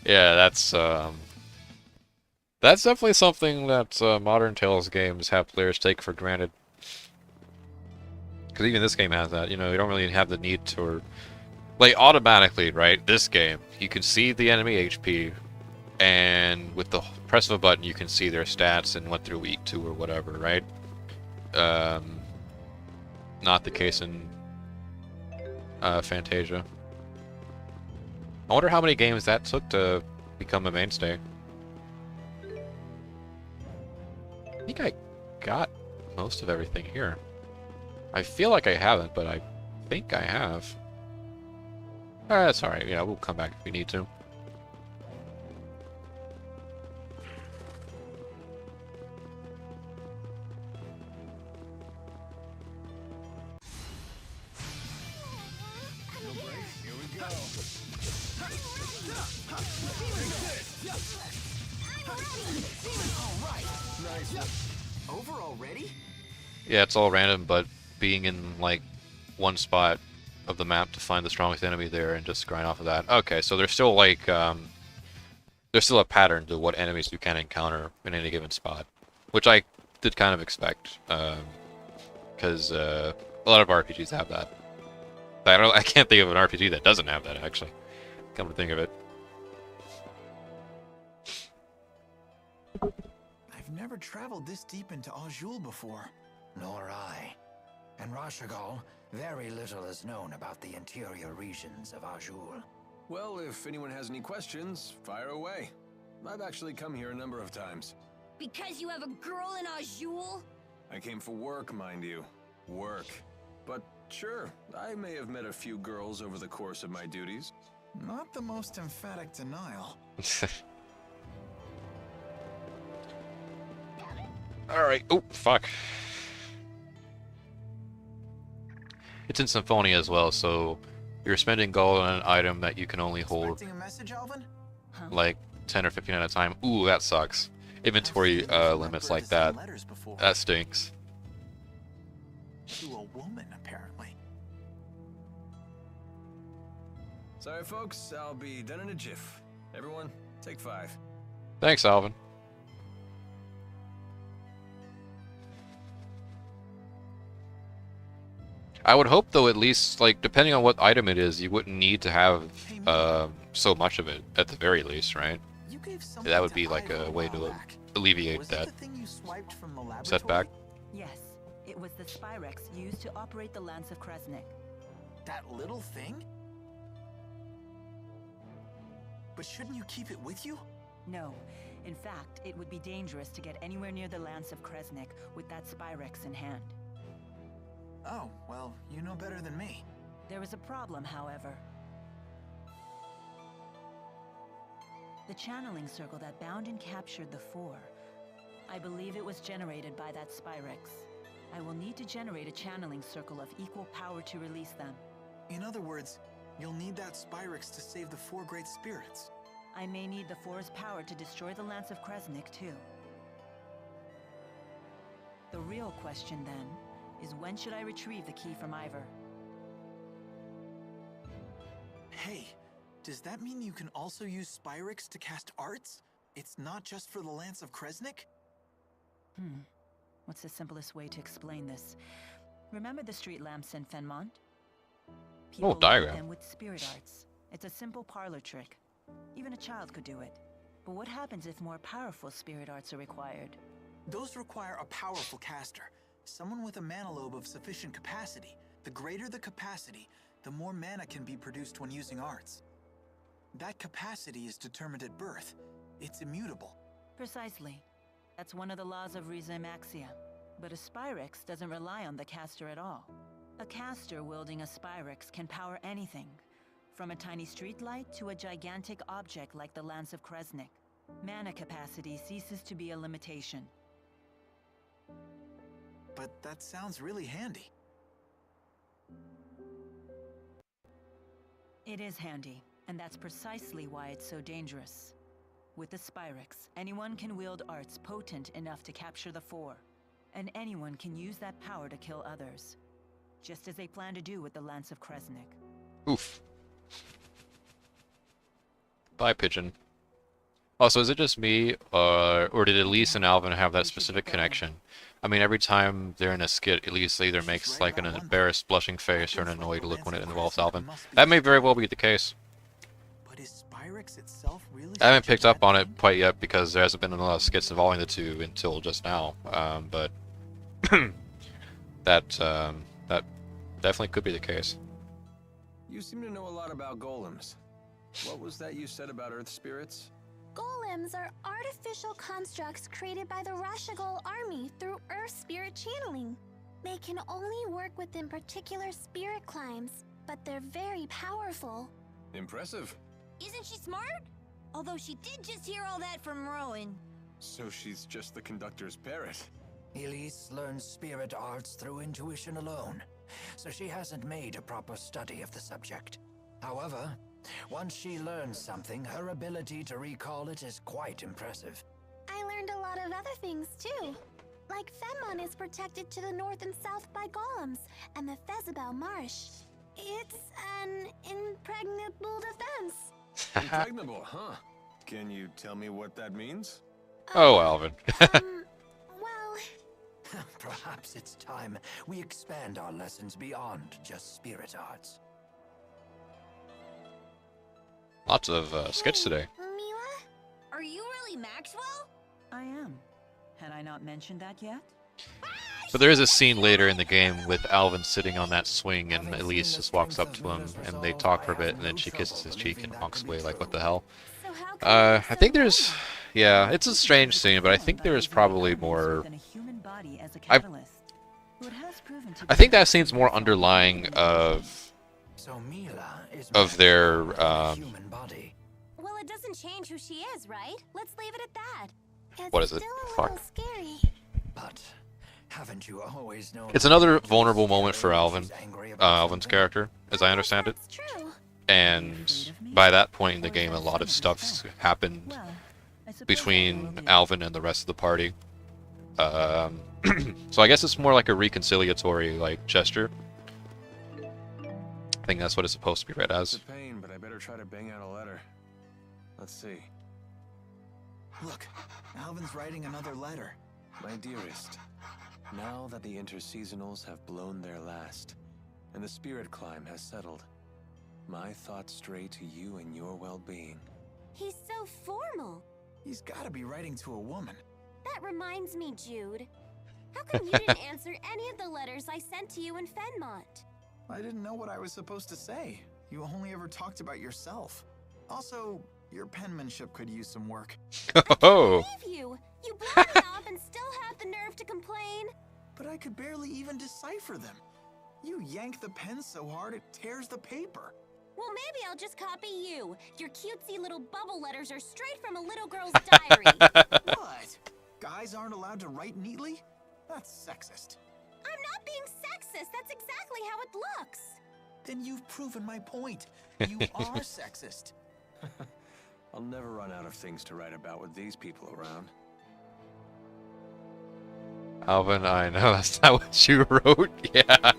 Yeah, that's definitely something that modern Tales games have players take for granted. Because even this game has that. You know, you don't really have the need to... Like, automatically, right? This game, you can see the enemy HP, and with the press of a button, you can see their stats and what they're weak to or whatever, right? Not the case in Fantasia. I wonder how many games that took to become a mainstay. I think I got most of everything here. I feel like I haven't, but I think I have. That's alright, yeah, we'll come back if we need to. Over already? Yeah, it's all random, but being in, like, one spot of the map to find the strongest enemy there and just grind off of that. Okay, so there's still, like, there's still a pattern to what enemies you can encounter in any given spot. Which I did kind of expect, because a lot of RPGs have that. I can't think of an RPG that doesn't have that, actually. Come to think of it. I've never traveled this deep into Azul before. Nor I. In Rashagal, very little is known about the interior regions of Azul. Well, if anyone has any questions, fire away. I've actually come here a number of times. Because you have a girl in Azul? I came for work, mind you. Work. But sure, I may have met a few girls over the course of my duties. Not the most emphatic denial. Alright. Oh, fuck. It's in Symphonia as well, so you're spending gold on an item that you can only hold Expecting a message, Alvin? like 10 or 15 at a time. Ooh, that sucks. Inventory limits like that. That stinks. To a woman, apparently. Sorry, folks, I'll be done in a jiff. Everyone, take 5. Thanks, Alvin. I would hope, though, at least, like, depending on what item it is, you wouldn't need to have so much of it, at the very least, right? That would be, like, a way to alleviate that setback. Yes, it was the Spyrex used to operate the Lance of Kresnik. That little thing? But shouldn't you keep it with you? No. In fact, it would be dangerous to get anywhere near the Lance of Kresnik with that Spyrex in hand. Oh, well, you know better than me. There is a problem, however. The channeling circle that bound and captured the Four. I believe it was generated by that Spyrex. I will need to generate a channeling circle of equal power to release them. In other words, you'll need that Spyrex to save the Four Great Spirits. I may need the Four's power to destroy the Lance of Kresnik, too. The real question, then, is when should I retrieve the key from Ivor? Hey, does that mean you can also use Spyrex to cast arts? It's not just for the Lance of Kresnik? What's the simplest way to explain this? Remember the street lamps in Fenmont? People diagram. light them with spirit arts. It's a simple parlor trick. Even a child could do it. But what happens if more powerful spirit arts are required? Those require a powerful caster. Someone with a mana lobe of sufficient capacity. The greater the capacity, the more mana can be produced when using arts. That capacity is determined at birth. It's immutable. Precisely. That's one of the laws of Rizemaxia. But a Spyrex doesn't rely on the caster at all. A caster wielding a Spyrex can power anything, from a tiny streetlight to a gigantic object like the Lance of Kresnik. Mana capacity ceases to be a limitation. But that sounds really handy. It is handy, and that's precisely why it's so dangerous. With the Spyrex, anyone can wield arts potent enough to capture the Four, and anyone can use that power to kill others, just as they plan to do with the Lance of Kresnik. Oof. Bye, Pigeon. Also, is it just me, or did Elise and Alvin have that specific connection? I mean, every time they're in a skit, Elise either makes like an embarrassed, blushing face or an annoyed look when it involves Alvin. That may very well be the case. But is Spyrex itself really? I haven't picked up on it quite yet because there hasn't been a lot of skits involving the two until just now. But that definitely could be the case. You seem to know a lot about golems. What was that you said about earth spirits? Golems are artificial constructs created by the Rashagol army through Earth spirit channeling. They can only work within particular spirit climes, but they're very powerful. Impressive. Isn't she smart? Although she did just hear all that from Rowan. So she's just the conductor's parrot. Elise learns spirit arts through intuition alone, so she hasn't made a proper study of the subject. However, once she learns something, her ability to recall it is quite impressive. I learned a lot of other things too. Like Fenmont is protected to the north and south by golems, and the Fezabel Marsh. It's an impregnable defense. Impregnable, huh? Can you tell me what that means? Oh, Alvin. Well... Perhaps it's time we expand our lessons beyond just spirit arts. Lots of skits today. Milla? Are you really Maxwell? I am. Had I not mentioned that yet? But there is a scene later in the game with Alvin sitting on that swing and Elise just walks up to him and they talk for a bit and then she kisses his cheek and walks away like, what the hell? So how come I think there's... Yeah, it's a strange scene, but I think there's probably more... Than a human body as a catalyst. It has proven to I think that scene's more underlying So Milla is of their human body. Well, it doesn't change who she is, right? Let's leave it at that. It's What is it? still a Fuck. little scary. But haven't you always known? It's another vulnerable moment for Alvin, Alvin's character, as I understand it. That's true. And by that point in the game, a lot of stuff's happened Well, I suppose between that will Alvin and the rest of the party. So I guess it's more like a reconciliatory like gesture. I think that's what it's supposed to be read It's as. a pain, but I better try to bang out a letter. Let's see. Look, Alvin's writing another letter. My dearest, now that the interseasonals have blown their last, and the spirit climb has settled, my thoughts stray to you and your well-being. He's so formal. He's gotta be writing to a woman. That reminds me, Jude. How come you didn't answer any of the letters I sent to you in Fenmont? I didn't know what I was supposed to say. You only ever talked about yourself. Also, your penmanship could use some work. Oh. Believe you! You blew me off and still have the nerve to complain. But I could barely even decipher them. You yank the pen so hard it tears the paper. Well, maybe I'll just copy you. Your cutesy little bubble letters are straight from a little girl's diary. What? Guys aren't allowed to write neatly? That's sexist. I'm not being sexist. That's exactly how it looks. Then you've proven my point. You are sexist. I'll never run out of things to write about with these people around. Alvin, I know that's not what you wrote. Yeah.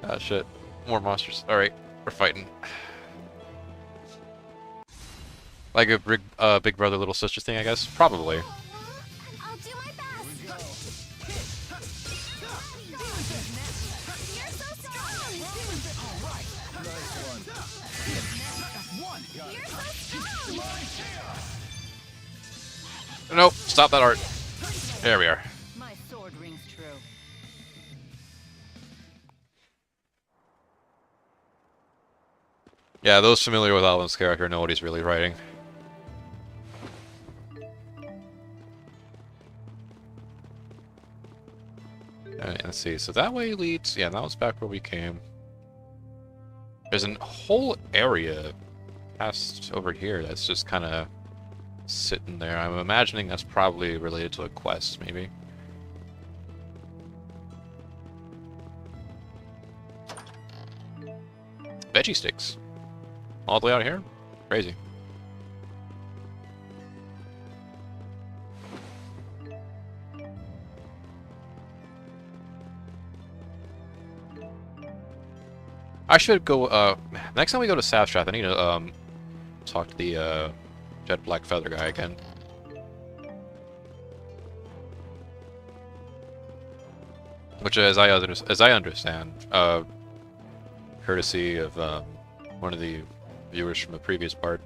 Ah, shit. More monsters. Alright, we're fighting. Like a big brother, little sister thing, I guess? Probably. I'll do my best. You're so strong. You're so strong. Nope, stop that art. There we are. My sword rings true. Yeah, those familiar with Alvin's character know what he's really writing. Alright, let's see. So that way leads... Yeah, that was back where we came. There's a whole area past over here that's just kind of sitting there. I'm imagining that's probably related to a quest, maybe. Veggie sticks. All the way out here? Crazy. I should go, next time we go to Savstrath, I need to, talk to the, Jet Black Feather guy again. Which, as I understand, courtesy of, one of the viewers from the previous part,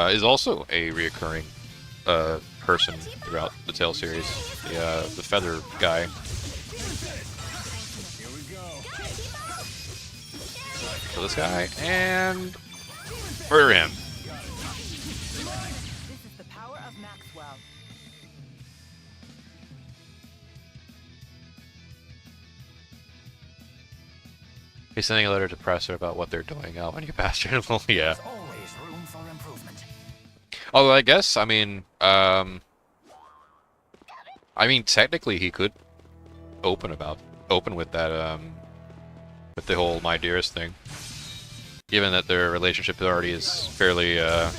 is also a reoccurring, person throughout the Tale series. The Feather guy. Kill this guy, and murder him. This is the power of Maxwell. He's sending a letter to Presser about what they're doing. Oh, when you bastard. Well, yeah. There's always room for improvement. Although I guess, I mean, technically he could open with that, with the whole My Dearest thing. Given that their relationship already is fairly, I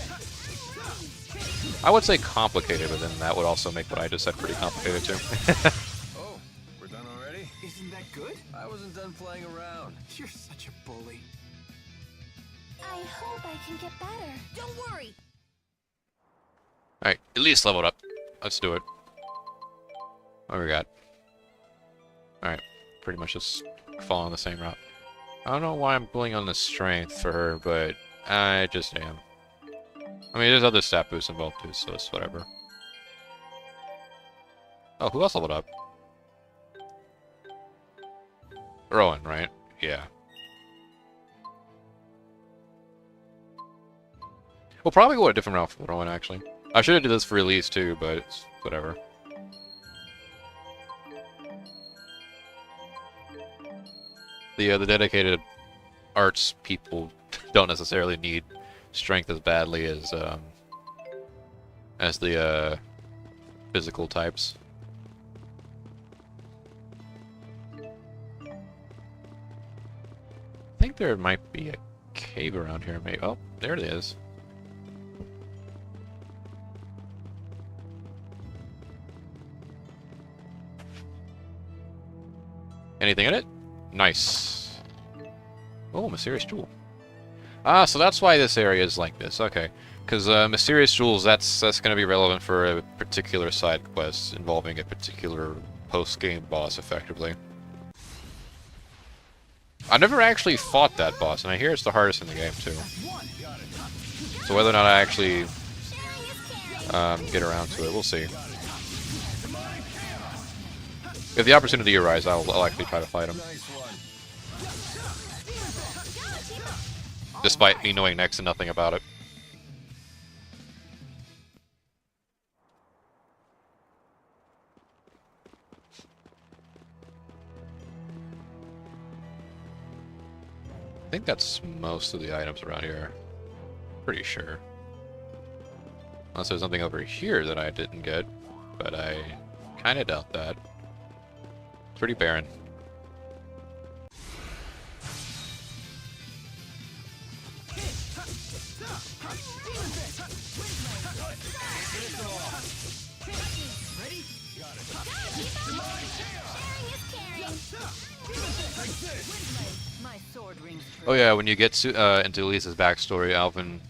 would say complicated, but then that would also make what I just said pretty complicated too. Oh, we're done already? Isn't that good? I wasn't done playing around. You're such a bully. I hope I can get better. Don't worry. Alright, at least leveled up. Let's do it. What do we got? Alright, pretty much just following the same route. I don't know why I'm pulling on the strength for her, but I just am. I mean, there's other stat boosts involved too, so it's whatever. Oh, who else leveled up? Rowan, right? Yeah. We'll probably go a different route for Rowan, actually. I should have did this for release too, but it's whatever. The dedicated arts people don't necessarily need strength as badly as the physical types. I think there might be a cave around here. Maybe. Oh, there it is. Anything in it? Nice. Oh, mysterious jewel. Ah, so that's why this area is like this. Okay, because mysterious jewels, that's going to be relevant for a particular side quest involving a particular post-game boss, effectively. I never actually fought that boss, and I hear it's the hardest in the game too. So whether or not I actually get around to it, we'll see. If the opportunity arises, I'll actually try to fight him. Despite me knowing next to nothing about it. I think that's most of the items around here. Pretty sure. Unless there's something over here that I didn't get, but I kind of doubt that. It's pretty barren. Oh yeah, when you get to, into Elise's backstory, Alvin,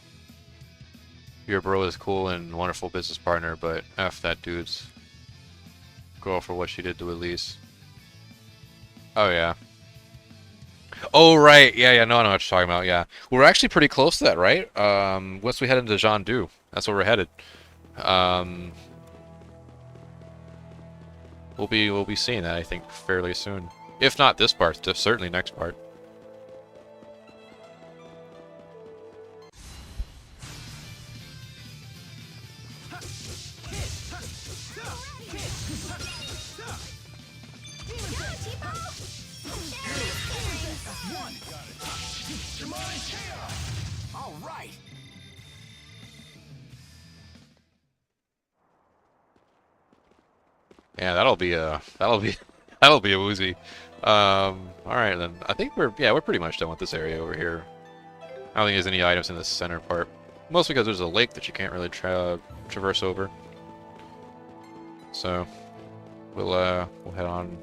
your bro is cool and wonderful business partner, but F that dude's girl for what she did to Elise. Oh yeah. Oh right, yeah, no, I know what you're talking about. Yeah, we're actually pretty close to that, right? Once we head into Jean Du, that's where we're headed. We'll be seeing that, I think, fairly soon. If not this part, certainly next part. Yeah, that'll be a woozy. All right then. I think we're pretty much done with this area over here. I don't think there's any items in the center part, mostly because there's a lake that you can't really traverse over. So we'll head on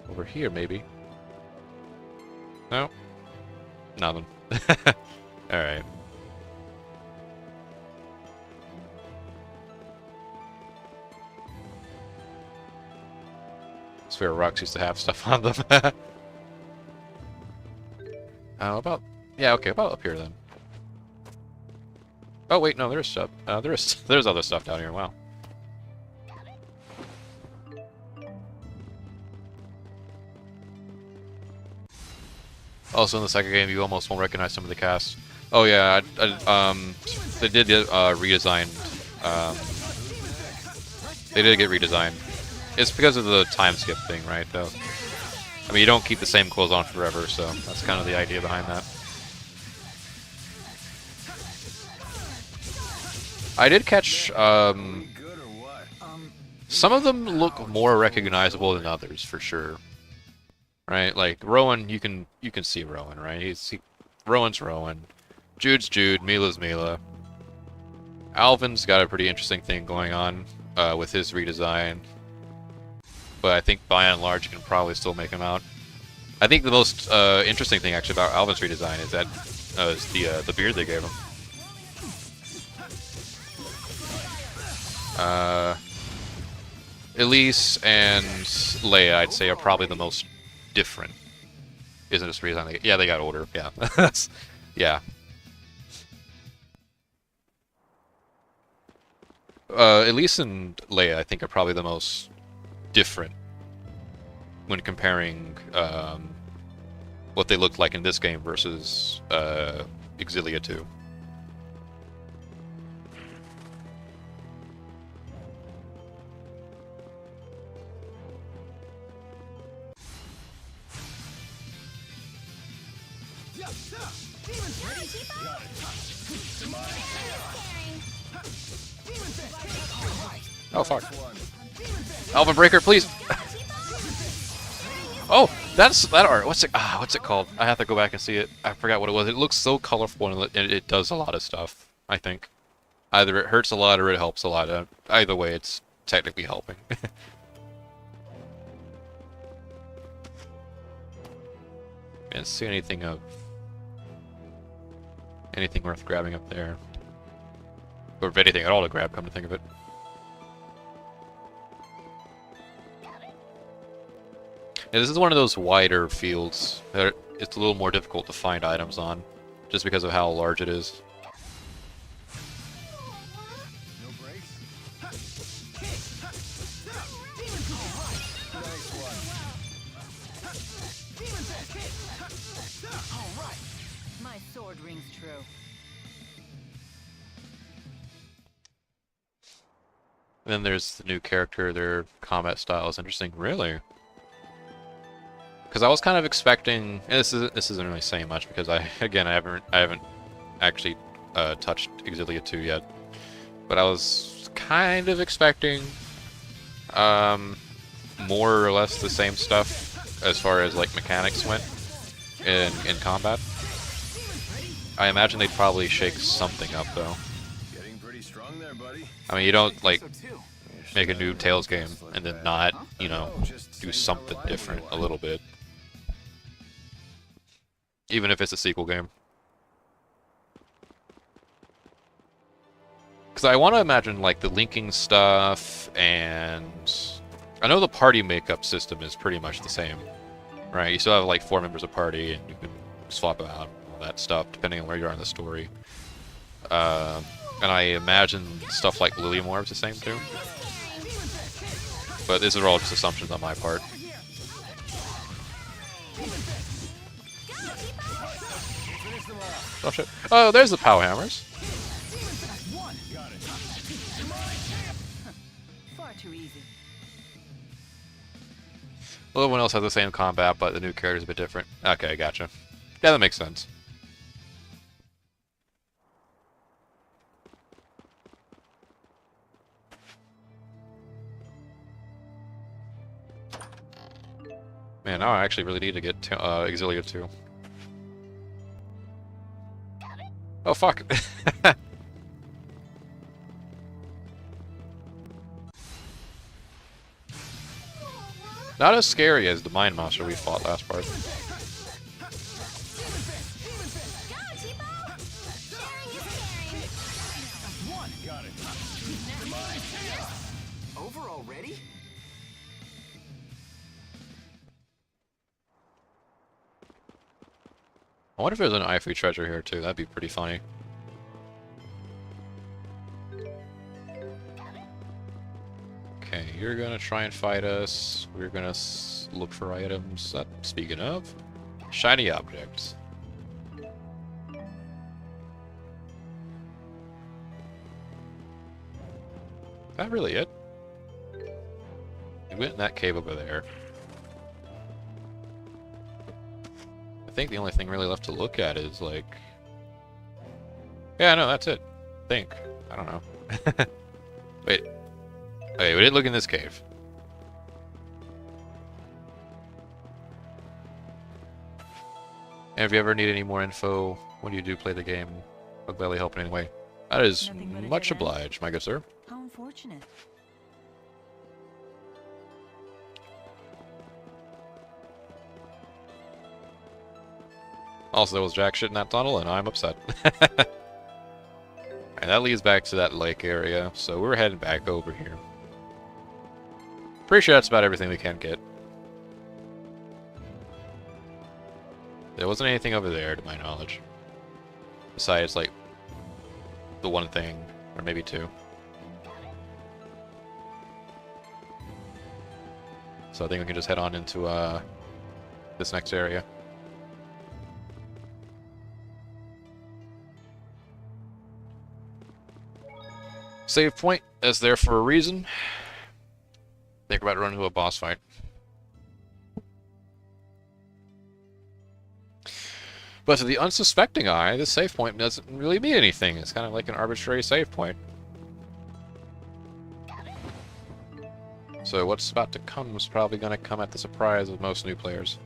over here maybe. No, nothing. All right. Sphere rocks used to have stuff on them. About up here then. Oh wait, no, there's stuff. There's other stuff down here. Wow. Also, in the second game, you almost won't recognize some of the cast. Oh yeah, they did get redesigned. They did get redesigned. It's because of the time skip thing, right? Though, I mean, you don't keep the same clothes on forever, so that's kind of the idea behind that. I did catch some of them look more recognizable than others, for sure. Right? Like Rowan, you can see Rowan, right? Rowan's Rowan, Jude's Jude, Milla's Milla. Alvin's got a pretty interesting thing going on with his redesign. But I think by and large you can probably still make him out. I think the most interesting thing actually about Alvin's redesign is that the beard they gave him. Elise and Leia, I'd say, are probably the most different. Isn't this redesign? Yeah, they got older. Yeah, yeah. Elise and Leia, I think, are probably the most different when comparing what they looked like in this game versus Xillia 2. Oh fuck. Alvin Breaker, please! Oh, that art. What's it called? I have to go back and see it. I forgot what it was. It looks so colorful and it does a lot of stuff, I think. Either it hurts a lot or it helps a lot. Either way, it's technically helping. Can't see anything worth grabbing up there. Or if anything at all to grab, come to think of it. Yeah, this is one of those wider fields that it's a little more difficult to find items on, just because of how large it is. sword rings true. And then there's the new character. Their combat style is interesting. Really? Because I was kind of expecting. And this isn't really saying much because I haven't actually touched Xillia 2 yet. But I was kind of expecting more or less the same stuff as far as like mechanics went in combat. I imagine they'd probably shake something up though. Getting pretty strong there, buddy. I mean, you don't like make a new Tales game and then not, you know, do something different a little bit. Even if it's a sequel game. Because I want to imagine like the linking stuff, and I know the party makeup system is pretty much the same, right? You still have like 4 members of party and you can swap them out and all that stuff depending on where you are in the story. And I imagine stuff like Lily Morph's the same too. But these are all just assumptions on my part. Oh shit. Oh, there's the power hammers. Far too easy. Well, everyone else has the same combat, but the new character's a bit different. Okay, gotcha. Yeah, that makes sense. Man, now I actually really need to get Xillia 2. Oh, fuck. Not as scary as the mine monster we fought last part. Over already? I wonder if there's an ivory treasure here too. That'd be pretty funny. Okay, you're gonna try and fight us. We're gonna look for items. Speaking of, shiny objects. Is that really it? We went in that cave over there. I think the only thing really left to look at is like... Yeah, no, that's it. I think. I don't know. Wait. Okay, we didn't look in this cave. And if you ever need any more info when you do play the game, I'll gladly help in any way. That is much obliged, my good sir. How unfortunate. Also, there was jack shit in that tunnel, and I'm upset. And that leads back to that lake area, so we're heading back over here. Pretty sure that's about everything we can get. There wasn't anything over there, to my knowledge. Besides, like, the one thing, or maybe two. So I think we can just head on into, this next area. Save point is there for a reason. Think about running into a boss fight. But to the unsuspecting eye, this save point doesn't really mean anything. It's kind of like an arbitrary save point. So what's about to come is probably going to come at the surprise of most new players.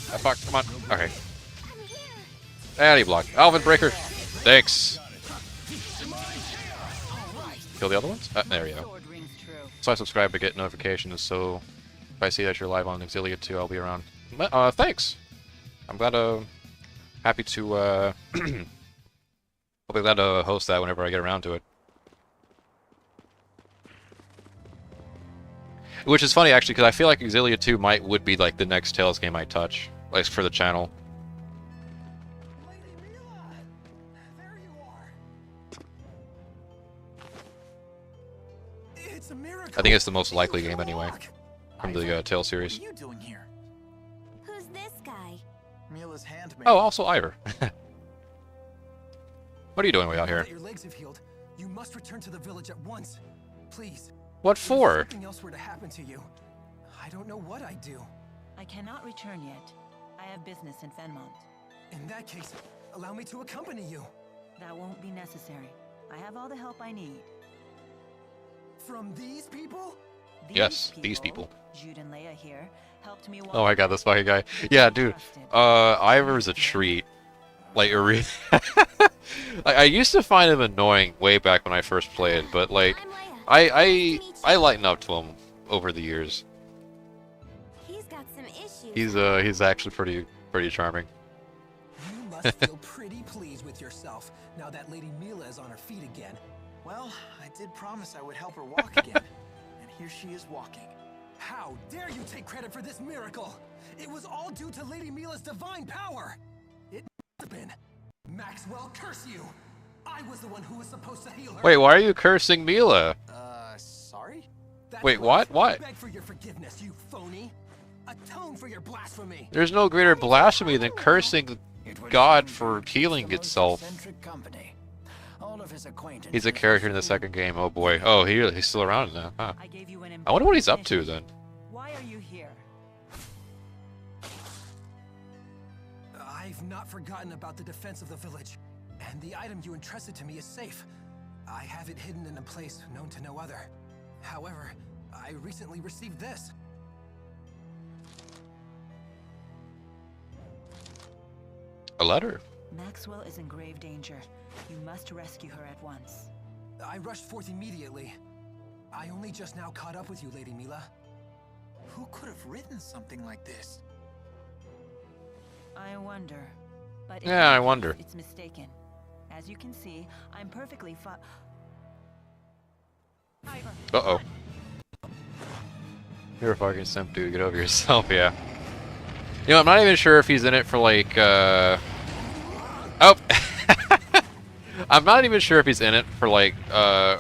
Ah, fuck, come on. Okay. Addy block. Alvin Breaker. Thanks. Kill the other ones? There you go. So I subscribe to get notifications, so if I see that you're live on Xillia 2, I'll be around. Thanks! I'm glad happy to, I'll be glad to host that whenever I get around to it. Which is funny, actually, because I feel like Xillia 2 would be, like, the next Tales game I touch. Like, for the channel. Lady Milla! There you are! It's a miracle. I think it's the most likely game anyway Walk. from the Tale What series. are you doing here? Who's this guy? Milla's handmaid. Oh, also Ivor. What are you doing way out Now here? that your legs have healed, you must return to the village at once. Please. What If for? something else were to happen to you, I don't know what I'd do. I cannot return yet. I have business in Fenmont. In that case, allow me to accompany you. That won't be necessary. I have all the help I need. From these people? Yes, these people. Jude and Leia here helped me. Oh my god, this fucking guy. Yeah, dude. Ivor's a treat. Like, I used to find him annoying way back when I first played, but like, I'm Leia. I lighten up to him over the years. He's got some issues. He's actually pretty charming. You must feel pretty pleased with yourself now that Lady Milla is on her feet again. Well, I did promise I would help her walk again. And here she is walking. How dare you take credit for this miracle? It was all due to Lady Milla's divine power. It must have been. Maxwell, curse you! I was the one who was supposed to heal her. Wait, why are you cursing Milla? Sorry? That's Wait, right. what? What? Beg for your forgiveness, you phony. Atone for your blasphemy. There's no greater blasphemy than cursing It would God seem for Jude's healing the most itself. eccentric company. All of his acquaintances He's a character in the second game. Oh boy. Oh, he's still around now. Huh. I gave you an I wonder what he's up important to then. mission. Why are you here? I've not forgotten about the defense of the village, and the item you entrusted to me is safe. I have it hidden in a place known to no other. However, I recently received this. A letter. Maxwell is in grave danger. You must rescue her at once. I rushed forth immediately. I only just now caught up with you, Lady Milla. Who could have written something like this? I wonder. But Yeah, I wonder. It's mistaken. As you can see, I'm perfectly fine. Uh-oh. You're a fucking simp, dude. Get over yourself, yeah. You know, I'm not even sure if he's in it for, like, Oh! I'm not even sure if he's in it for, like,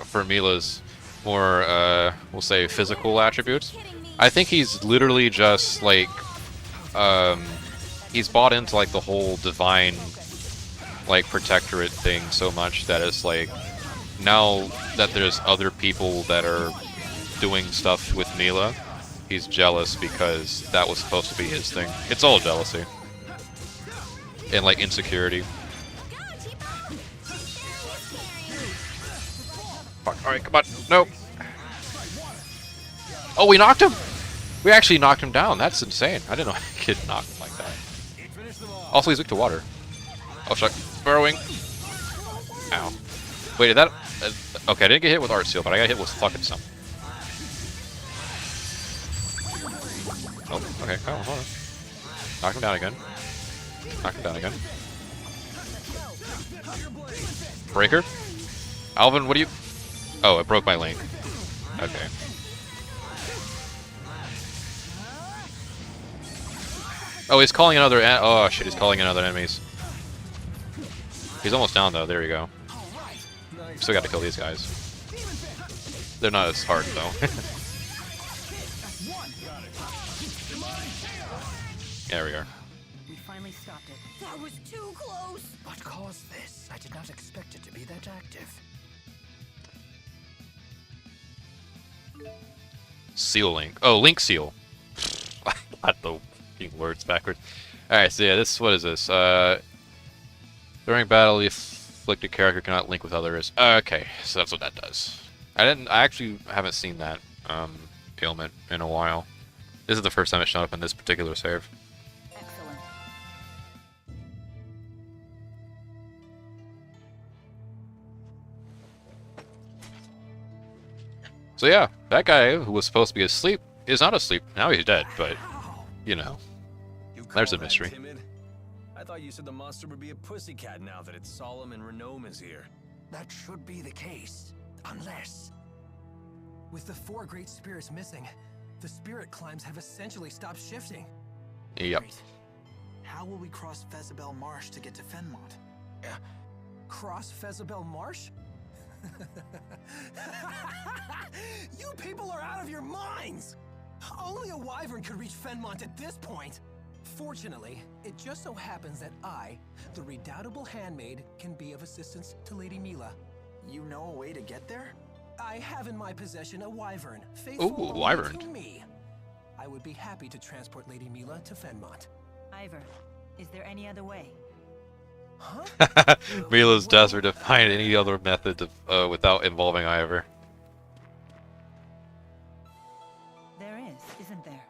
for Milla's more, we'll say, physical attributes. I think he's literally just, like, he's bought into, like, the whole divine, like, protectorate thing so much that it's, like, now that there's other people that are doing stuff with Milla, he's jealous because that was supposed to be his thing. It's all jealousy. And, like, insecurity. Fuck, alright, come on. Nope. Oh, we knocked him! We actually knocked him down. That's insane. I didn't know I could knock him like that. Also, he's weak to water. Oh, shit. Burrowing. Ow. Wait, did that... okay, I didn't get hit with Art Seal, but I got hit with fucking something. Oh, okay. Oh, hold on. Knock him down again. Knock him down again. Breaker? Alvin, what do you... oh, it broke my link. Okay. Oh, he's calling another... oh, shit, he's calling in other enemies. He's almost down, though. There you go. Still got to kill these guys. They're not as hard, though. There we are. We finally stopped it. That was too close. What caused this? I did not expect it to be that active. Seal link. Oh, link seal. Got the fucking words backwards. Alright, so yeah, what is this? During battle, the afflicted character cannot link with others. Okay, so that's what that does. I actually haven't seen that, ailment in a while. This is the first time it's shown up in this particular save. Excellent. So yeah, that guy who was supposed to be asleep is not asleep. Now he's dead, but, you know. You call There's a that mystery. timid? I thought you said the monster would be a pussycat now that it's solemn and Renome is here. That should be the case. Unless... With the 4 great spirits missing, the spirit climbs have essentially stopped shifting. Yep. Great. How will we cross Fezabel Marsh to get to Fenmont? Cross Fezabel Marsh? You your minds! Only a wyvern could reach Fenmont at this point. Fortunately, it just so happens that I, the redoubtable handmaid, can be of assistance to Lady Milla. You know a way to get there? I have in my possession a wyvern, faithful only wyvern. to me. I would be happy to transport Lady Milla to Fenmont. Ivor, is there any other way? Huh? Mila's desperate to find any other method of, without involving Ivor. There is, isn't there?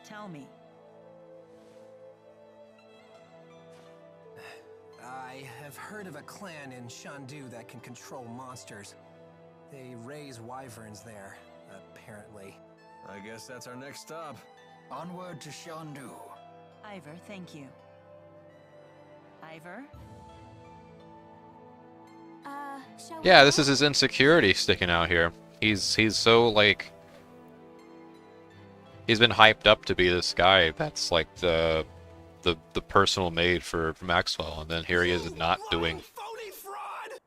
Tell me. I have heard of a clan in Shandu that can control monsters. They raise wyverns there, apparently. I guess that's our next stop. Onward to Shandu. Ivor, thank you. Ivor? Shall Yeah, we this go? is his insecurity sticking out here. He's so like he's been hyped up to be this guy that's like the personal maid for Maxwell, and then here he is not doing Phony fraud!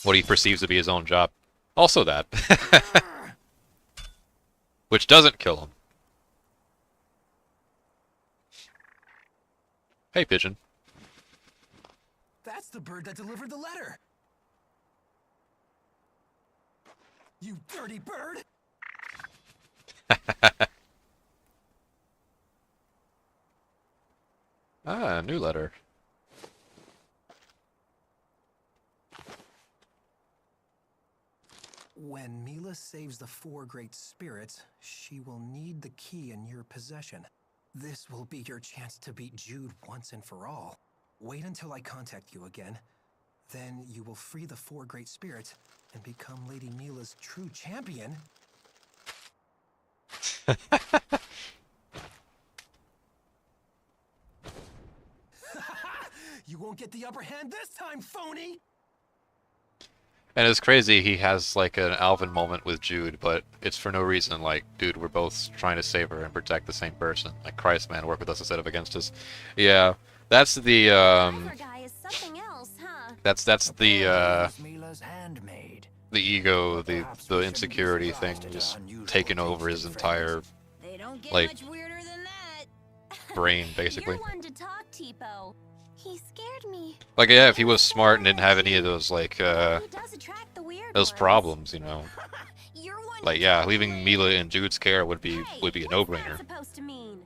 what he perceives to be his own job. Also that. Which doesn't kill him. Hey, pigeon. That's the bird that delivered the letter. You dirty bird! Ah, new letter. When Milla saves the 4 great spirits, she will need the key in your possession. This will be your chance to beat Jude once and for all. Wait until I contact you again. Then you will free the 4 great spirits and become Lady Milla's true champion. You won't get the upper hand this time, phony! And it's crazy, he has like an Alvin moment with Jude, but it's for no reason. Like, dude, we're both trying to save her and protect the same person. Like, Christ, man, work with us instead of against us. Yeah, that's the Ivor guy is something else, huh? that's the Milla's handmaid. ego, the insecurity thing just taking over his entire They don't get like much weirder than that. brain, basically. You're one to talk, Tipo. He scared me. Like, yeah, if he was smart and didn't have any of those like He does attract the weird those ones. problems, you know. You're one Like, to yeah, talk, leaving Tipo. Milla in Jude's care would be Hey, a what's that no-brainer. supposed to mean?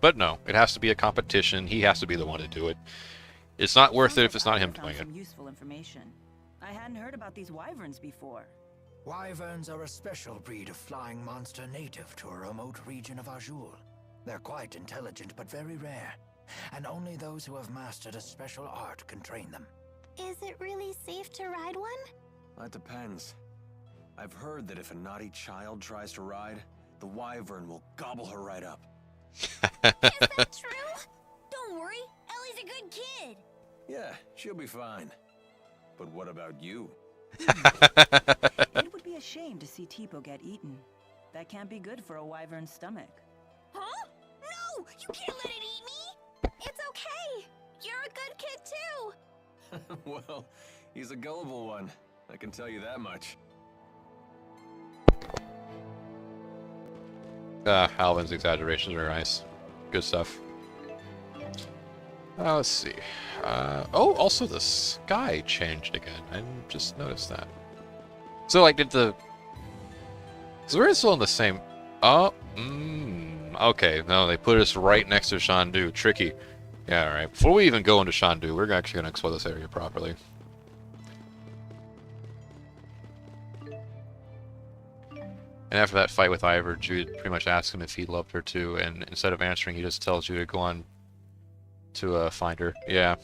But no, it has to be a competition. He has to be the one to do it. It's not worth it if it's not him doing it. Some useful information. I hadn't heard about these wyverns before. Wyverns are a special breed of flying monster native to a remote region of Azul. They're quite intelligent but very rare, and only those who have mastered a special art can train them. Is it really safe to ride one? That depends. I've heard that if a naughty child tries to ride, the wyvern will gobble her right up. Is that true? Don't worry, Ellie's a good kid. Yeah, she'll be fine. But what about you? It would be a shame to see Tipo get eaten. That can't be good for a wyvern's stomach. Huh? No, you can't let it eat me. It's okay. You're a good kid too. Well, he's a gullible one. I can tell you that much. Alvin's exaggerations are nice. Good stuff. Let's see. Oh, also the sky changed again. I didn't just noticed that. So, like, so we're still in the same... Oh, okay. No, they put us right next to Shandu. Tricky. Yeah, alright. Before we even go into Shandu, we're actually going to explore this area properly. And after that fight with Ivor, Jude pretty much asks him if he loved her too, and instead of answering, he just tells you to go on to find her. Yeah.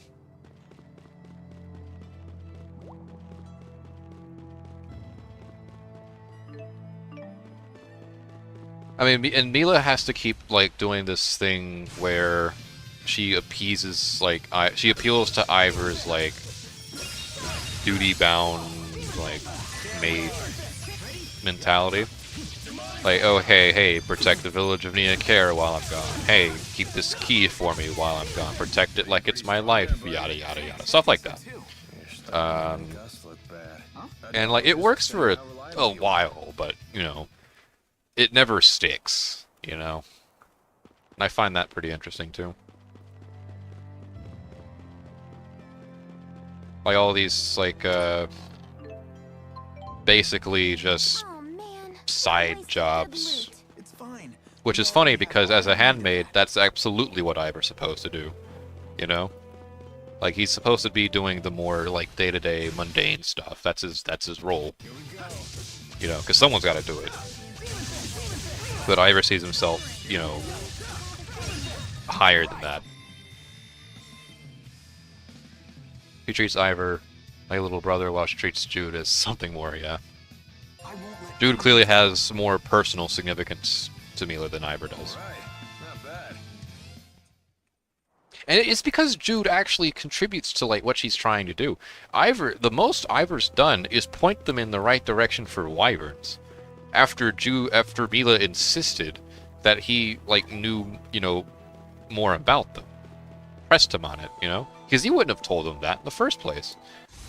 I mean, and Milla has to keep like doing this thing where she appeases, like, she appeals to Ivor's like duty-bound, like, maid mentality. Like, oh, hey, protect the village of Nia Care while I'm gone. Hey, keep this key for me while I'm gone. Protect it like it's my life. Yada, yada, yada. Stuff like that. And, like, it works for a while, but, you know, it never sticks, you know? And I find that pretty interesting, too. Like, all these, like, basically just side jobs. Which is funny, because as a handmaid, that's absolutely what Ivor's supposed to do, you know? Like, he's supposed to be doing the more, like, day-to-day mundane stuff. That's his role. You know, because someone's got to do it. But Ivor sees himself, you know, higher than that. He treats Ivor like a little brother, while she treats Jude as something more, yeah. Jude clearly has more personal significance to Milla than Ivor does. And it's because Jude actually contributes to, like, what she's trying to do. The most Ivor's done is point them in the right direction for wyverns. After Milla insisted that he, like, knew, you know, more about them. Pressed him on it, you know? Because he wouldn't have told them that in the first place.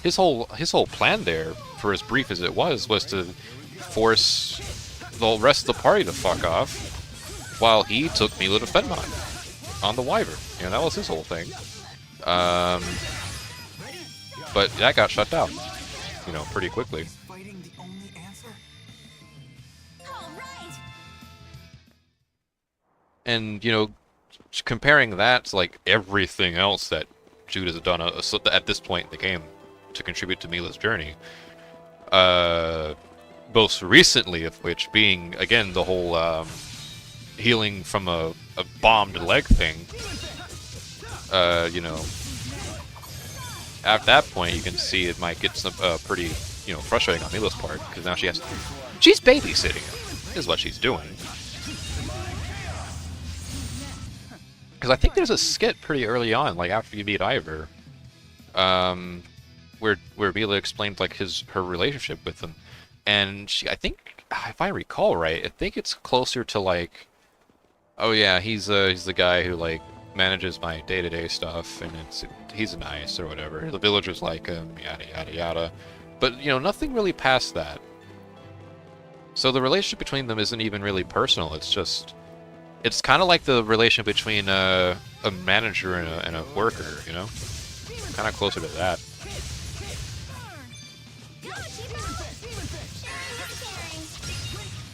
His whole plan there, for as brief as it was to force the rest of the party to fuck off, while he took Milla to Fenmont on the wyvern. You know, that was his whole thing. But that got shut down, you know, pretty quickly. And, you know, comparing that to, like, everything else that Jude has done at this point in the game to contribute to Milla's journey, most recently of which being, again, the whole healing from a bombed leg thing. You know, at that point you can see it might get some pretty, you know, frustrating on Milla's part, because now she's babysitting him, is what she's doing. Because I think there's a skit pretty early on, like after you meet Ivor, where Milla explained, like, her relationship with him, and I think, if I recall right, I think it's closer to, like, oh yeah, he's the guy who, like, manages my day-to-day stuff, and he's nice or whatever. The villagers like him, yada yada yada. But, you know, nothing really past that. So the relationship between them isn't even really personal. It's kind of like the relationship between a manager and a worker, you know? Kind of closer to that.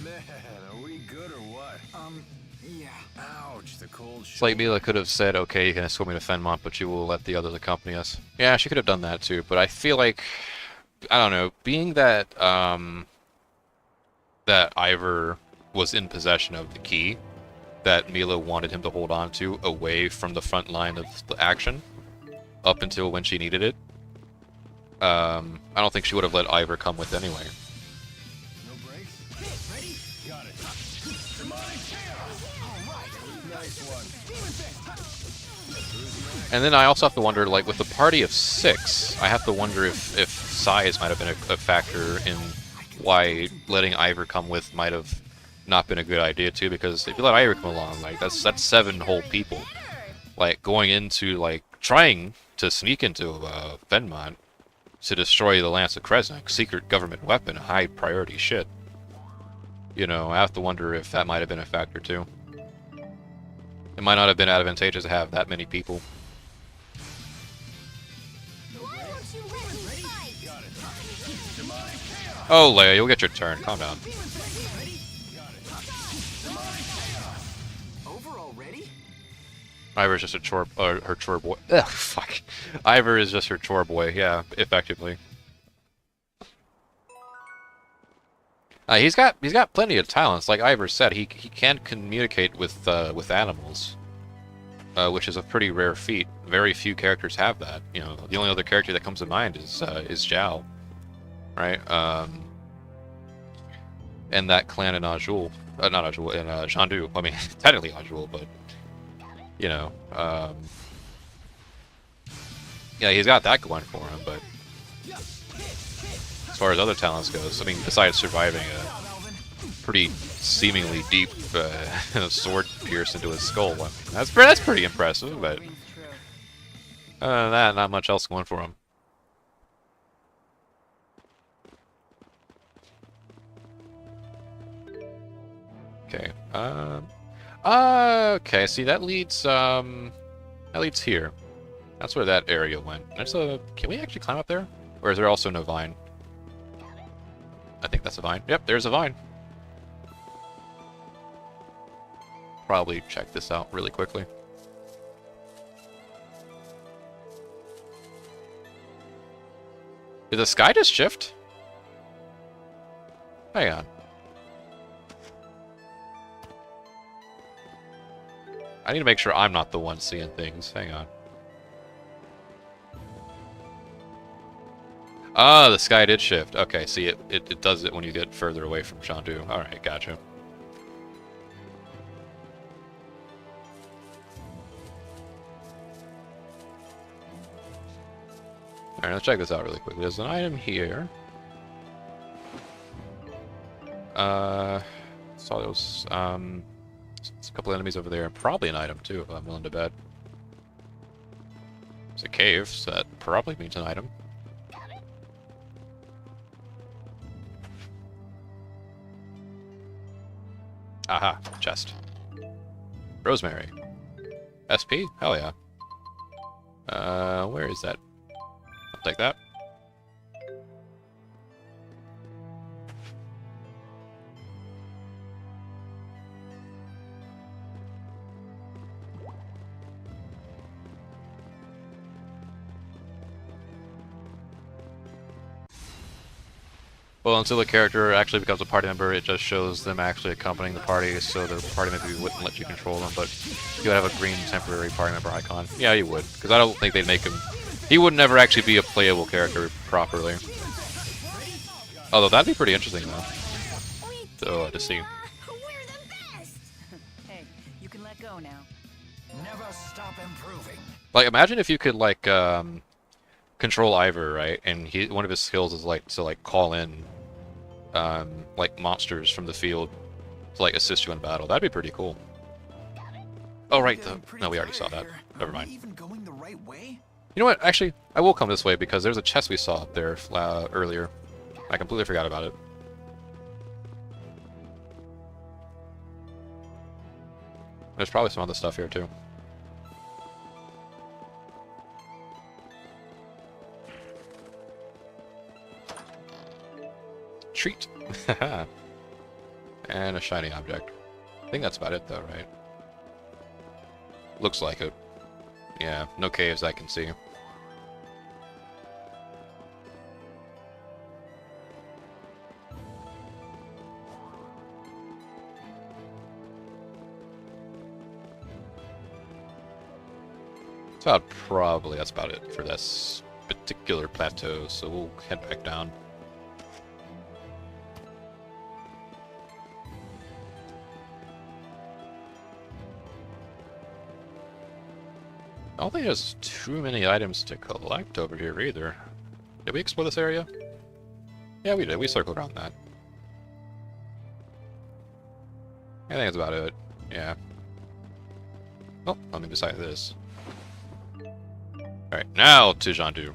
Man, are we good or what? Yeah. Ouch, the cold. It's like Milla could have said, okay, you can escort me to Fenmont, but you will let the others accompany us. Yeah, she could have done that too, but I feel like, I don't know, being that, that Ivor was in possession of the key that Milla wanted him to hold on to away from the front line of the action, up until when she needed it, I don't think she would have let Ivor come with anyway. No brakes? Ready? Got it. Nice one. And then I also have to wonder, like, with the party of 6, I have to wonder if size might have been a factor in why letting Ivor come with might have not been a good idea too, because if you let Ivor come along, like, that's 7 whole people, like, going into, like, trying to sneak into Fenmont to destroy the Lance of Kresnik, secret government weapon, high priority shit. You know, I have to wonder if that might have been a factor too. It might not have been advantageous to have that many people. Oh, Leia, you'll get your turn. Calm down. Ivor's just a chore, her chore boy. Ugh, fuck. Ivor is just her chore boy, yeah, effectively. He's got plenty of talents. Like Ivor said, he can communicate with animals, which is a pretty rare feat. Very few characters have that. You know, the only other character that comes to mind is Zhao, right? And that clan in Azul, not Azul, in Zhandu. I mean, technically Azul, but you know, yeah, he's got that going for him. But as far as other talents goes, I mean, besides surviving a pretty seemingly deep sword pierce into his skull, I mean, that's pretty impressive. But other than that, not much else going for him. Okay. Okay. See, that leads here. That's where that area went. There's a. Can we actually climb up there? Or is there also no vine? I think that's a vine. Yep, there's a vine. Probably check this out really quickly. Did the sky just shift? Hang on. I need to make sure I'm not the one seeing things. Hang on. Ah, the sky did shift. Okay, see, it does it when you get further away from Shandu. Alright, gotcha. Alright, let's check this out really quick. There's an item here. Saw those, there's a couple enemies over there. Probably an item, too, if I'm willing to bet. It's a cave, so that probably means an item. Aha, chest. Rosemary. SP? Hell yeah. Where is that? I'll take that. Well, until the character actually becomes a party member, it just shows them actually accompanying the party, so the party member wouldn't let you control them, but you would have a green temporary party member icon. Yeah, you would, because I don't think they'd make him... He would never actually be a playable character properly. Although that'd be pretty interesting, though. To see. Hey, you can let go now. Never stop improving. Like, imagine if you could, like, control Ivor, right? And one of his skills is, like, to, like, call in, like, monsters from the field to, like, assist you in battle. That'd be pretty cool. Oh, right, no, we already saw that. Never mind. Even going the right way? You know what? Actually, I will come this way because there's a chest we saw up there earlier. I completely forgot about it. There's probably some other stuff here, too. Treat. And a shiny object. I think that's about it, though, right? Looks like it. Yeah, no caves I can see. That's about it for this particular plateau, so we'll head back down. I don't think there's too many items to collect over here either. Did we explore this area? Yeah, we did. We circled around that. I think that's about it. Yeah. Oh, let me decide this. Alright, now to Shandu.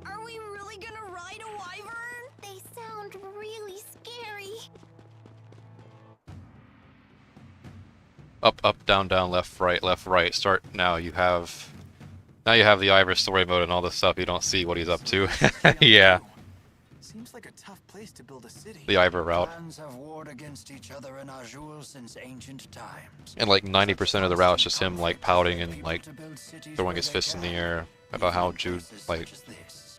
Are we really gonna ride a wyvern? They sound really scary. Up, up, down, down, left, right. Start now. You have the Ivor story mode and all this stuff. You don't see what he's up to. Yeah. Seems like a tough place to build a city. The Ivor route. Clans have warred against each other in Azul since ancient times. And like 90% of the route is just him like pouting and like throwing his fists in the air about how Jude like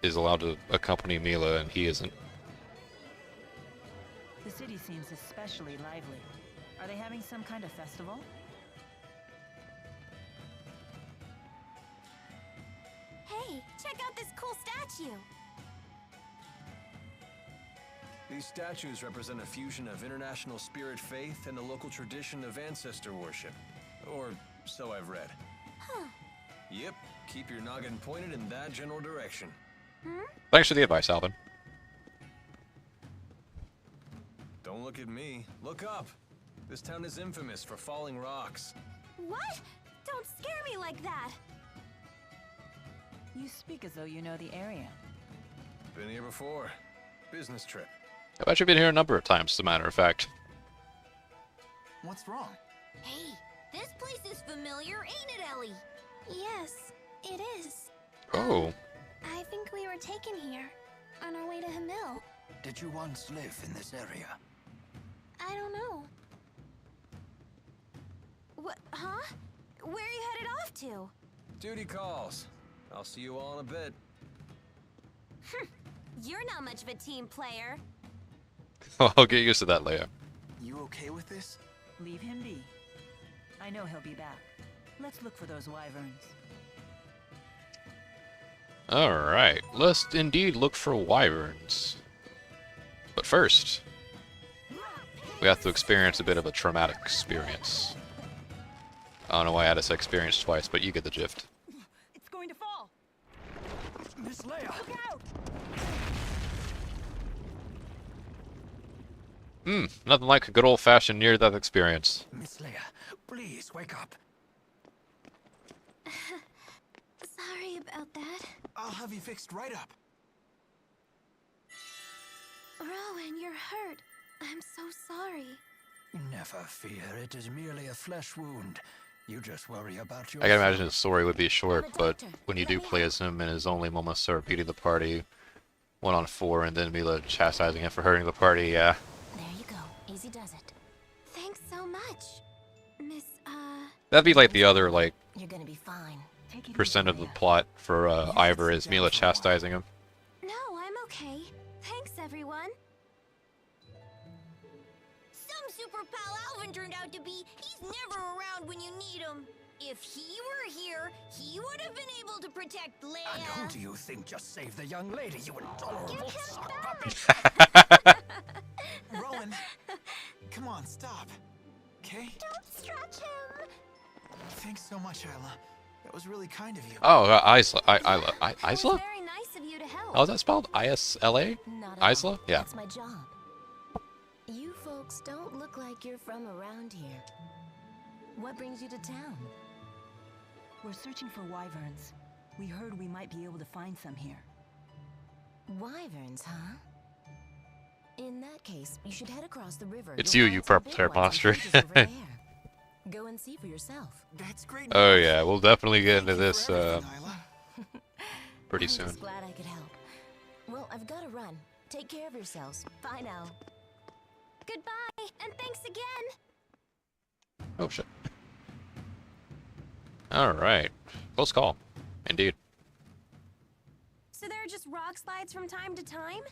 is allowed to accompany Milla and he isn't. The city seems especially lively. Are they having some kind of festival? Hey, check out this cool statue. These statues represent a fusion of international spirit faith and the local tradition of ancestor worship. Or so I've read. Huh. Yep, keep your noggin pointed in that general direction. Thanks for the advice, Alvin. Don't look at me. Look up. This town is infamous for falling rocks. What? Don't scare me like that. You speak as though you know the area. Been here before. Business trip. I've actually been here a number of times, as a matter of fact. What's wrong? Hey, this place is familiar, ain't it, Ellie? Yes, it is. Oh. I think we were taken here on our way to Hamil. Did you once live in this area? I don't know. What? Huh? Where are you headed off to? Duty calls. I'll see you all in a bit. You're not much of a team player. I'll get used to that, Leia. You okay with this? Leave him be. I know he'll be back. Let's look for those wyverns. Alright, let's indeed look for wyverns. But first, we have to experience a bit of a traumatic experience. I don't know why I had to say experience twice, but you get the gist. It's going to fall. Miss Leia! Look out! Nothing like a good old-fashioned near-death experience. Miss Leia, please wake up. Sorry about that. I'll have you fixed right up. Rowan, you're hurt. I'm so sorry. Never fear, it is merely a flesh wound. You just worry about your. I can imagine his story would be short, but when you do play as him in his only moments of beating the party 1-on-4 and then Milla chastising him for hurting the party, yeah. There you go. Easy does it. Thanks so much, Miss, That'd be like the other, like, You're gonna be fine. Take it percent easy, of the Leia. plot for Ivor is Milla chastising him. No, I'm okay. Thanks, everyone. Some super pal Alvin turned out to be. He's never around when you need him. If he were here, he would have been able to protect And Leia. who do you think just saved the young lady, you intolerable sock puppet? Rowan, come on, stop. Okay? Don't stretch him. Thanks so much, Isla. That was really kind of you. Oh, Isla. It was Isla? very nice of you to help. How is that spelled? I-S-L-A? Not at all. Isla? Yeah. That's my job. You folks don't look like you're from around here. What brings you to town? We're searching for wyverns. We heard we might be able to find some here. Wyverns, huh? In that case, you should head across the river. It's You'll you, find some purple big hair ones and monster. creatures over there. Go and see for yourself. That's great. Oh news. yeah, we'll definitely get into Thank you this for everything, Isla. pretty I'm soon. just glad I could help. Well, I've got to run. Take care of yourselves. Bye now. Goodbye, and thanks again. Oh shit. Alright. Close call. Indeed. So there are just rock slides from time to time?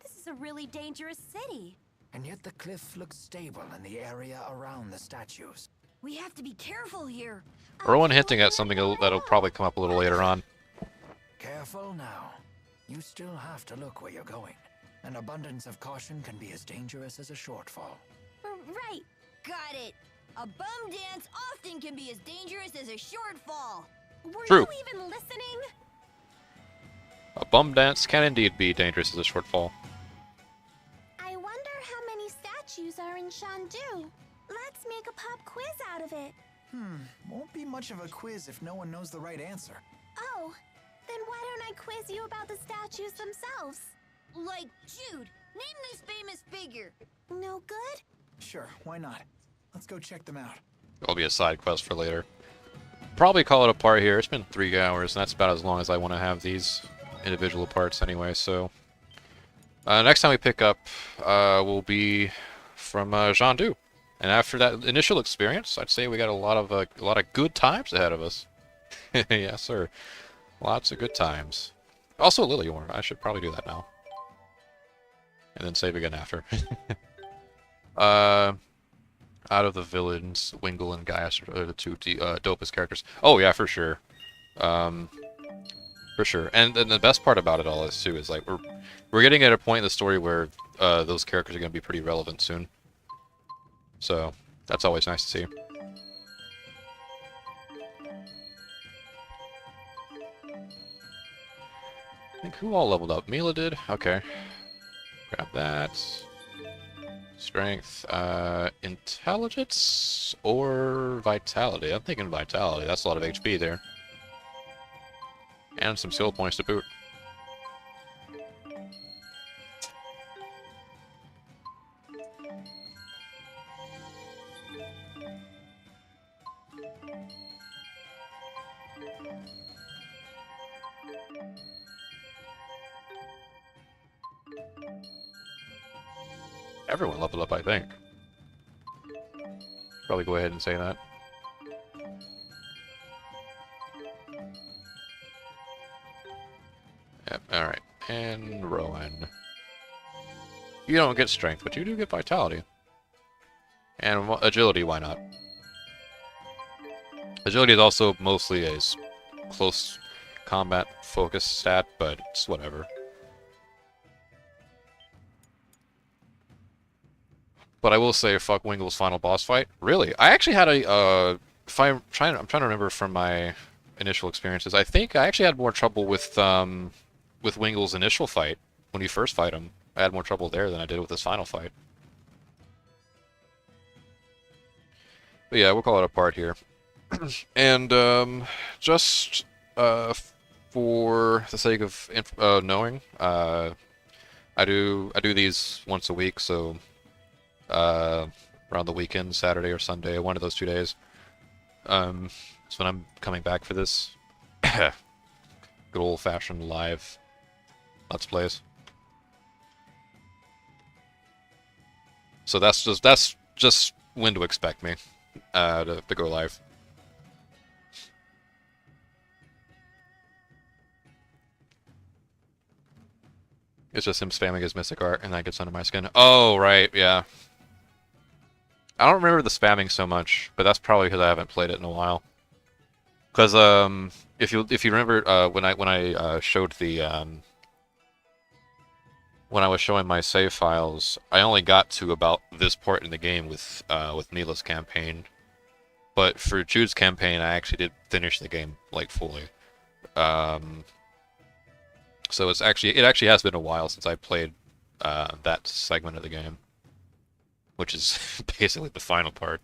This is a really dangerous city. And yet the cliff looks stable in the area around the statues. We have to be careful here. Rowan hinting at something that'll probably come up a little later on. Careful now. You still have to look where you're going. An abundance of caution can be as dangerous as a shortfall. Right. Got it. A bum dance often can be as dangerous as a shortfall. Were True. you even listening? A bum dance can indeed be dangerous as a shortfall. I wonder how many statues are in Shandu. Let's make a pop quiz out of it. Won't be much of a quiz if no one knows the right answer. Oh, then why don't I quiz you about the statues themselves? Like Jude, name this famous figure. No good? Sure, why not? Let's go check them out. It'll be a side quest for later. Probably call it a part here. It's been 3 hours, and that's about as long as I want to have these individual parts anyway, so... next time we pick up will be from Shandu. And after that initial experience, I'd say we got a lot of good times ahead of us. Yes, sir. Lots of good times. Also, Lilyorn. I should probably do that now. And then save again after. Out of the villains, Wingle and Gaius are the two dopest characters. Oh yeah, for sure. For sure. And the best part about it all is too is like we're getting at a point in the story where those characters are going to be pretty relevant soon. So that's always nice to see. I think who all leveled up? Milla did? Okay. Grab that. Strength, intelligence or vitality? I'm thinking vitality. That's a lot of HP there. And some skill points to boot. Everyone leveled up, I think. Probably go ahead and say that. Yep, alright. And Rowan. You don't get strength, but you do get vitality. And agility, why not? Agility is also mostly a close combat focus stat, but it's whatever. But I will say, fuck Wingle's final boss fight. Really? I actually had a, I'm trying to remember from my initial experiences. I think I actually had more trouble with Wingle's initial fight. When you first fight him, I had more trouble there than I did with his final fight. But yeah, we'll call it a part here. And, just, for the sake of knowing, I do these once a week, so around the weekend, Saturday or Sunday, one of those 2 days. That's when I'm coming back for this good old-fashioned live Let's Plays. So that's just when to expect me to go live. It's just him spamming his Mystic Art, and that gets under my skin. Oh, right, yeah. I don't remember the spamming so much, but that's probably because I haven't played it in a while. Because if you remember when I showed the when I was showing my save files, I only got to about this part in the game with Milla's campaign. But for Jude's campaign, I actually did finish the game like fully. So it actually has been a while since I played that segment of the game, which is basically the final part.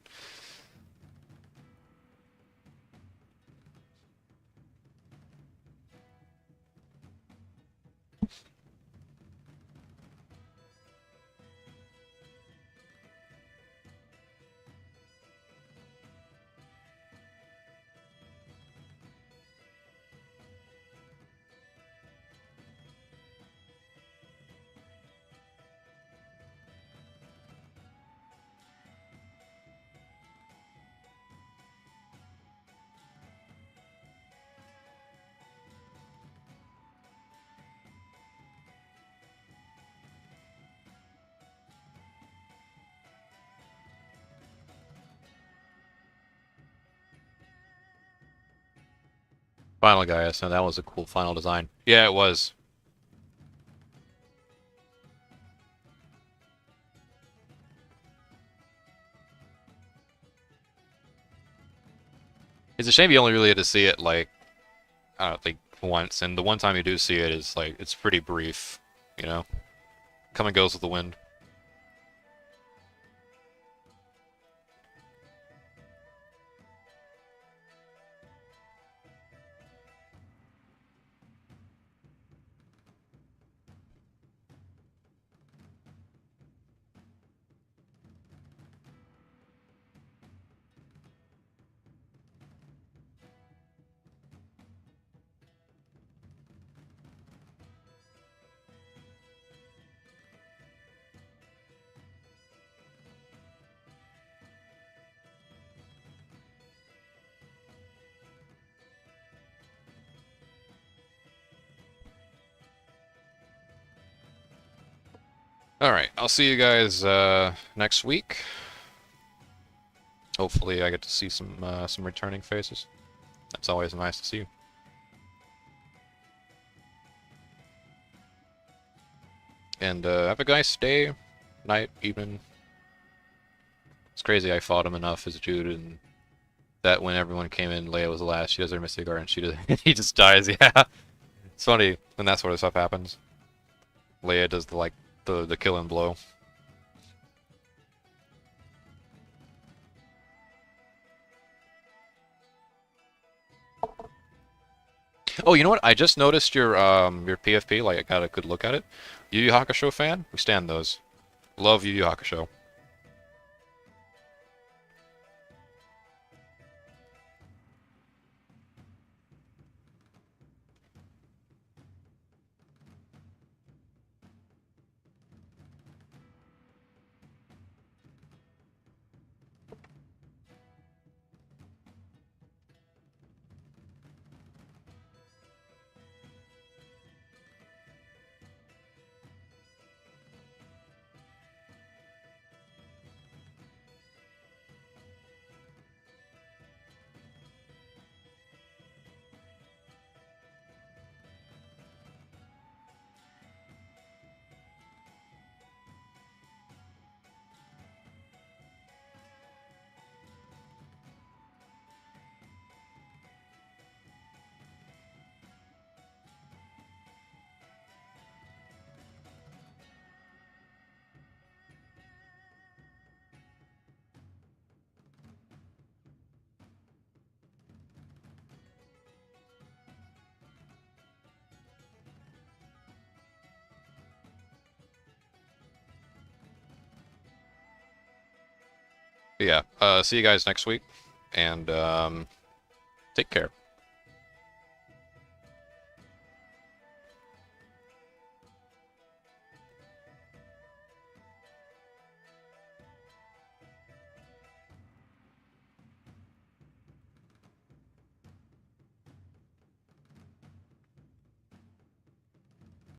Final guy, so that was a cool final design. Yeah, it was. It's a shame you only really had to see it, like, I don't think once, and the one time you do see it is, like, it's pretty brief, you know? Come and goes with the wind. Alright, I'll see you guys next week. Hopefully I get to see some returning faces. That's always nice to see. And have a nice day, night, evening. It's crazy I fought him enough as Jude, and that when everyone came in, Leia was the last. She does her Mystic Art, and she does, he just dies, yeah. It's funny when that sort of stuff happens. Leia does the killing blow. Oh, you know what? I just noticed your PFP. Like, I got a good look at it. Yu Yu Hakusho fan? We stand those. Love Yu Yu Hakusho. But yeah, see you guys next week, and take care.